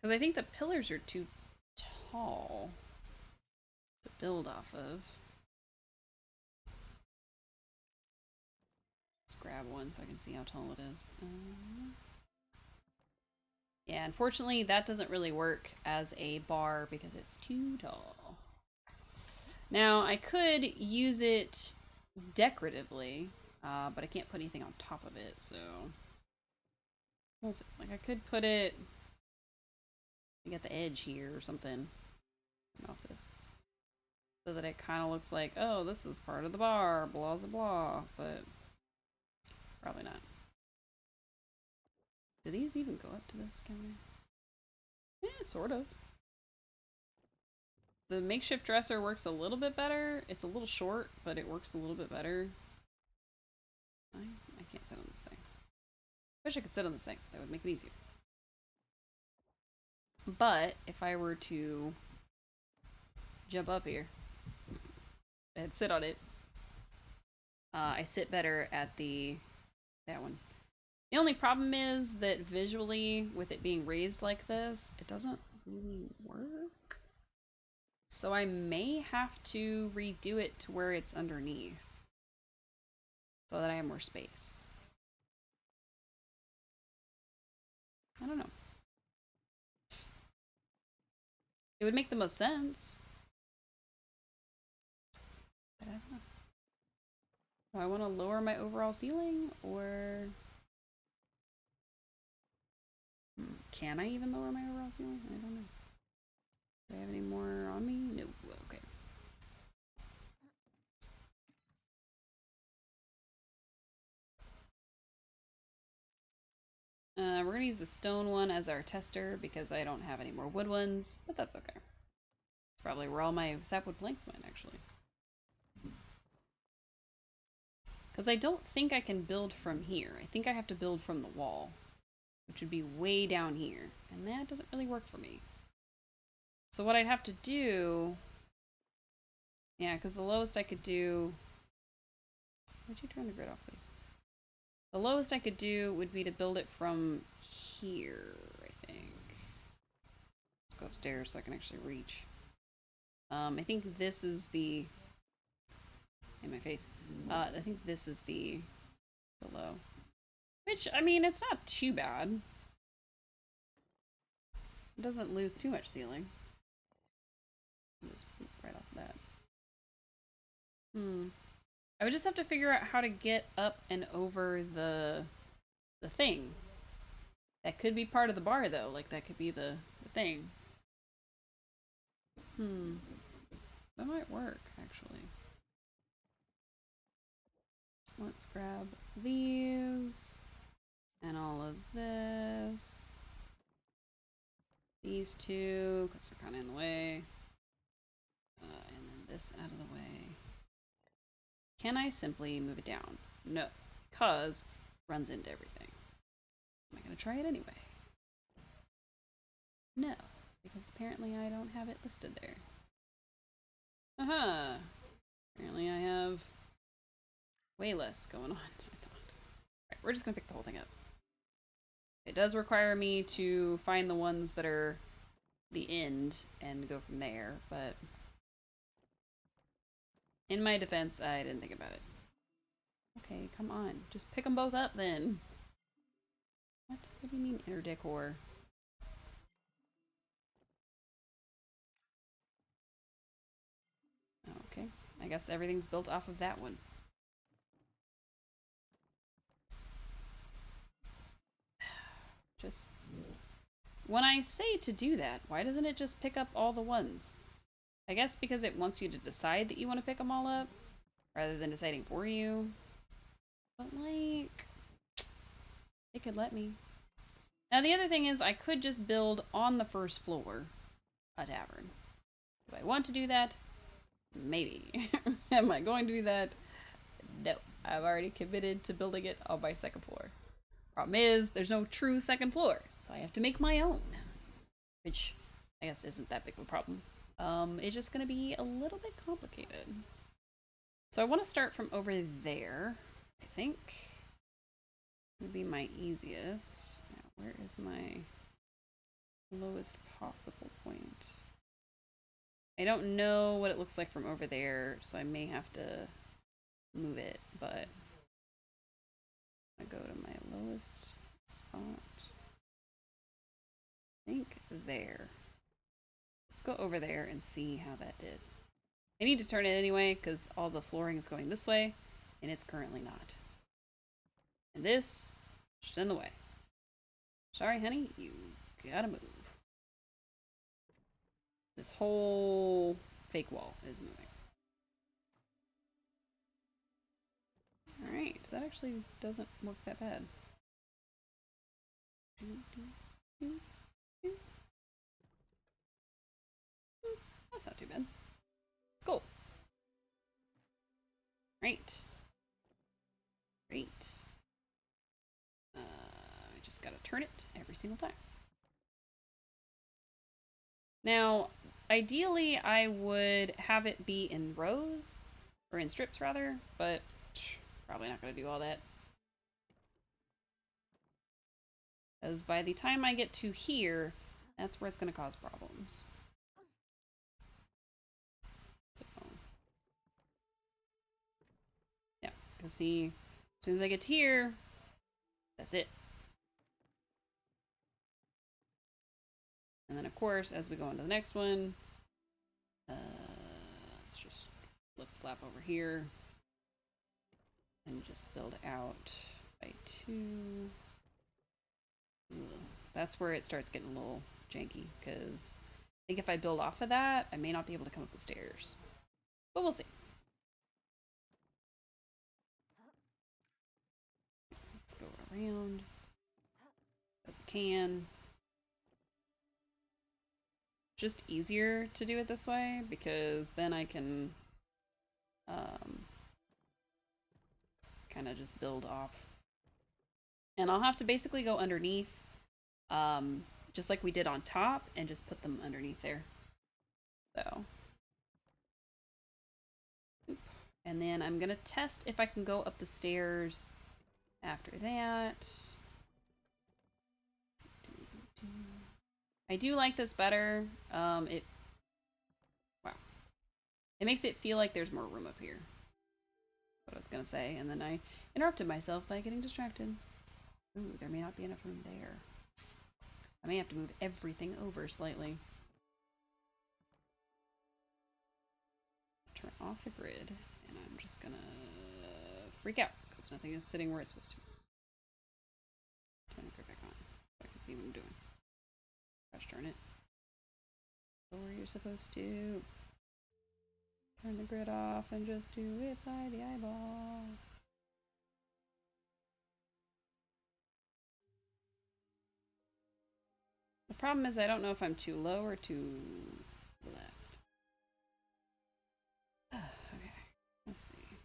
Because I think the pillars are too tall to build off of. Let's grab one so I can see how tall it is. Yeah, unfortunately that doesn't really work as a bar because it's too tall. Now, I could use it decoratively, but I can't put anything on top of it, so... We'll see. Like, I could put it... I get the edge here or something. Off this. So that it kind of looks like, oh, this is part of the bar, blah, blah, blah, but... Probably not. Do these even go up to this counter? Yeah, sort of. The makeshift dresser works a little bit better. It's a little short, but it works a little bit better. I can't sit on this thing. Wish I could sit on this thing. That would make it easier. But if I were to jump up here and sit on it, I sit better at that one. The only problem is that visually, with it being raised like this, it doesn't really work. So I may have to redo it to where it's underneath so that I have more space. I don't know. It would make the most sense. But I don't know. Do I want to lower my overall ceiling, or... Can I even lower my overall ceiling? I don't know. Do I have any more on me? No. Okay. We're gonna use the stone one as our tester because I don't have any more wood ones, but that's okay. It's probably where all my sapwood planks went, actually. Because I don't think I can build from here. I think I have to build from the wall, which would be way down here, and that doesn't really work for me. So what I'd have to do... Yeah, because the lowest I could do... Would you turn the grid off, please? The lowest I could do would be to build it from here, I think. Let's go upstairs so I can actually reach. I think this is the... In my face. I think this is the low. Which, I mean, it's not too bad. It doesn't lose too much ceiling. Just right off that. I would just have to figure out how to get up and over the thing. That could be part of the bar, though. Like, that could be the thing. That might work, actually. Let's grab these. And all of this. These two, because they're kind of in the way. And then this out of the way. Can I simply move it down? No, because it runs into everything. Am I going to try it anyway? No, because apparently I don't have it listed there. Aha! Apparently I have way less going on than I thought. Alright, we're just going to pick the whole thing up. It does require me to find the ones that are the end and go from there, but in my defense, I didn't think about it. Okay, come on. Just pick them both up then. What? What do you mean inner decor? Okay, I guess everything's built off of that one. Just... When I say to do that, why doesn't it just pick up all the ones? I guess because it wants you to decide that you want to pick them all up, rather than deciding for you. But like... It could let me. Now the other thing is, I could just build on the first floor a tavern. Do I want to do that? Maybe. Am I going to do that? No. I've already committed to building it on my second floor. Problem is, there's no true second floor, so I have to make my own. Which, I guess, isn't that big of a problem. It's just gonna be a little bit complicated. So I want to start from over there, I think. Would be my easiest. Now, where is my lowest possible point? I don't know what it looks like from over there, so I may have to move it, but I go to my lowest spot. I think there. Let's go over there and see how that did. I need to turn it anyway, because all the flooring is going this way, and it's currently not. And this, just in the way. Sorry, honey, you gotta move. This whole fake wall is moving. Alright, that actually doesn't work that bad. That's not too bad. Cool. Right. Great. I just gotta turn it every single time. Now, ideally, I would have it be in rows, or in strips rather, but probably not gonna do all that. Because by the time I get to here, that's where it's gonna cause problems. So, yeah, because see, as soon as I get to here, that's it. And then, of course, as we go into the next one, let's just flip-flap over here and just build out by 2. Ugh. That's where it starts getting a little janky, because I think if I build off of that, I may not be able to come up the stairs. But we'll see. Let's go around. as I can. Just easier to do it this way because then I can kind of just build off. And I'll have to basically go underneath, just like we did on top, and just put them underneath there. So. And then I'm gonna test if I can go up the stairs after that. I do like this better. Wow. It makes it feel like there's more room up here. What I was gonna say, and then I interrupted myself by getting distracted. Ooh, there may not be enough room there. I may have to move everything over slightly. Turn off the grid, and I'm just gonna freak out because nothing is sitting where it's supposed to. Turn the grid back on so I can see what I'm doing. Gosh darn it. Go where you're supposed to. Turn the grid off and just do it by the eyeball. The problem is I don't know if I'm too low or too left. Okay, let's see.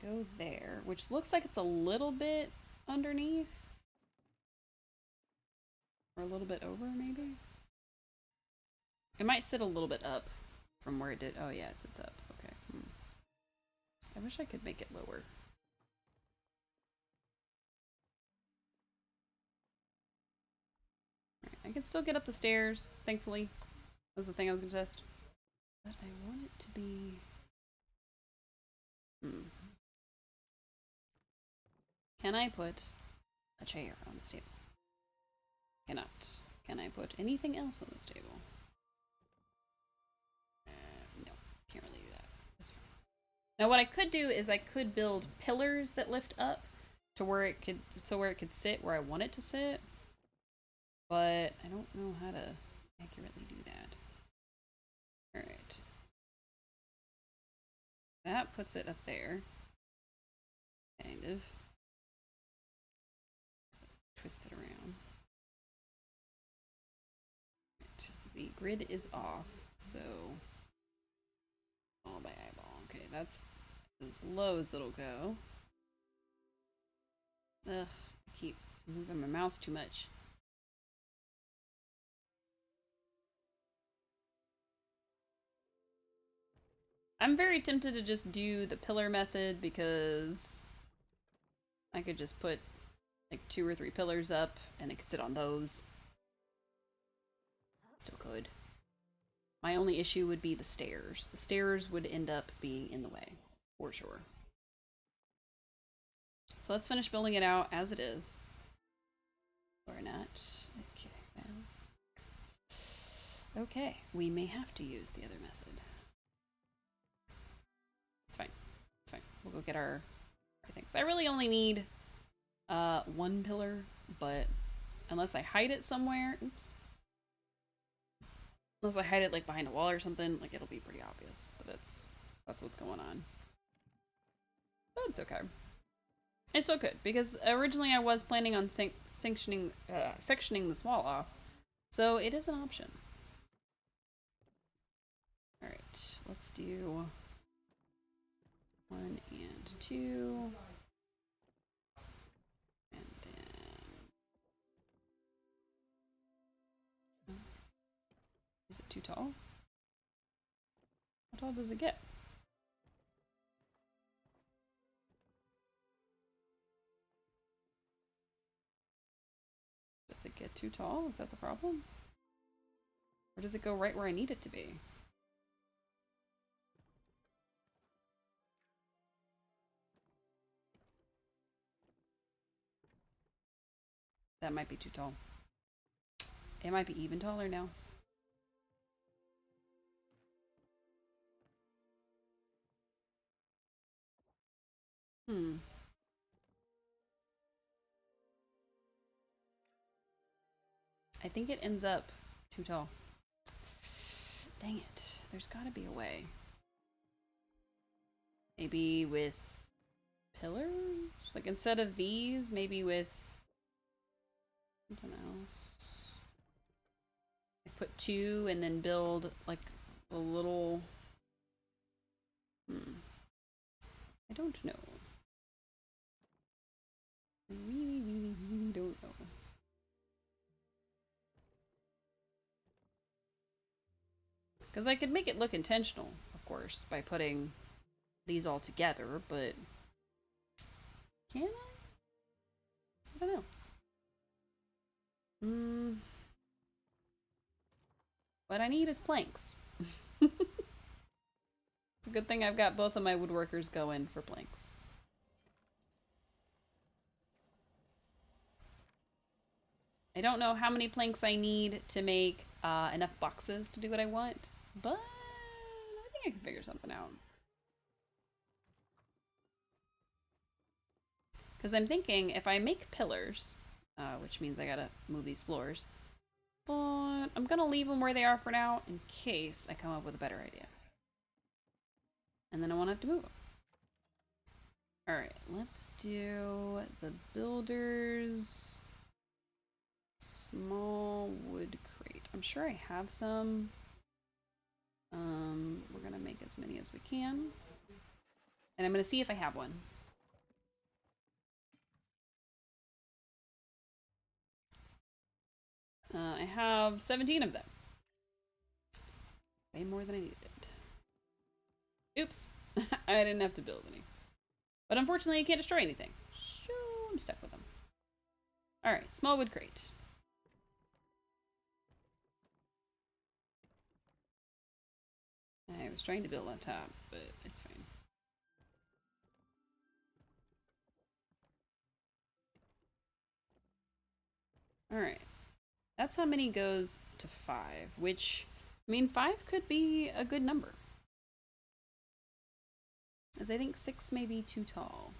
Go there, which looks like it's a little bit underneath. Or a little bit over, maybe? It might sit a little bit up from where it did. Oh yeah, it sits up. Okay. I wish I could make it lower. Right, I can still get up the stairs, thankfully. That was the thing I was going to test. But I want it to be... Can I put a chair on this table? Cannot. Can I put anything else on this table? No, can't really do that. That's fine. Now what I could do is I could build pillars that lift up to where it could, sit where I want it to sit. But I don't know how to accurately do that. Alright. That puts it up there. Kind of. Twist it around. Right. The grid is off, so all by eyeball. Okay, that's as low as it'll go. Ugh, I keep moving my mouse too much. I'm very tempted to just do the pillar method because I could just put like 2 or 3 pillars up and it could sit on those. Still could. My only issue would be the stairs. The stairs would end up being in the way, for sure. So let's finish building it out as it is. Or not. Okay, well. Okay, we may have to use the other method. It's fine. It's fine. We'll go get our things. I really only need 1 pillar, but unless I hide it somewhere, oops. Unless I hide it like behind a wall or something, like it'll be pretty obvious that that's what's going on. But it's okay. I still could, because originally I was planning on sectioning this wall off, so it is an option. Alright, let's do 1 and 2. And then... Is it too tall? How tall does it get? Does it get too tall? Is that the problem? Or does it go right where I need it to be? That might be too tall. It might be even taller now. I think it ends up too tall. Dang it. There's gotta be a way. Maybe with pillars? Like instead of these, maybe with something else. I put 2 and then build like a little... I don't know. I really, really, really don't know. Because I could make it look intentional, of course, by putting these all together, but... Can I? I don't know. What I need is planks. It's a good thing I've got both of my woodworkers going for planks. I don't know how many planks I need to make enough boxes to do what I want, but I think I can figure something out. Because I'm thinking if I make pillars, which means I gotta move these floors, but I'm gonna leave them where they are for now in case I come up with a better idea. And then I won't have to move them. Alright, let's do the builders. Small wood crate. I'm sure I have some. We're gonna make as many as we can. And I'm gonna see if I have one. I have 17 of them. Way more than I needed. Oops. I didn't have to build any. But unfortunately, I can't destroy anything. So I'm stuck with them. Alright, small wood crate. I was trying to build on top, but it's fine. Alright. That's how many goes to 5, which, I mean, 5 could be a good number. As I think 6 may be too tall.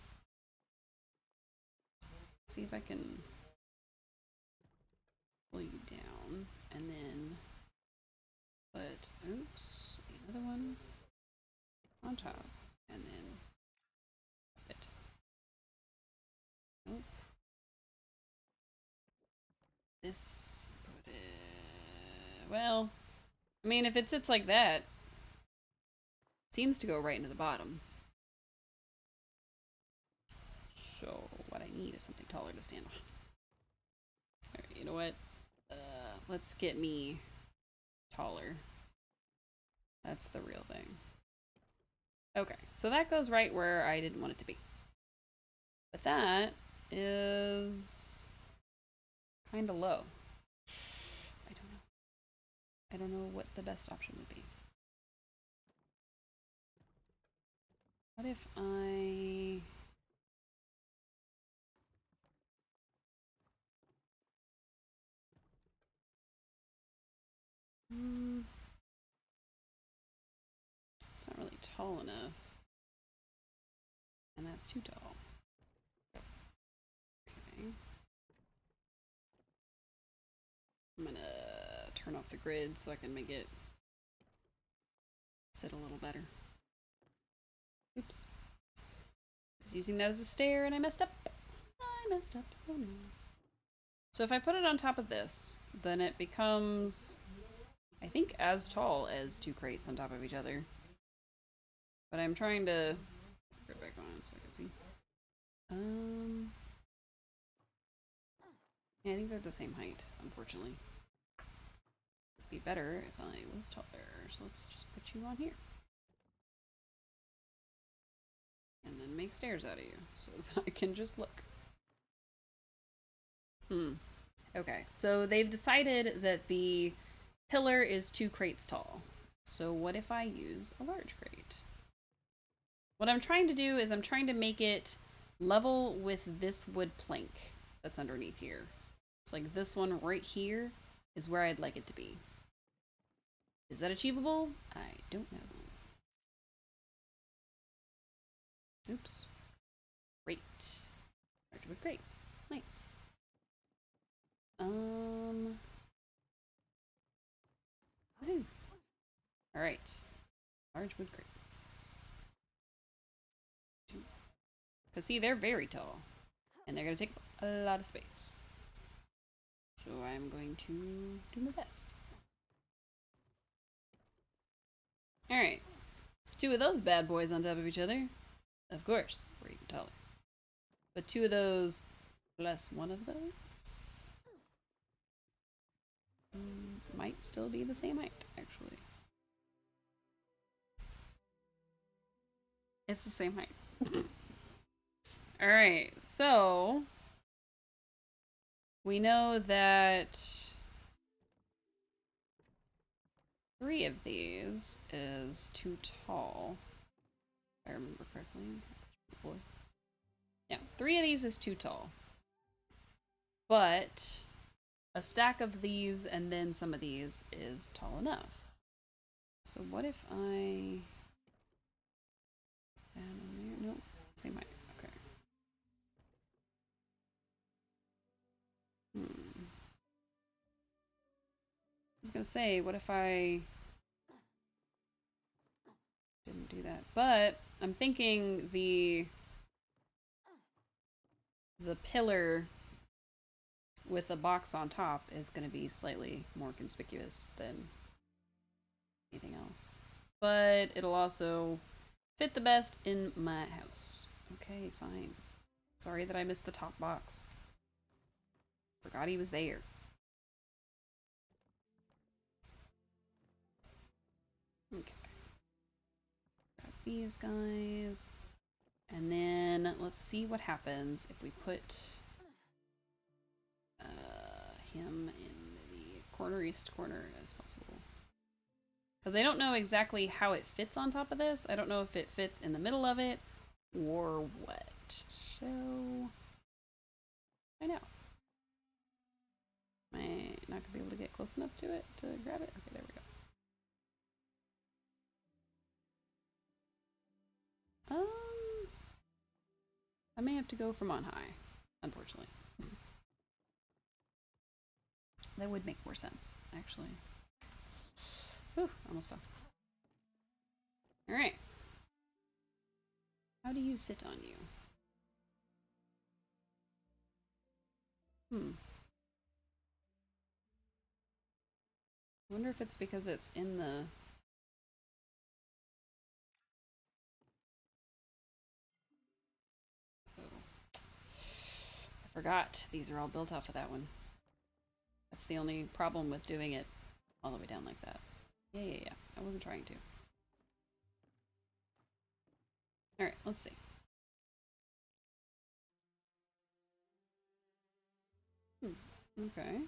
See if I can pull you down and then put, oops, another one on top and then it. Nope. This, put it, well, I mean, if it sits like that, it seems to go right into the bottom. So what I need is something taller to stand on. Alright, you know what? Let's get me taller. That's the real thing. Okay, so that goes right where I didn't want it to be. But that is kind of low. I don't know. I don't know what the best option would be. What if I... It's not really tall enough. And that's too tall. Okay. I'm gonna turn off the grid so I can make it sit a little better. Oops. I was using that as a stair and I messed up. I messed up. Oh no. So if I put it on top of this, then it becomes, I think, as tall as 2 crates on top of each other. But I'm trying to put it back on so I can see. Yeah, I think they're the same height, unfortunately. It'd be better if I was taller, so let's just put you on here. And then make stairs out of you, so that I can just look. Okay, so they've decided that the pillar is 2 crates tall. So what if I use a large crate? What I'm trying to do is I'm trying to make it level with this wood plank that's underneath here. So like this one right here is where I'd like it to be. Is that achievable? I don't know. Oops. Great. Large wood crates. Nice. Woohoo. Alright. Large wood crates. Because see, they're very tall. And they're going to take a lot of space. So I'm going to do my best. Alright. It's two of those bad boys on top of each other. Of course, we're even taller. But two of those plus one of those might still be the same height, actually. It's the same height. Alright, so we know that 3 of these is too tall. If I remember correctly. 4. Yeah, 3 of these is too tall. But a stack of these and then some of these is tall enough. So what if I add in there? Nope, same height. Okay. I was gonna say, what if I didn't do that? But I'm thinking the pillar with a box on top is going to be slightly more conspicuous than anything else. But it'll also fit the best in my house. Okay, fine. Sorry that I missed the top box. Forgot he was there. Okay. Grab these guys. And then let's see what happens if we put him in the corner-east corner as possible. Because I don't know exactly how it fits on top of this. I don't know if it fits in the middle of it or what. So, I know. Am I not going to be able to get close enough to it to grab it? Okay, there we go. I may have to go from on high, unfortunately. That would make more sense, actually. Whew, almost fell. Alright. How do you sit on you? I wonder if it's because it's in the... Oh. I forgot. These are all built off of that one. That's the only problem with doing it all the way down like that. Yeah. I wasn't trying to. Alright, let's see. Okay.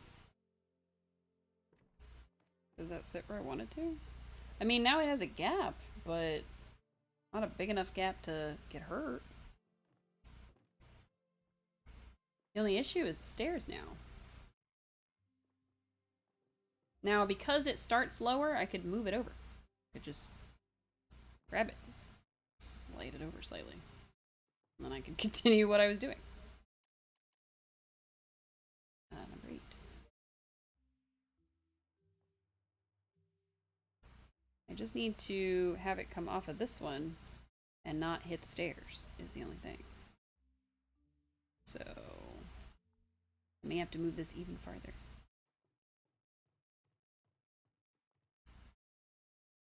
Does that sit where I want it to? I mean, now it has a gap, but not a big enough gap to get hurt. The only issue is the stairs now. Now, because it starts lower, I could move it over. I could just grab it, slide it over slightly, and then I could continue what I was doing. Number 8. I just need to have it come off of this one and not hit the stairs, is the only thing. So, I may have to move this even farther.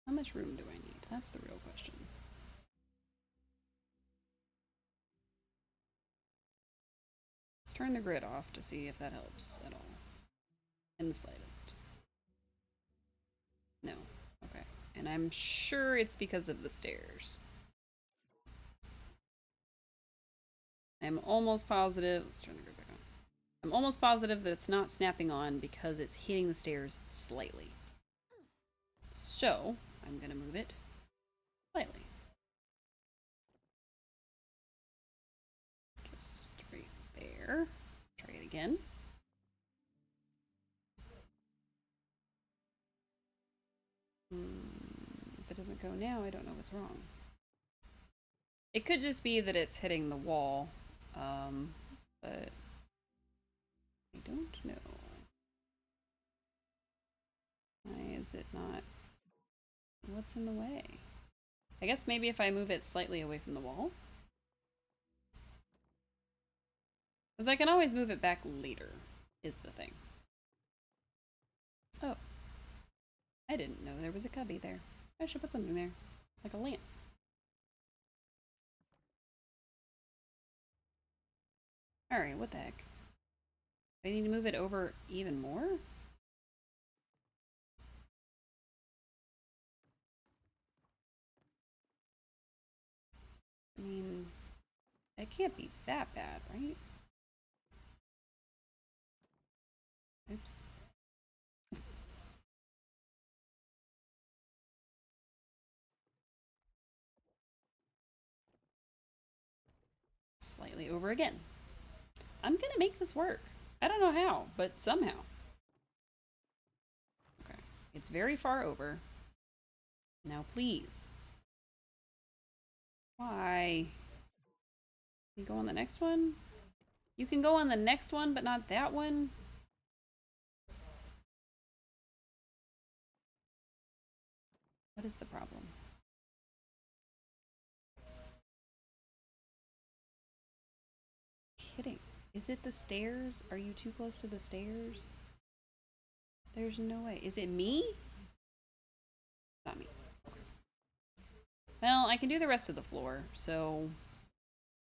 How much room do I need? That's the real question. Let's turn the grid off to see if that helps at all. In the slightest. No. Okay. And I'm sure it's because of the stairs. I'm almost positive. Let's turn the grid back on. I'm almost positive that it's not snapping on because it's hitting the stairs slightly. So, I'm going to move it slightly. Just right there. Try it again. If it doesn't go now, I don't know what's wrong. It could just be that it's hitting the wall, but I don't know. Why is it not? What's in the way? I guess maybe if I move it slightly away from the wall. Because I can always move it back later, is the thing. Oh. I didn't know there was a cubby there. I should put something there. Like a lamp. Alright, what the heck? I need to move it over even more? I mean, it can't be that bad, right? Oops. Slightly over again. I'm gonna make this work. I don't know how, but somehow. Okay. It's very far over. Now please. Why? Can you go on the next one? You can go on the next one, but not that one? What is the problem? Kidding. Is it the stairs? Are you too close to the stairs? There's no way. Is it me? Not me. Well, I can do the rest of the floor, so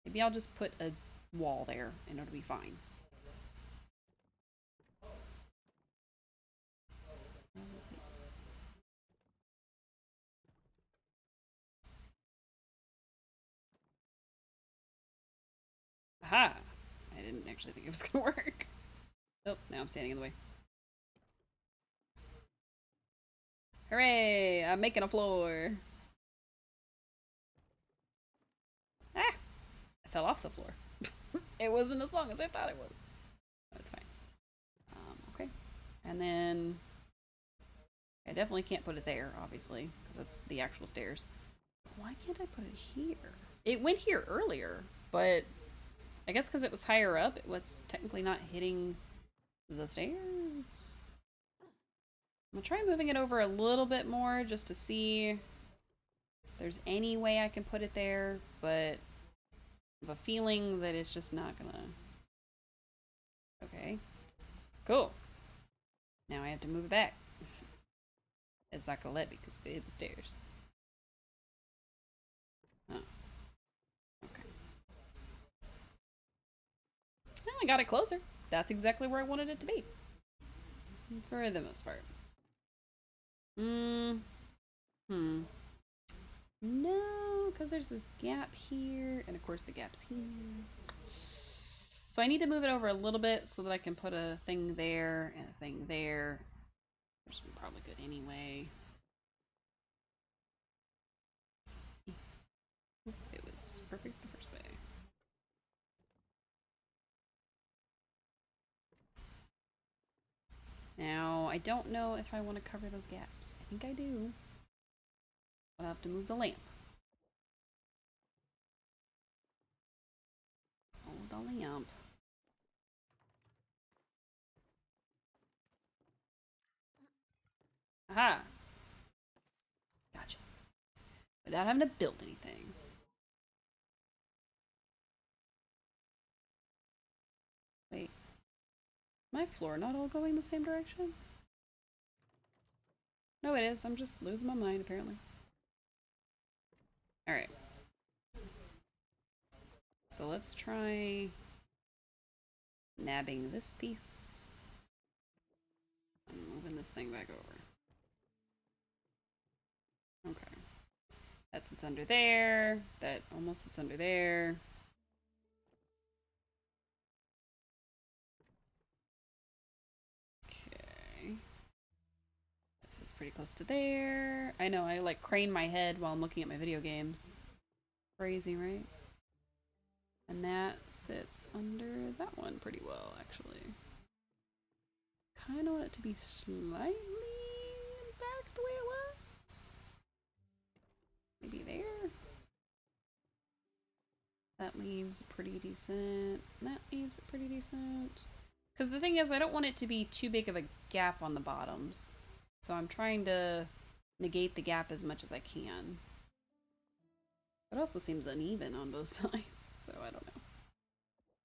maybe I'll just put a wall there and it'll be fine. Aha! I didn't actually think it was gonna work. Oh, now I'm standing in the way. Hooray! I'm making a floor. Ah! I fell off the floor. It wasn't as long as I thought it was. That's fine. Okay. And then I definitely can't put it there, obviously, because that's the actual stairs. Why can't I put it here? It went here earlier, but I guess because it was higher up, it was technically not hitting the stairs. I'm gonna try moving it over a little bit more just to see if there's any way I can put it there, but I have a feeling that it's just not gonna. Okay. Cool. Now I have to move it back. It's not gonna let me because it hit the stairs. Oh. Okay. Well, I got it closer. That's exactly where I wanted it to be. For the most part. No, because there's this gap here, and of course the gap's here. So I need to move it over a little bit so that I can put a thing there and a thing there. Which would be probably good anyway. It was perfect the first way. Now, I don't know if I want to cover those gaps. I think I do. I'll have to move the lamp. Oh, the lamp. Aha! Gotcha. Without having to build anything. Wait. My floor not all going the same direction? No, it is. I'm just losing my mind, apparently. Alright. So let's try nabbing this piece. I'm moving this thing back over. Okay. That sits under there. That almost sits under there. Okay. This is pretty close to there. I know, I like crane my head while I'm looking at my video games. Crazy, right? And that sits under that one pretty well, actually. Kind of want it to be slightly back the way it was. Maybe there. That leaves pretty decent. That leaves it pretty decent. Because the thing is, I don't want it to be too big of a gap on the bottoms. So I'm trying to negate the gap as much as I can. It also seems uneven on both sides, so I don't know.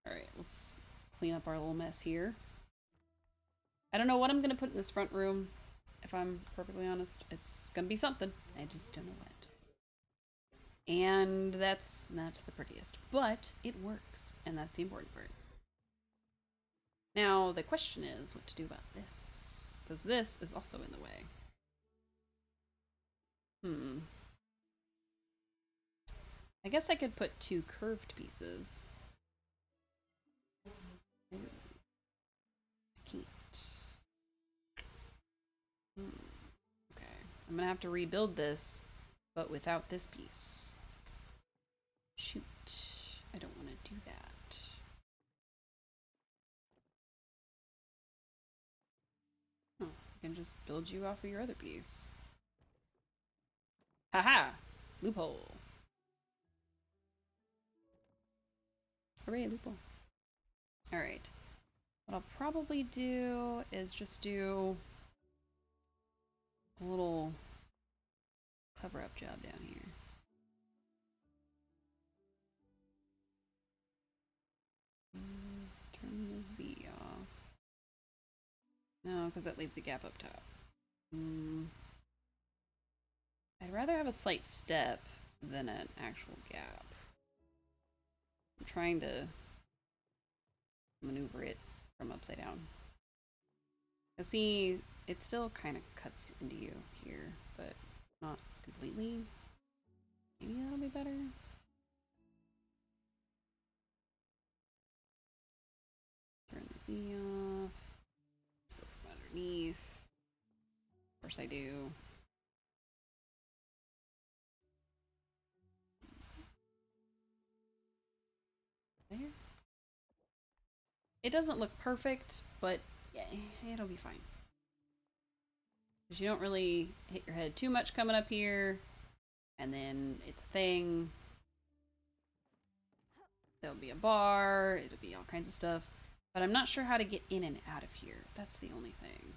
Alright, let's clean up our little mess here. I don't know what I'm gonna put in this front room. If I'm perfectly honest, it's gonna be something. I just don't know what. And that's not the prettiest, but it works, and that's the important part. Now, the question is what to do about this, because this is also in the way. I guess I could put 2 curved pieces. I can't. Okay, I'm gonna have to rebuild this, but without this piece. Shoot, I don't want to do that. Oh, I can just build you off of your other piece. Haha! Loophole. Hooray, loophole. Alright. What I'll probably do is just do a little cover-up job down here. Turn the Z off. No, because that leaves a gap up top. I'd rather have a slight step than an actual gap. I'm trying to maneuver it from upside down. You see, it still kind of cuts into you here, but not completely. Maybe that'll be better. Turn the Z off. Go from underneath. Of course I do. There. It doesn't look perfect, but yeah, it'll be fine. Because you don't really hit your head too much coming up here, and then it's a thing. There'll be a bar, it'll be all kinds of stuff, but I'm not sure how to get in and out of here. That's the only thing.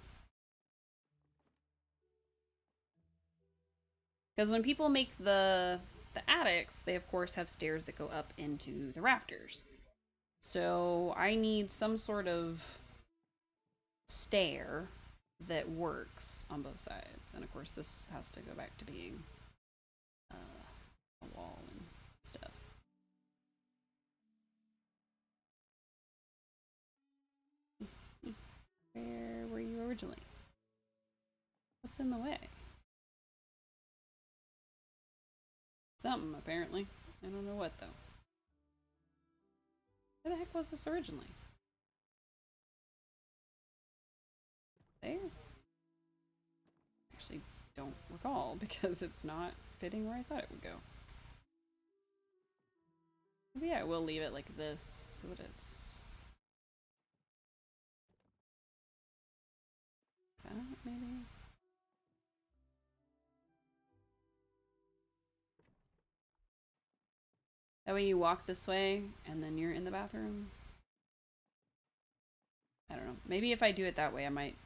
Because when people make the attics, they of course have stairs that go up into the rafters. So I need some sort of stair that works on both sides. And of course this has to go back to being a wall and stuff. Where were you originally? What's in the way? Something, apparently. I don't know what, though. Where the heck was this originally? There? Actually, don't recall, because it's not fitting where I thought it would go. Maybe I will leave it like this, so that it's... that, maybe? That way you walk this way, and then you're in the bathroom. I don't know. Maybe if I do it that way, I might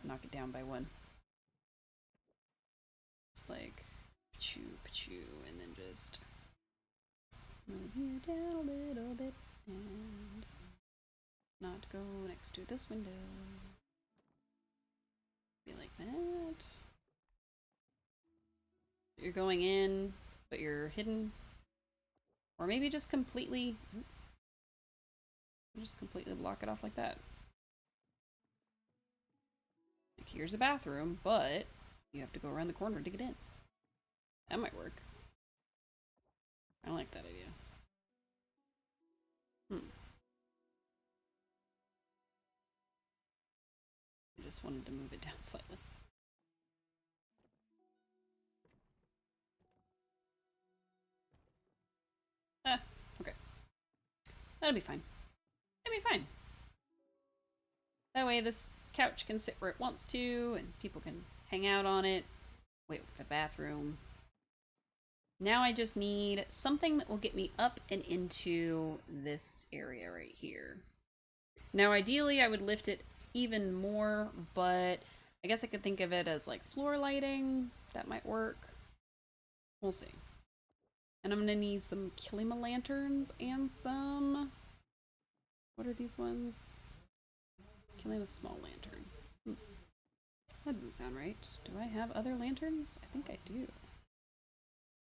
knock it down by 1. It's like, pachoo, pachoo, and then just move you down a little bit, and not go next to this window. Be like that. You're going in, but you're hidden. Or maybe just completely block it off like that. Like, here's a bathroom, but you have to go around the corner to get in. That might work. I like that idea. I just wanted to move it down slightly. Okay. That'll be fine. That'll be fine. That way this couch can sit where it wants to, and people can hang out on it. Wait, with the bathroom. Now I just need something that will get me up and into this area right here. Now ideally I would lift it even more, but I guess I could think of it as like floor lighting. That might work. We'll see. And I'm gonna need some Kilima lanterns and some What are these ones? Kill him with small lantern. That doesn't sound right. Do I have other lanterns? I think I do.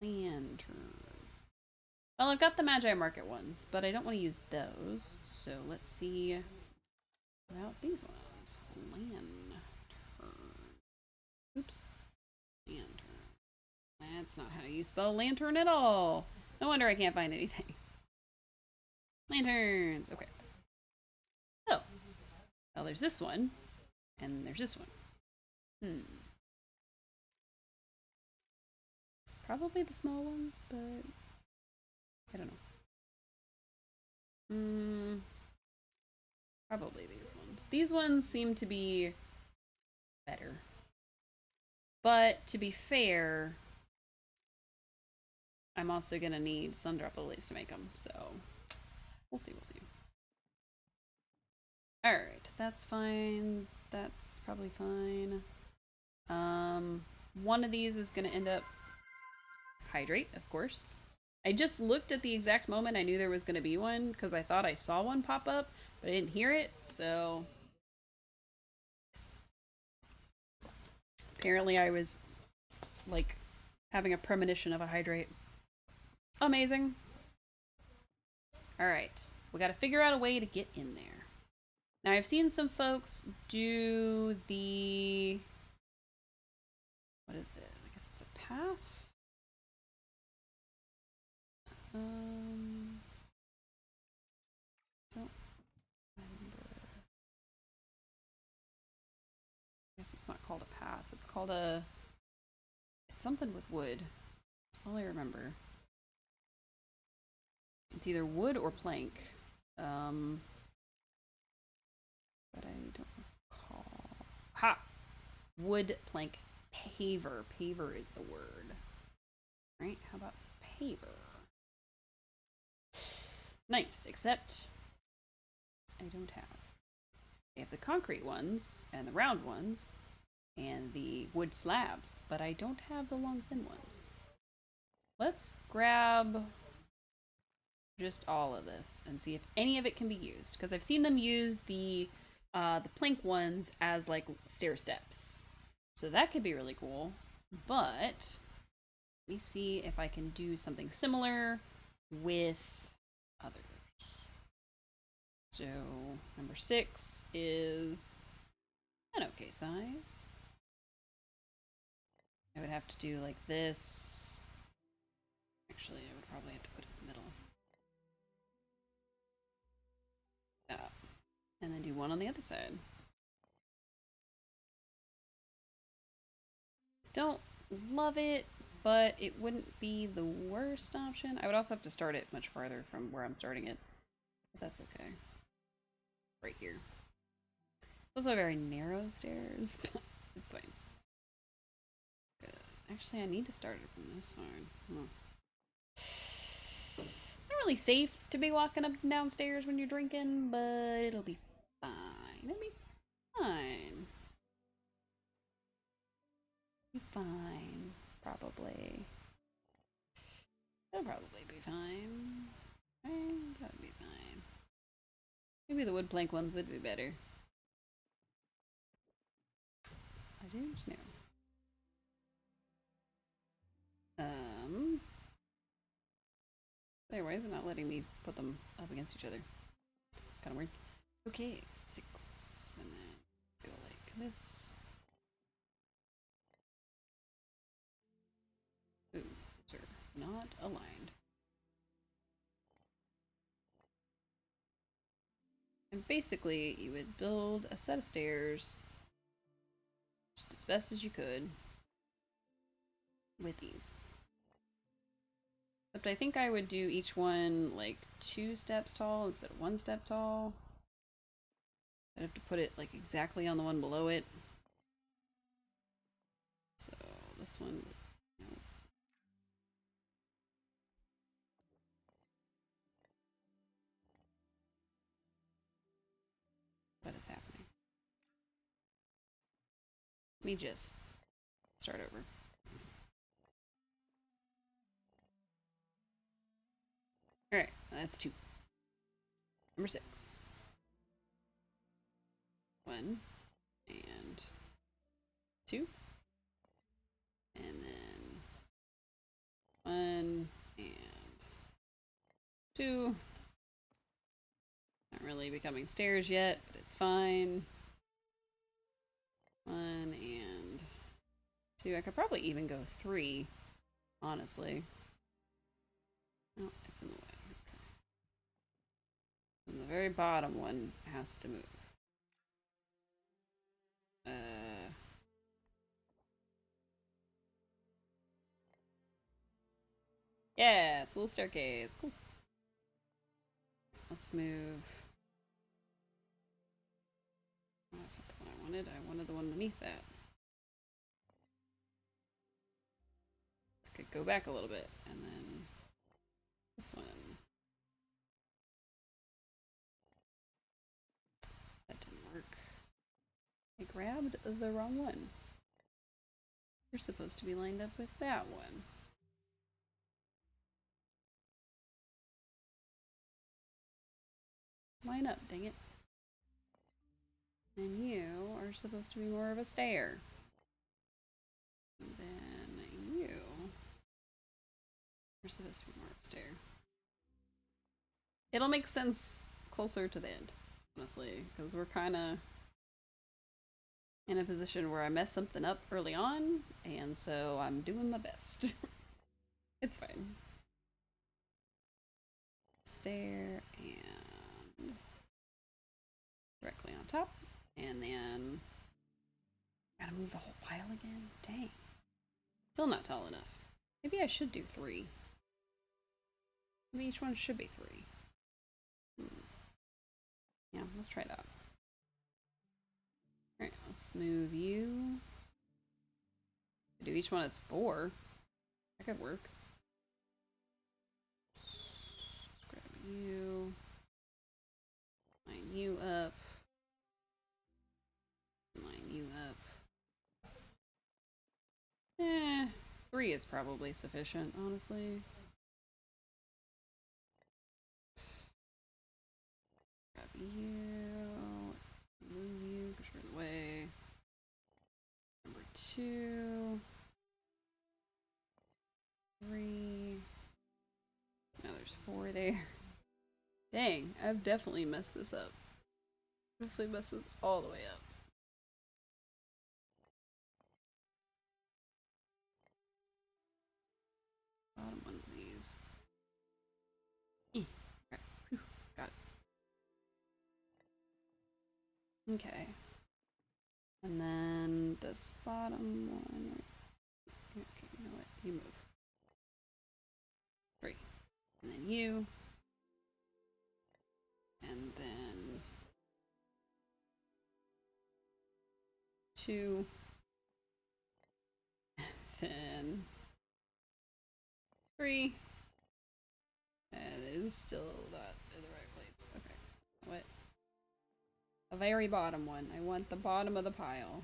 Lantern. Well, I've got the Magi Market ones, but I don't want to use those. So let's see about these ones. Lantern. Oops. Lantern. That's not how you spell lantern at all. No wonder I can't find anything. Lanterns. Okay. Oh. Well, there's this one. And there's this one. Probably the small ones, but I don't know. Probably these ones. These ones seem to be better. But to be fair, I'm also gonna need Sundrop lilies to make them, so we'll see, we'll see. Alright, that's fine. That's probably fine. One of these is gonna end up hydrate, of course. I just looked at the exact moment I knew there was gonna be one, because I thought I saw one pop up, but I didn't hear it, so apparently I was, like, having a premonition of a hydrate. Amazing. Alright, we gotta figure out a way to get in there. Now, I've seen some folks do the... What is it? I guess it's a path? Don't remember. I guess it's not called a path. It's called a... It's something with wood. That's all I remember. It's either wood or plank. But I don't recall. Ha! Wood, plank, paver. Paver is the word. Right? How about paver? Nice, except I don't have. I have the concrete ones and the round ones and the wood slabs, but I don't have the long thin ones. Let's grab just all of this and see if any of it can be used, because I've seen them use the plank ones as like stair steps, so that could be really cool. But let me see if I can do something similar with others. So number 6 is an okay size. I would have to do like this. Actually, I would probably have to put it in the middle. And then do one on the other side. Don't love it, but it wouldn't be the worst option. I would also have to start it much farther from where I'm starting it, but that's okay. Right here. Those are very narrow stairs, but it's fine. Actually, I need to start it from this side. Not really safe to be walking up and down stairs when you're drinking, but it'll be fine. It'll be fine. Be fine, probably. It'll probably be fine. That'd be fine. Maybe the wood plank ones would be better. I don't know. There, why is it not letting me put them up against each other? Kind of weird. Okay, 6, and then go like this. Ooh, those are not aligned. And basically, you would build a set of stairs just as best as you could with these. Except I think I would do each one like 2 steps tall instead of 1 step tall. I'd have to put it like exactly on the one below it. So this one, no. What is happening? Let me just start over. Alright, that's 2. Number 6. 1 and 2. And then 1 and 2. Not really becoming stairs yet, but it's fine. 1 and 2. I could probably even go 3, honestly. No, it's in the way. Okay. And the very bottom one has to move. Yeah, it's a little staircase. Cool. Let's move. Oh, that's not the one I wanted. I wanted the one beneath that. I could go back a little bit, and then this one. That didn't work. I grabbed the wrong one. You're supposed to be lined up with that one. Line up, dang it. And you are supposed to be more of a stair. And then you are supposed to be more of a stair. It'll make sense closer to the end, honestly, because we're kind of in a position where I messed something up early on, and so I'm doing my best. It's fine. Stair and directly on top, and then gotta move the whole pile again. Dang. Still not tall enough. Maybe I should do 3. Maybe each one should be 3. Yeah, let's try that. Alright, let's move you. Do each one as 4. That could work. Let's grab you. Line you up. Line you up. 3 is probably sufficient, honestly. Grab you. Move you, because you're in the way. Number 2. 3. Now there's 4 there. Dang, I've definitely messed this up. Definitely messed this all the way up. Bottom one of these. Okay. Whew. Got it. Okay. And then this bottom one. Okay, you know what? You move. 3. And then you. And then 2. Then 3. And it is still not in the right place. Okay. What? A very bottom one. I want the bottom of the pile.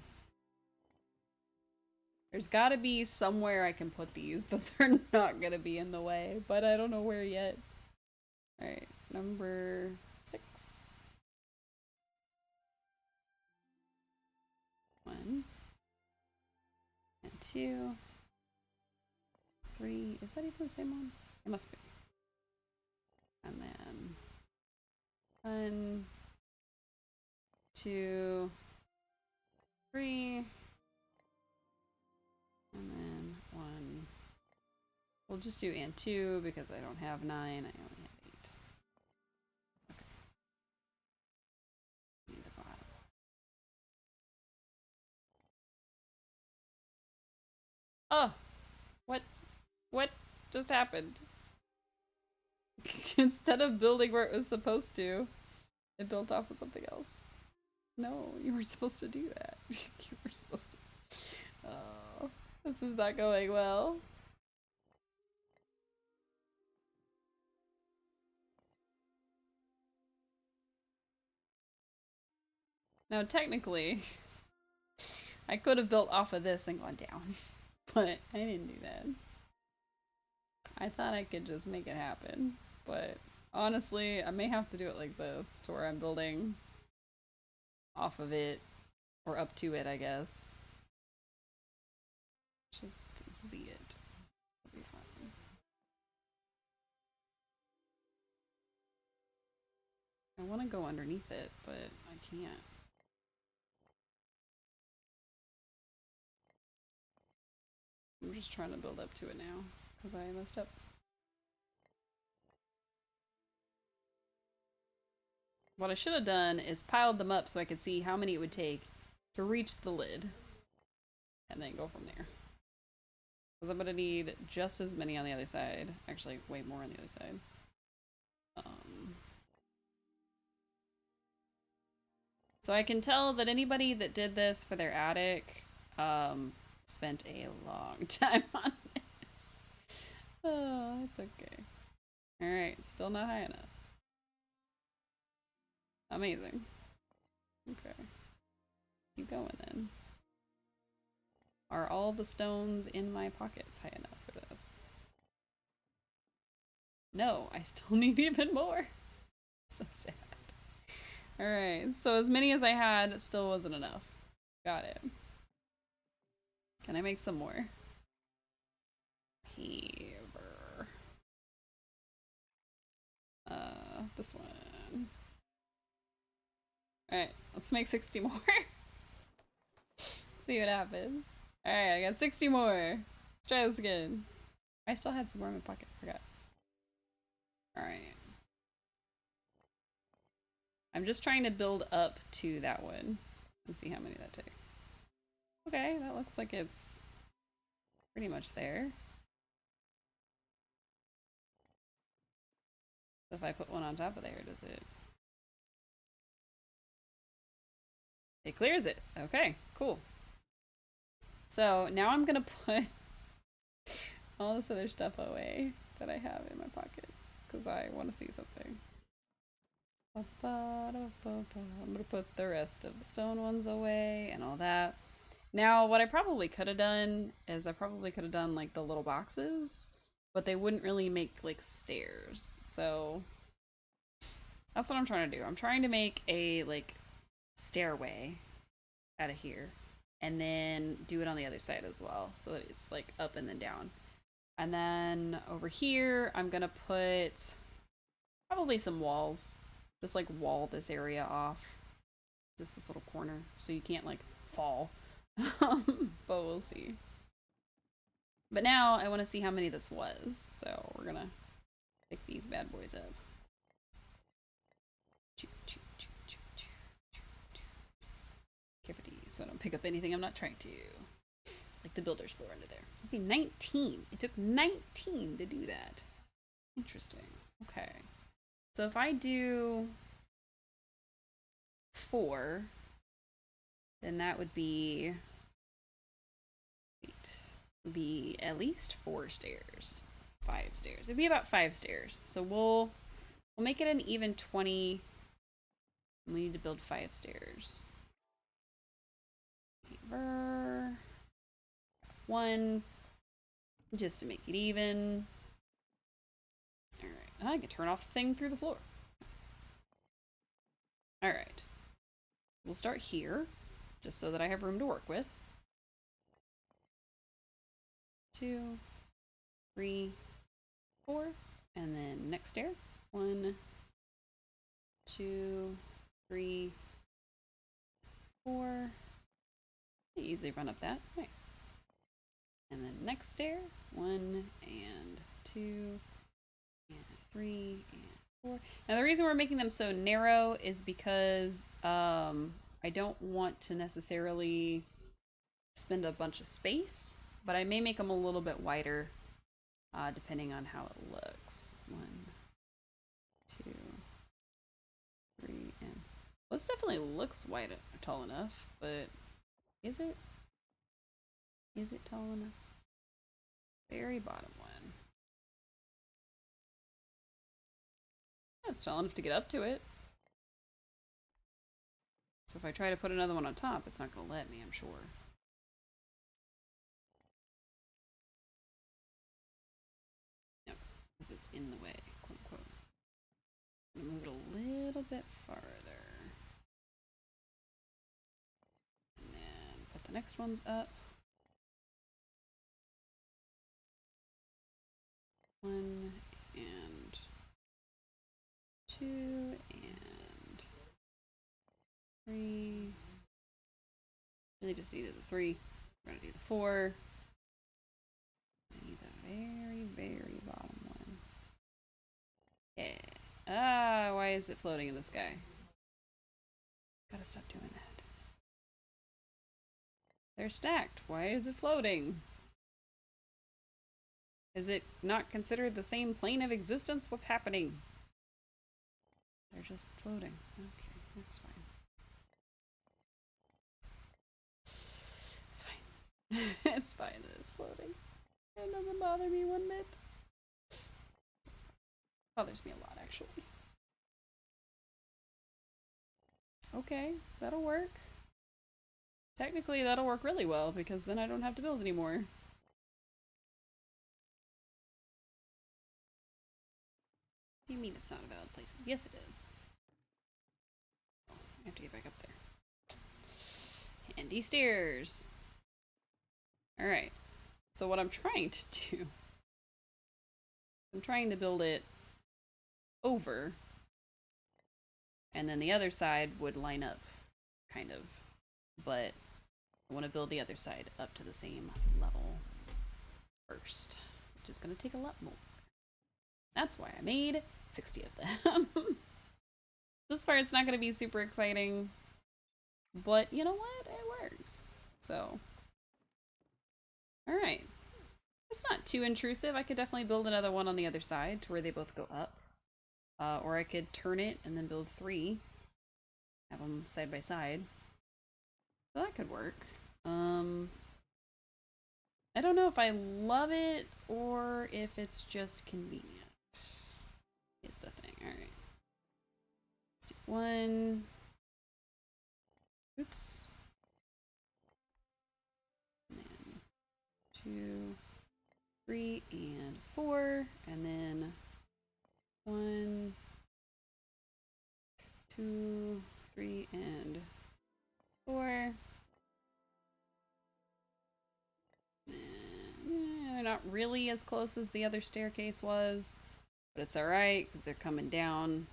There's gotta be somewhere I can put these that they're not gonna be in the way, but I don't know where yet. Alright, number 6. 1. And 2. 3. Is that even the same one? It must be. And then 1, 2, 3. And then 1. We'll just do and 2 because I don't have 9. I only have 8. Okay. Need the bottom. Oh! What just happened? Instead of building where it was supposed to, it built off of something else. No, you were supposed to do that. You were supposed to. Oh, this is not going well. Now, technically, I could have built off of this and gone down, but I didn't do that. I thought I could just make it happen, but honestly, I may have to do it like this, to where I'm building off of it, or up to it, I guess. Just Z it. It'll be fine. I want to go underneath it, but I can't. I'm just trying to build up to it now, because I messed up. What I should have done is piled them up so I could see how many it would take to reach the lid. And then go from there. Because I'm going to need just as many on the other side. Actually, way more on the other side. So I can tell that anybody that did this for their attic spent a long time on this. Oh, it's okay. Alright, still not high enough. Amazing. Okay. Keep going then. Are all the stones in my pockets high enough for this? No, I still need even more. So sad. Alright, so as many as I had still wasn't enough. Got it. Can I make some more? Paver. This one. Alright, let's make 60 more. See what happens. Alright, I got 60 more. Let's try this again. I still had some more in my pocket, forgot. Alright. I'm just trying to build up to that one and see how many that takes. Okay, that looks like it's pretty much there. So if I put one on top of there, does it? It clears it. Okay, cool. So now I'm gonna put all this other stuff away that I have in my pockets because I want to see something. I'm gonna put the rest of the stone ones away and all that. Now, what I probably could have done is I probably could have done like the little boxes, but they wouldn't really make like stairs. So that's what I'm trying to do. I'm trying to make a like stairway out of here and then do it on the other side as well so that it's like up and then down. And then over here, I'm gonna put probably some walls. Just like wall this area off. Just this little corner so you can't like fall. But we'll see. But now I want to see how many this was. So we're gonna pick these bad boys up. Carefully so I don't pick up anything I'm not trying to. Like the builder's floor under there. Okay, 19. It took 19 to do that. Interesting. Okay. So if I do 4, then that would be at least 4 stairs. 5 stairs. It'd be about 5 stairs. So we'll make it an even 20. We need to build 5 stairs. 1 just to make it even. Alright, I can turn off the thing through the floor. Nice. Alright. We'll start here, just so that I have room to work with. 2, 3, 4, and then next stair. 1, 2, 3, 4. Easily run up that. Nice. And then next stair. 1 and 2 and 3 and 4. Now the reason we're making them so narrow is because I don't want to necessarily spend a bunch of space, but I may make them a little bit wider depending on how it looks. 1, 2, 3, and well, this definitely looks wide tall enough, but is it? Is it tall enough? Very bottom one. That's tall enough to get up to it. So if I try to put another one on top, it's not going to let me, I'm sure. Yep, because it's in the way, quote unquote. I'm going to move it a little bit farther. the next one's up. 1 and 2 and 3. Really just needed the 3. We're gonna do the 4. I need the very, very bottom one. Yeah. Ah, why is it floating in the sky? Gotta stop doing that. They're stacked. Why is it floating? Is it not considered the same plane of existence? What's happening? They're just floating. Okay, that's fine. It's fine. It's fine that it's floating. It doesn't bother me one bit. It bothers me a lot, actually. Okay, that'll work. Technically, that'll work really well, because then I don't have to build anymore. What do you mean it's not a valid placement? Yes, it is. Oh, I have to get back up there. Handy stairs. Alright. So what I'm trying to do... I'm trying to build it over, and then the other side would line up, kind of. But I want to build the other side up to the same level first, which is going to take a lot more. That's why I made 60 of them. This part's not going to be super exciting, but you know what? It works. So, alright. It's not too intrusive. I could definitely build another one on the other side to where they both go up. Or I could turn it and then build 3. Have them side by side. So that could work. I don't know if I love it or if it's just convenient. Is the thing. Alright. Let's do 1. Oops. And then 2, 3, and 4. And then 1, 2, 3, and 4. They're not really as close as the other staircase was, but it's alright because they're coming down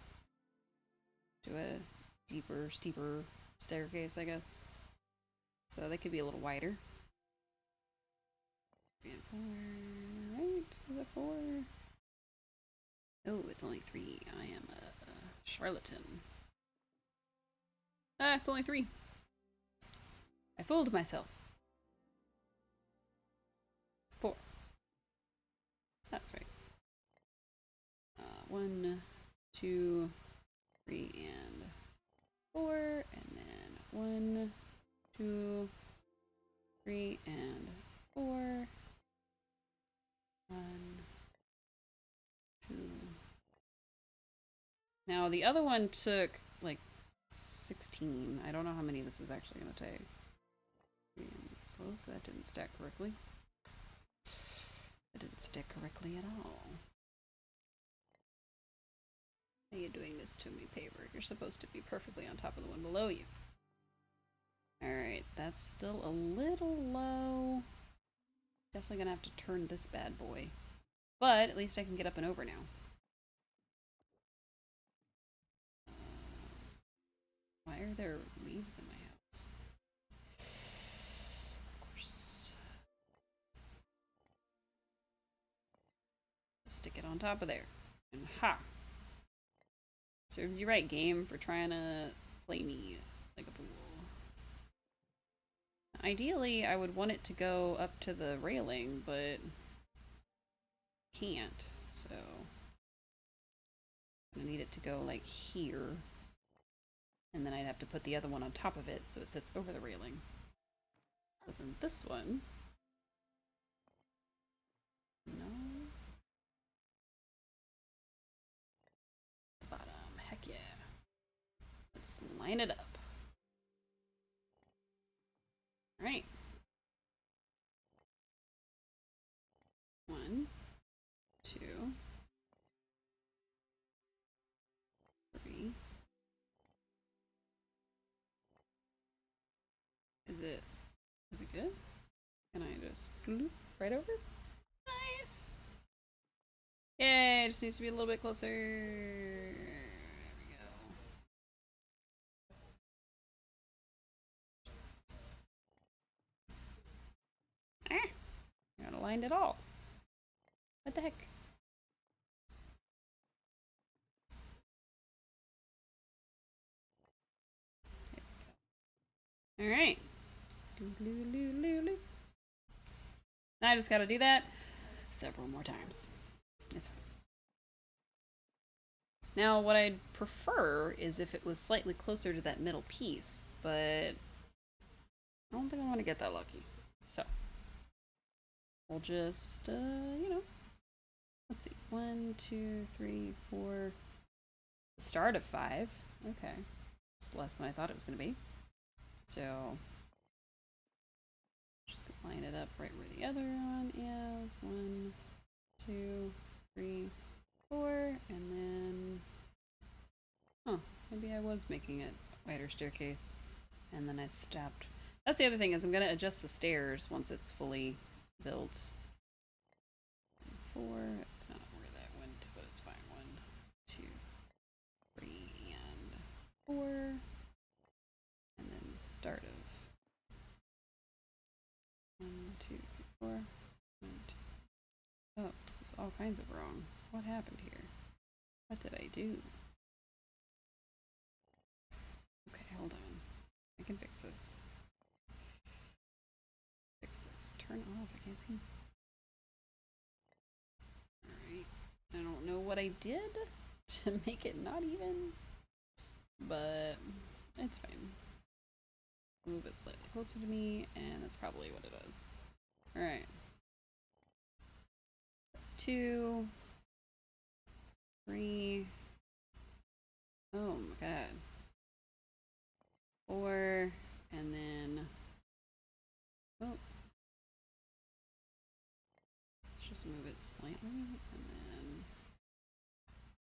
to a deeper, steeper staircase, I guess. So they could be a little wider. 3 and 4, right? Is it 4? Oh, it's only 3. I am a charlatan. Ah, it's only 3. I fooled myself. 4. That's right. 1, 2, 3, and 4, and then 1, 2, 3, and 4. 1, 2. Now the other one took like 16. I don't know how many this is actually going to take. Oops, that didn't stack correctly. That didn't stack correctly at all. Why are you doing this to me, Paver? You're supposed to be perfectly on top of the one below you. Alright, that's still a little low. Definitely gonna have to turn this bad boy. But at least I can get up and over now. Why are there leaves in my house? Of course. Stick it on top of there. And ha! Serves you right, game, for trying to play me like a fool. Ideally, I would want it to go up to the railing, but can't, so I'm gonna need it to go like here, and then I'd have to put the other one on top of it so it sits over the railing. But then this one, no, the bottom, heck yeah. Let's line it up. All right. 1, 2, 3. Is Is it good? Can I just bloop right over? Nice! Yay, it just needs to be a little bit closer. There we go. Ah! Not aligned at all. What the heck? Alright. Now I just gotta do that several more times. It's fine. Now, what I'd prefer is if it was slightly closer to that middle piece, but I don't think I want to get that lucky. So, we'll just, you know, let's see. 1, 2, 3, 4. Start of 5. Okay. It's less than I thought it was going to be. So, just line it up right where the other one is. 1, 2, 3, 4. And then, oh, maybe I was making it a wider staircase. And then I stopped. That's the other thing, is I'm going to adjust the stairs once it's fully built. 4. It's not where that went, but it's fine. 1, 2, 3, and 4. And then the start of 1, 2, 3, 4. 1, 2. Oh, this is all kinds of wrong. What happened here? What did I do? Okay, hold on. I can fix this. Fix this. Turn off. I can't see. Alright. I don't know what I did to make it not even, but it's fine. Move it slightly closer to me, and that's probably what it is. Alright. That's 2, 3. Oh my god. 4, and then, oh, let's just move it slightly, and then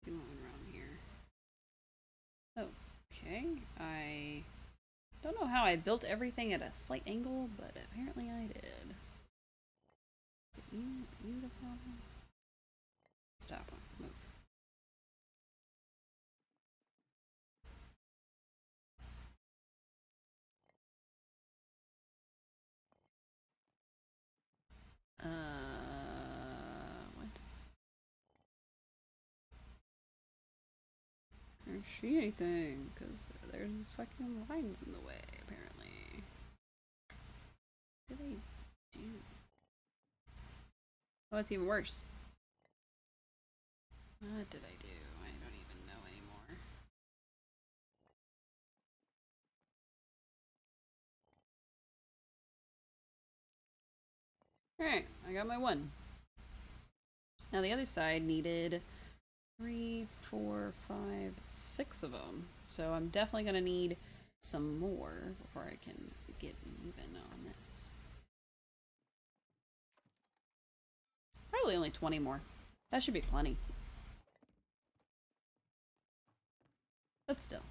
do one around here. Okay, I don't know how I built everything at a slight angle, but apparently I did. Is it you the problem? Stop on, move. What? I don't see anything, because there's fucking lines in the way, apparently. What did I do? Oh, it's even worse. What did I do? I don't even know anymore. Alright, I got my 1. Now the other side needed 3, 4, 5, 6 of them. So I'm definitely going to need some more before I can get moving on this. Probably only 20 more. That should be plenty. But still.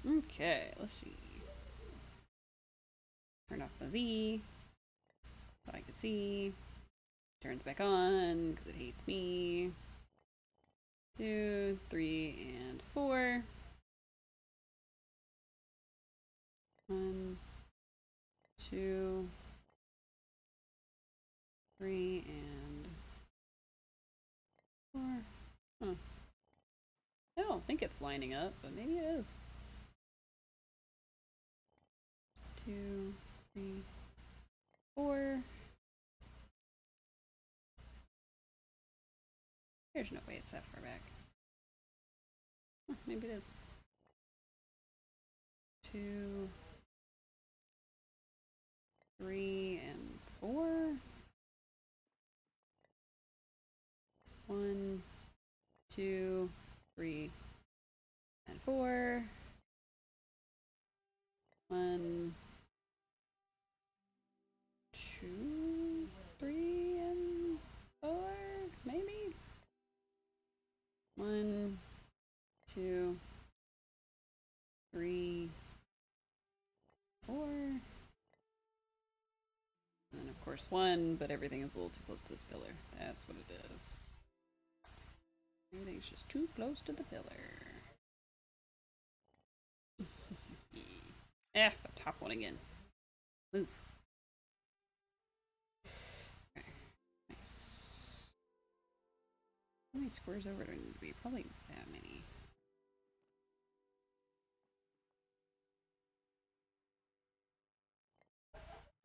Okay, let's see. Turn off my Z. So I can see. Turns back on because it hates me. 2, 3, and 4. 1, 2, 3, and 4. Huh. I don't think it's lining up, but maybe it is. 2, 3, 4. There's no way it's that far back. Huh, maybe it is. 2, 3, and 4. 1, 2, 3, and 4. 1, 2, 3, and 4. Maybe. 1, 2, 3, 4. course, one, but everything is a little too close to this pillar. That's what it is. Everything's just too close to the pillar. The top one again. Move. Okay, nice. How many squares over do I need to be? Probably that many.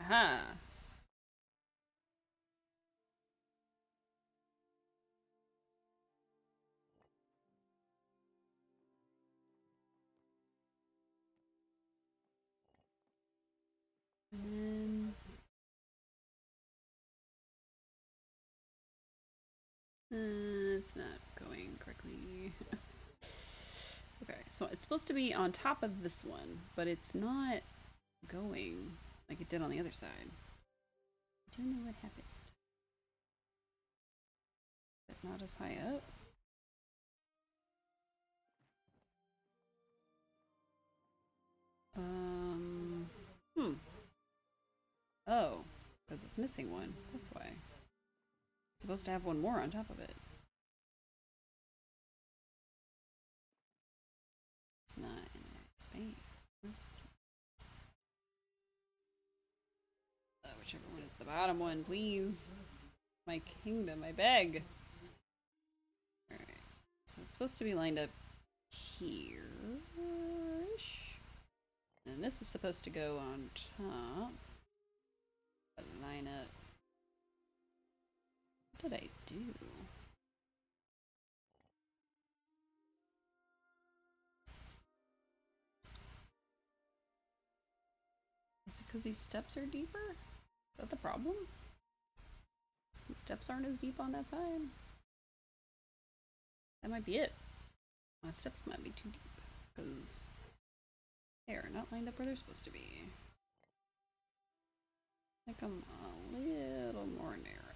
Aha! And it's not going correctly. Okay, so it's supposed to be on top of this one, but it's not going like it did on the other side. I don't know what happened. But not as high up. Hmm. Oh, because it's missing one. That's why. It's supposed to have one more on top of it. It's not in the right space. That's whichever one is the bottom one, please. My kingdom, I beg. Alright. So it's supposed to be lined up here-ish. And this is supposed to go on top. Line up. What did I do? Is it because these steps are deeper? Is that the problem? The steps aren't as deep on that side? That might be it. My steps might be too deep. Because they are not lined up where they're supposed to be. Make them a little more narrow.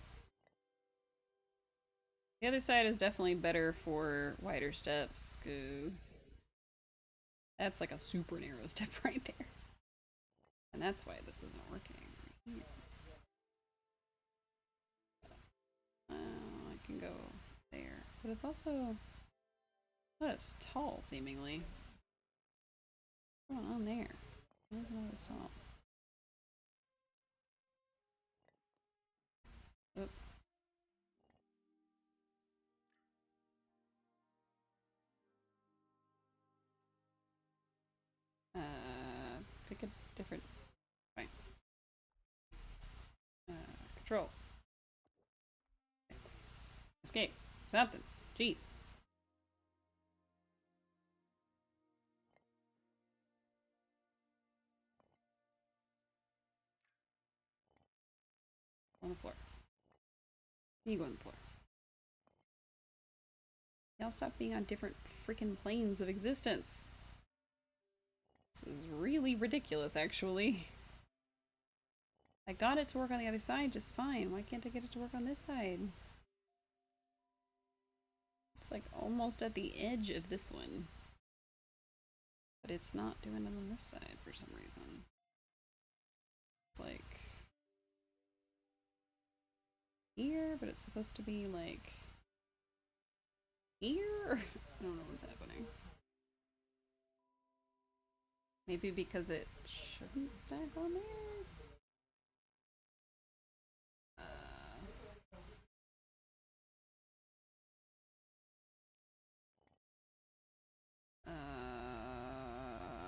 The other side is definitely better for wider steps, because that's like a super narrow step right there. And that's why this isn't working. I can go there. But it's also not as tall, seemingly. What's going on there? Why is it not as tall? Oh. Pick a different... Fine. Control. X. Escape. Something. Jeez. On the floor. You go on the floor. Y'all stop being on different freaking planes of existence. This is really ridiculous, actually. I got it to work on the other side just fine. Why can't I get it to work on this side? It's like almost at the edge of this one. But it's not doing it on this side for some reason. It's like here, but it's supposed to be like here? I don't know what's happening. Maybe because it shouldn't stack on there?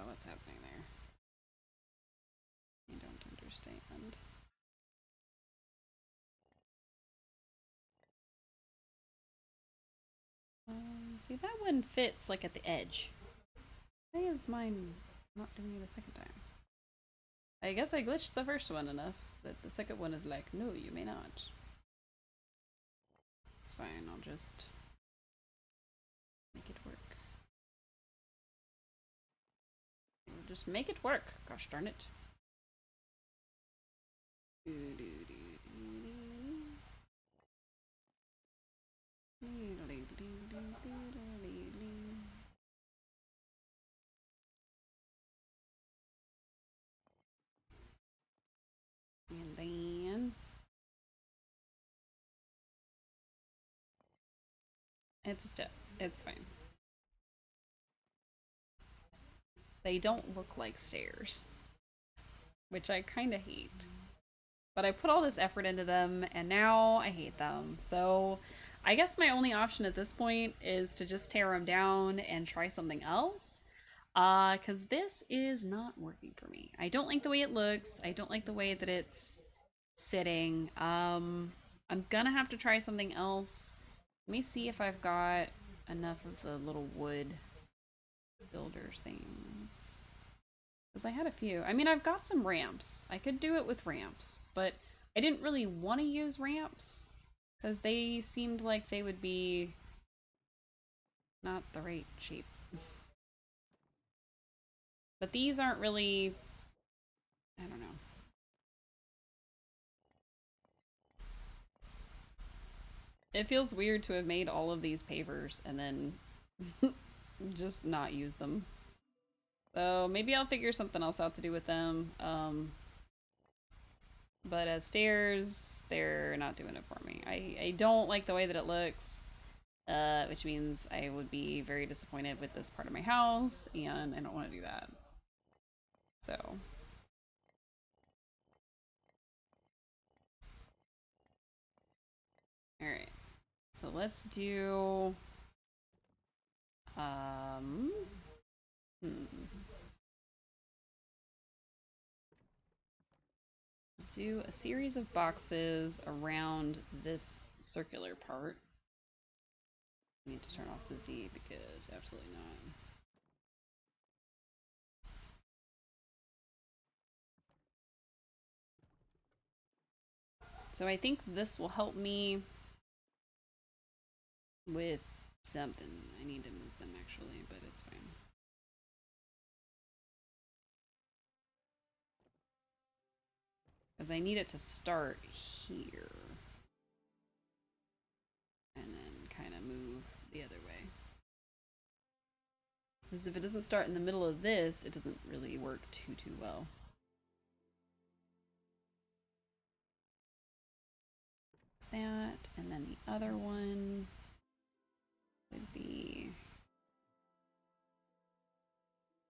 What's happening there? I don't understand. See, that one fits like at the edge. Why is mine not doing it a second time? I guess I glitched the first one enough that the second one is like, no, you may not. It's fine, I'll just make it work. We'll just make it work, gosh darn it. And then It's a step. It's fine. They don't look like stairs, which I kind of hate. But I put all this effort into them, and now I hate them. So I guess my only option at this point is to just tear them down and try something else. Because this is not working for me. I don't like the way it looks. I don't like the way that it's sitting. I'm gonna have to try something else. Let me see if I've got enough of the little wood builders things. Because I had a few. I mean, I've got some ramps. I could do it with ramps, but I didn't really want to use ramps because they seemed like they would be not the right shape. But these aren't really, I don't know. It feels weird to have made all of these pavers and then just not use them. So maybe I'll figure something else out to do with them. But as stairs, they're not doing it for me. I don't like the way that it looks, which means I would be very disappointed with this part of my house, and I don't want to do that. So, alright. So let's do... Um... Hmm. Do a series of boxes around this circular part. I need to turn off the Z because absolutely not. So I think this will help me with something. I need to move them actually, but it's fine. Because I need it to start here. And then kind of move the other way. Because if it doesn't start in the middle of this, it doesn't really work too well. That, and then the other one would be...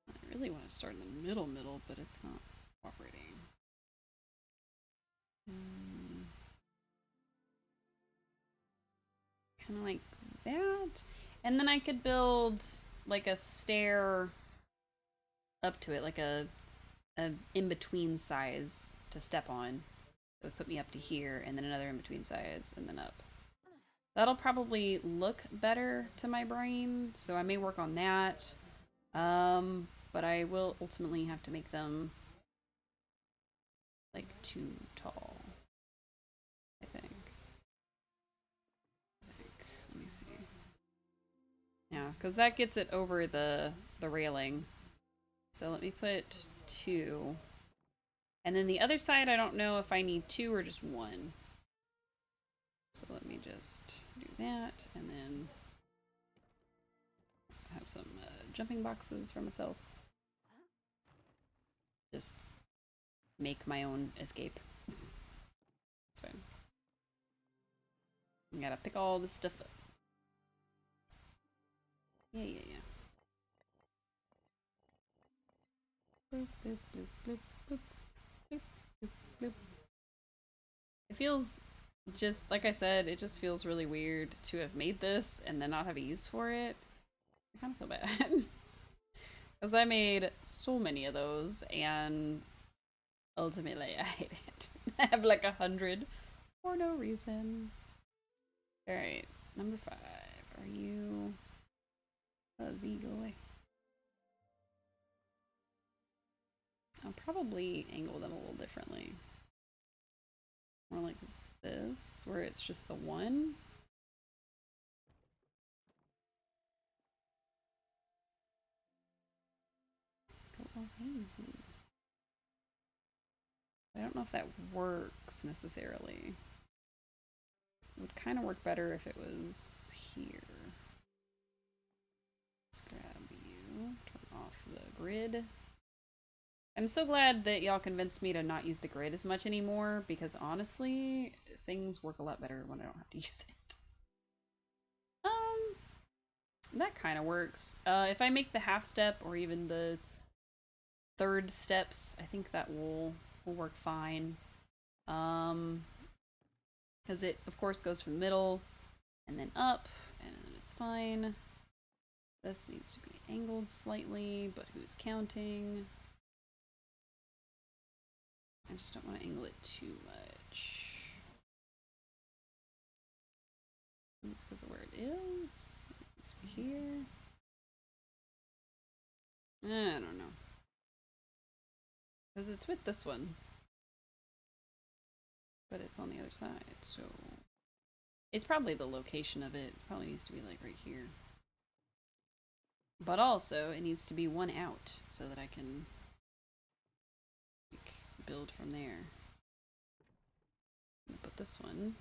I really want to start in the middle, but it's not cooperating. Kind of like that. And then I could build like a stair up to it, like a in-between size to step on. It would put me up to here, and then another in-between size, and then up. That'll probably look better to my brain, so I may work on that. But I will ultimately have to make them like too tall. I think. Let me see. Yeah, because that gets it over the railing. So let me put 2. And then the other side, I don't know if I need 2 or just 1. So let me just do that, and then have some jumping boxes for myself. Just make my own escape. It's fine. I gotta pick all this stuff up. Yeah. Bloop, bloop, bloop, bloop, bloop, bloop, bloop, bloop. It feels just, like I said, it just feels really weird to have made this and then not have a use for it. I kind of feel bad. Because I made so many of those, and ultimately I hate it. I have like 100 for no reason. Alright, number 5. Are you... Oh, Z, go away. I'll probably angle them a little differently. More like this, where it's just the one. Go crazy. I don't know if that works necessarily. It would kind of work better if it was here. Let's grab you, turn off the grid. I'm so glad that y'all convinced me to not use the grid as much anymore, because honestly, things work a lot better when I don't have to use it. That kind of works. If I make the half step or even the third steps, I think that will work fine. Because it, of course, goes from the middle and then up, and it's fine. This needs to be angled slightly, but who's counting? I just don't want to angle it too much. It's because of where it is. It needs to be here. I don't know. Because it's with this one. But it's on the other side, so... It's probably the location of it. It probably needs to be like right here. But also, it needs to be one out so that I can like, build from there. Put this one.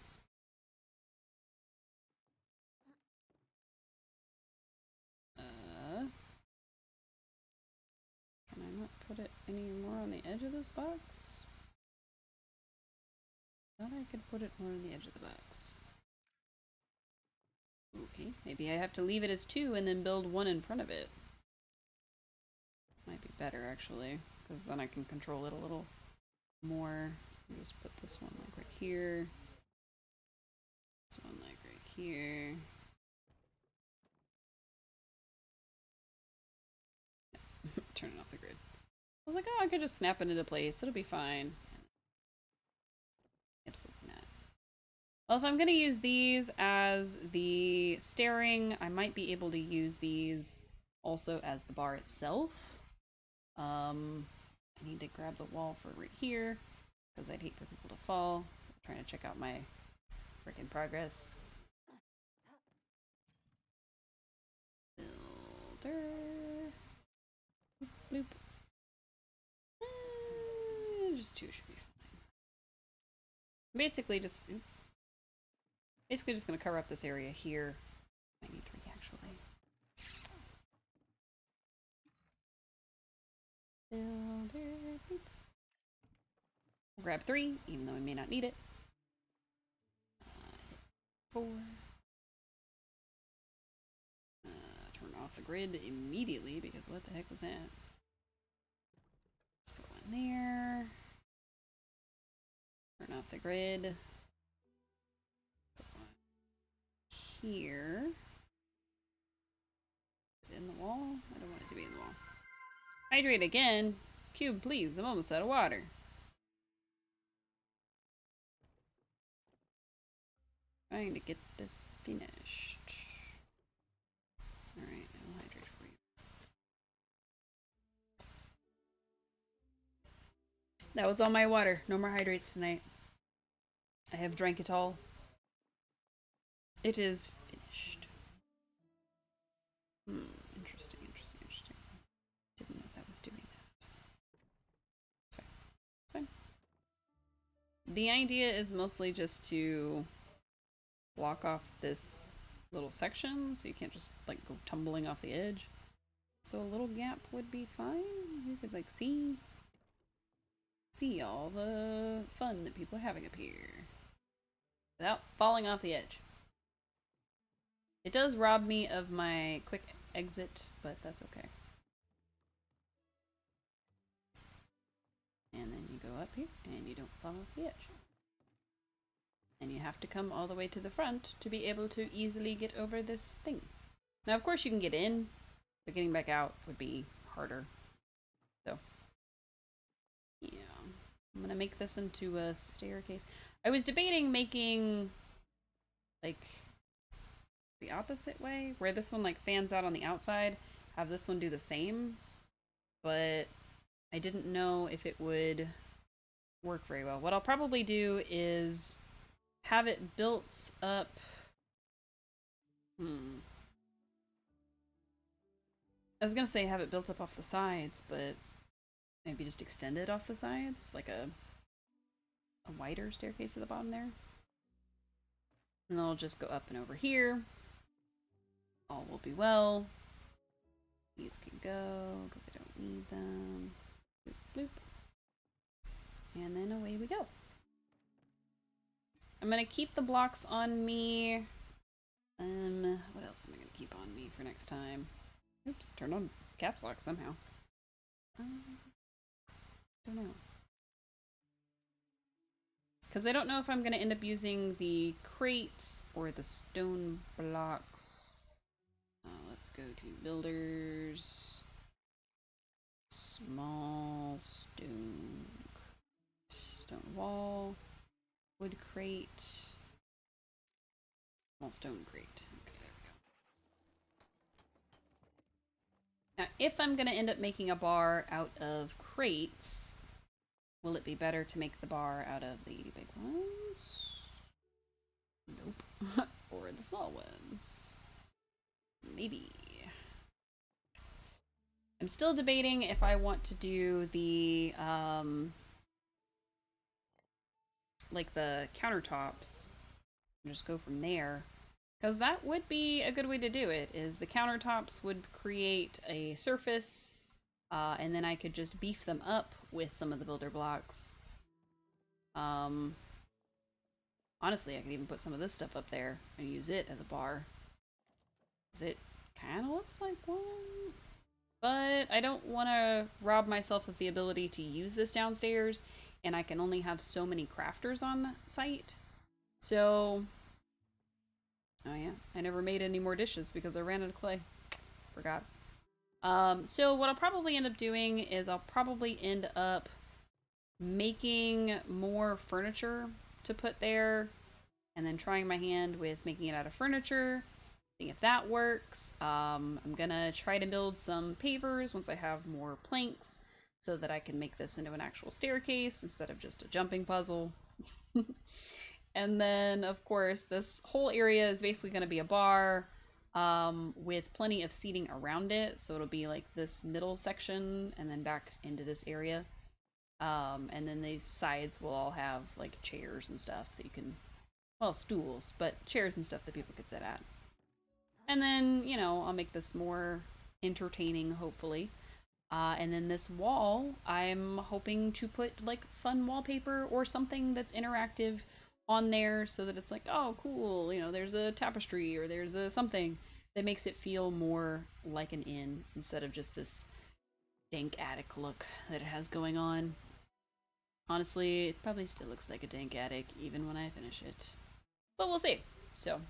Can I not put it any more on the edge of this box? I thought I could put it more on the edge of the box. Okay, maybe I have to leave it as 2 and then build 1 in front of it. Might be better, actually, because then I can control it a little more. I'll just put this one like right here. This one like right here. Turn it off the grid. I was like, oh, I could just snap it into place. It'll be fine. Absolutely not. Well, if I'm going to use these as the steering, I might be able to use these also as the bar itself. I need to grab the wall for right here, because I'd hate for people to fall. I'm trying to check out my frickin' progress. Builder. Bloop. Just 2 should be fine. Basically just gonna cover up this area here. I need 3 actually. Builder. Boop. I'll grab 3, even though I may not need it. 4. Turn off the grid immediately because what the heck was that? Let's put 1 there. Turn off the grid. Put 1 here. Put it in the wall. I don't want it to be in the wall. Hydrate again. Cube, please. I'm almost out of water. Trying to get this finished. Alright, I'll hydrate for you. That was all my water. No more hydrates tonight. I have drank it all. It is finished. Interesting. Didn't know that was doing that. It's fine. It's fine. The idea is mostly just to block off this little section so you can't just like go tumbling off the edge. So a little gap would be fine. You could like see all the fun that people are having up here without falling off the edge. It does rob me of my quick exit, but that's okay. And then you go up here and you don't fall off the edge. And you have to come all the way to the front to be able to easily get over this thing. Now, of course, you can get in, but getting back out would be harder. So, yeah. I'm gonna make this into a staircase. I was debating making, like, the opposite way, where this one, like, fans out on the outside, have this one do the same, but I didn't know if it would work very well. What I'll probably do is have it built up... I was gonna say have it built up off the sides, but maybe just extend it off the sides, like a wider staircase at the bottom there. And then I'll just go up and over here. All will be well. These can go, because I don't need them. Bloop, bloop. And then away we go. I'm gonna keep the blocks on me. What else am I going to keep on me for next time? Oops, turned on caps lock somehow. Don't know. Because I don't know if I'm going to end up using the crates or the stone blocks. Let's go to builders. Small stone wall. Wood crate. Small stone crate. Okay, there we go. Now, if I'm going to end up making a bar out of crates, will it be better to make the bar out of the big ones? Nope. Or the small ones? Maybe. I'm still debating if I want to do the, like the countertops and just go from there. Because that would be a good way to do it, is the countertops would create a surface, and then I could just beef them up with some of the builder blocks. Honestly, I could even put some of this stuff up there and use it as a bar. Because it kind of looks like one. But I don't want to rob myself of the ability to use this downstairs, and I can only have so many crafters on site. So, oh yeah, I never made any more dishes because I ran out of clay. Forgot. So what I'll probably end up doing is I'll probably end up making more furniture to put there, and then trying my hand with making it out of furniture, seeing if that works. I'm gonna try to build some pavers once I have more planks so that I can make this into an actual staircase instead of just a jumping puzzle. And then, of course, this whole area is basically going to be a bar with plenty of seating around it. So it'll be like this middle section and then back into this area. And then these sides will all have like chairs and stuff that you can, well, stools, but chairs and stuff that people could sit at. And then, you know, I'll make this more entertaining, hopefully. And then this wall, I'm hoping to put like fun wallpaper or something that's interactive on there so that it's like, oh, cool, you know, there's a tapestry or there's a something that makes it feel more like an inn instead of just this dank attic look that it has going on. Honestly, it probably still looks like a dank attic even when I finish it. But we'll see. So,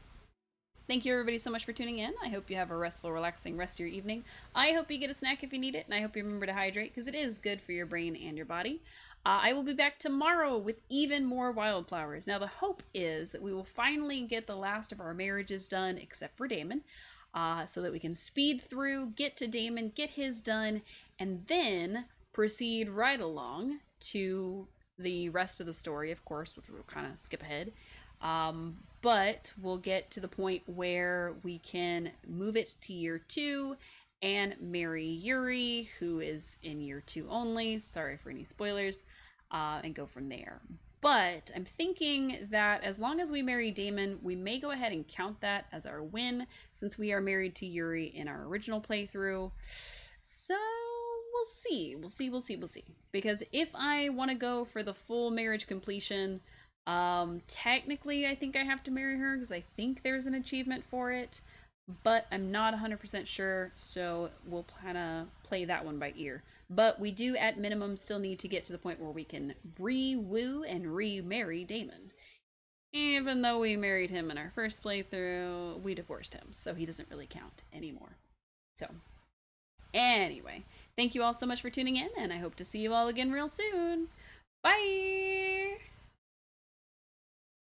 thank you everybody so much for tuning in. I hope you have a restful, relaxing rest of your evening. I hope you get a snack if you need it, and I hope you remember to hydrate because it is good for your brain and your body. I will be back tomorrow with even more wildflowers. Now, the hope is that we will finally get the last of our marriages done, except for Damon, so that we can speed through, get to Damon, get his done, and then proceed right along to the rest of the story, of course, which we'll kind of skip ahead. But we'll get to the point where we can move it to year 2 and marry Yuri, who is in year 2 only. Sorry for any spoilers, and go from there. But I'm thinking that as long as we marry Damon, we may go ahead and count that as our win, since we are married to Yuri in our original playthrough. So we'll see. We'll see. Because if I want to go for the full marriage completion, technically I think I have to marry her because I think there's an achievement for it, but I'm not 100% sure, so we'll kind of play that one by ear. But we do at minimum still need to get to the point where we can re-woo and remarry Damon. Even though we married him in our first playthrough, we divorced him, so he doesn't really count anymore. So, anyway, thank you all so much for tuning in, and I hope to see you all again real soon. Bye!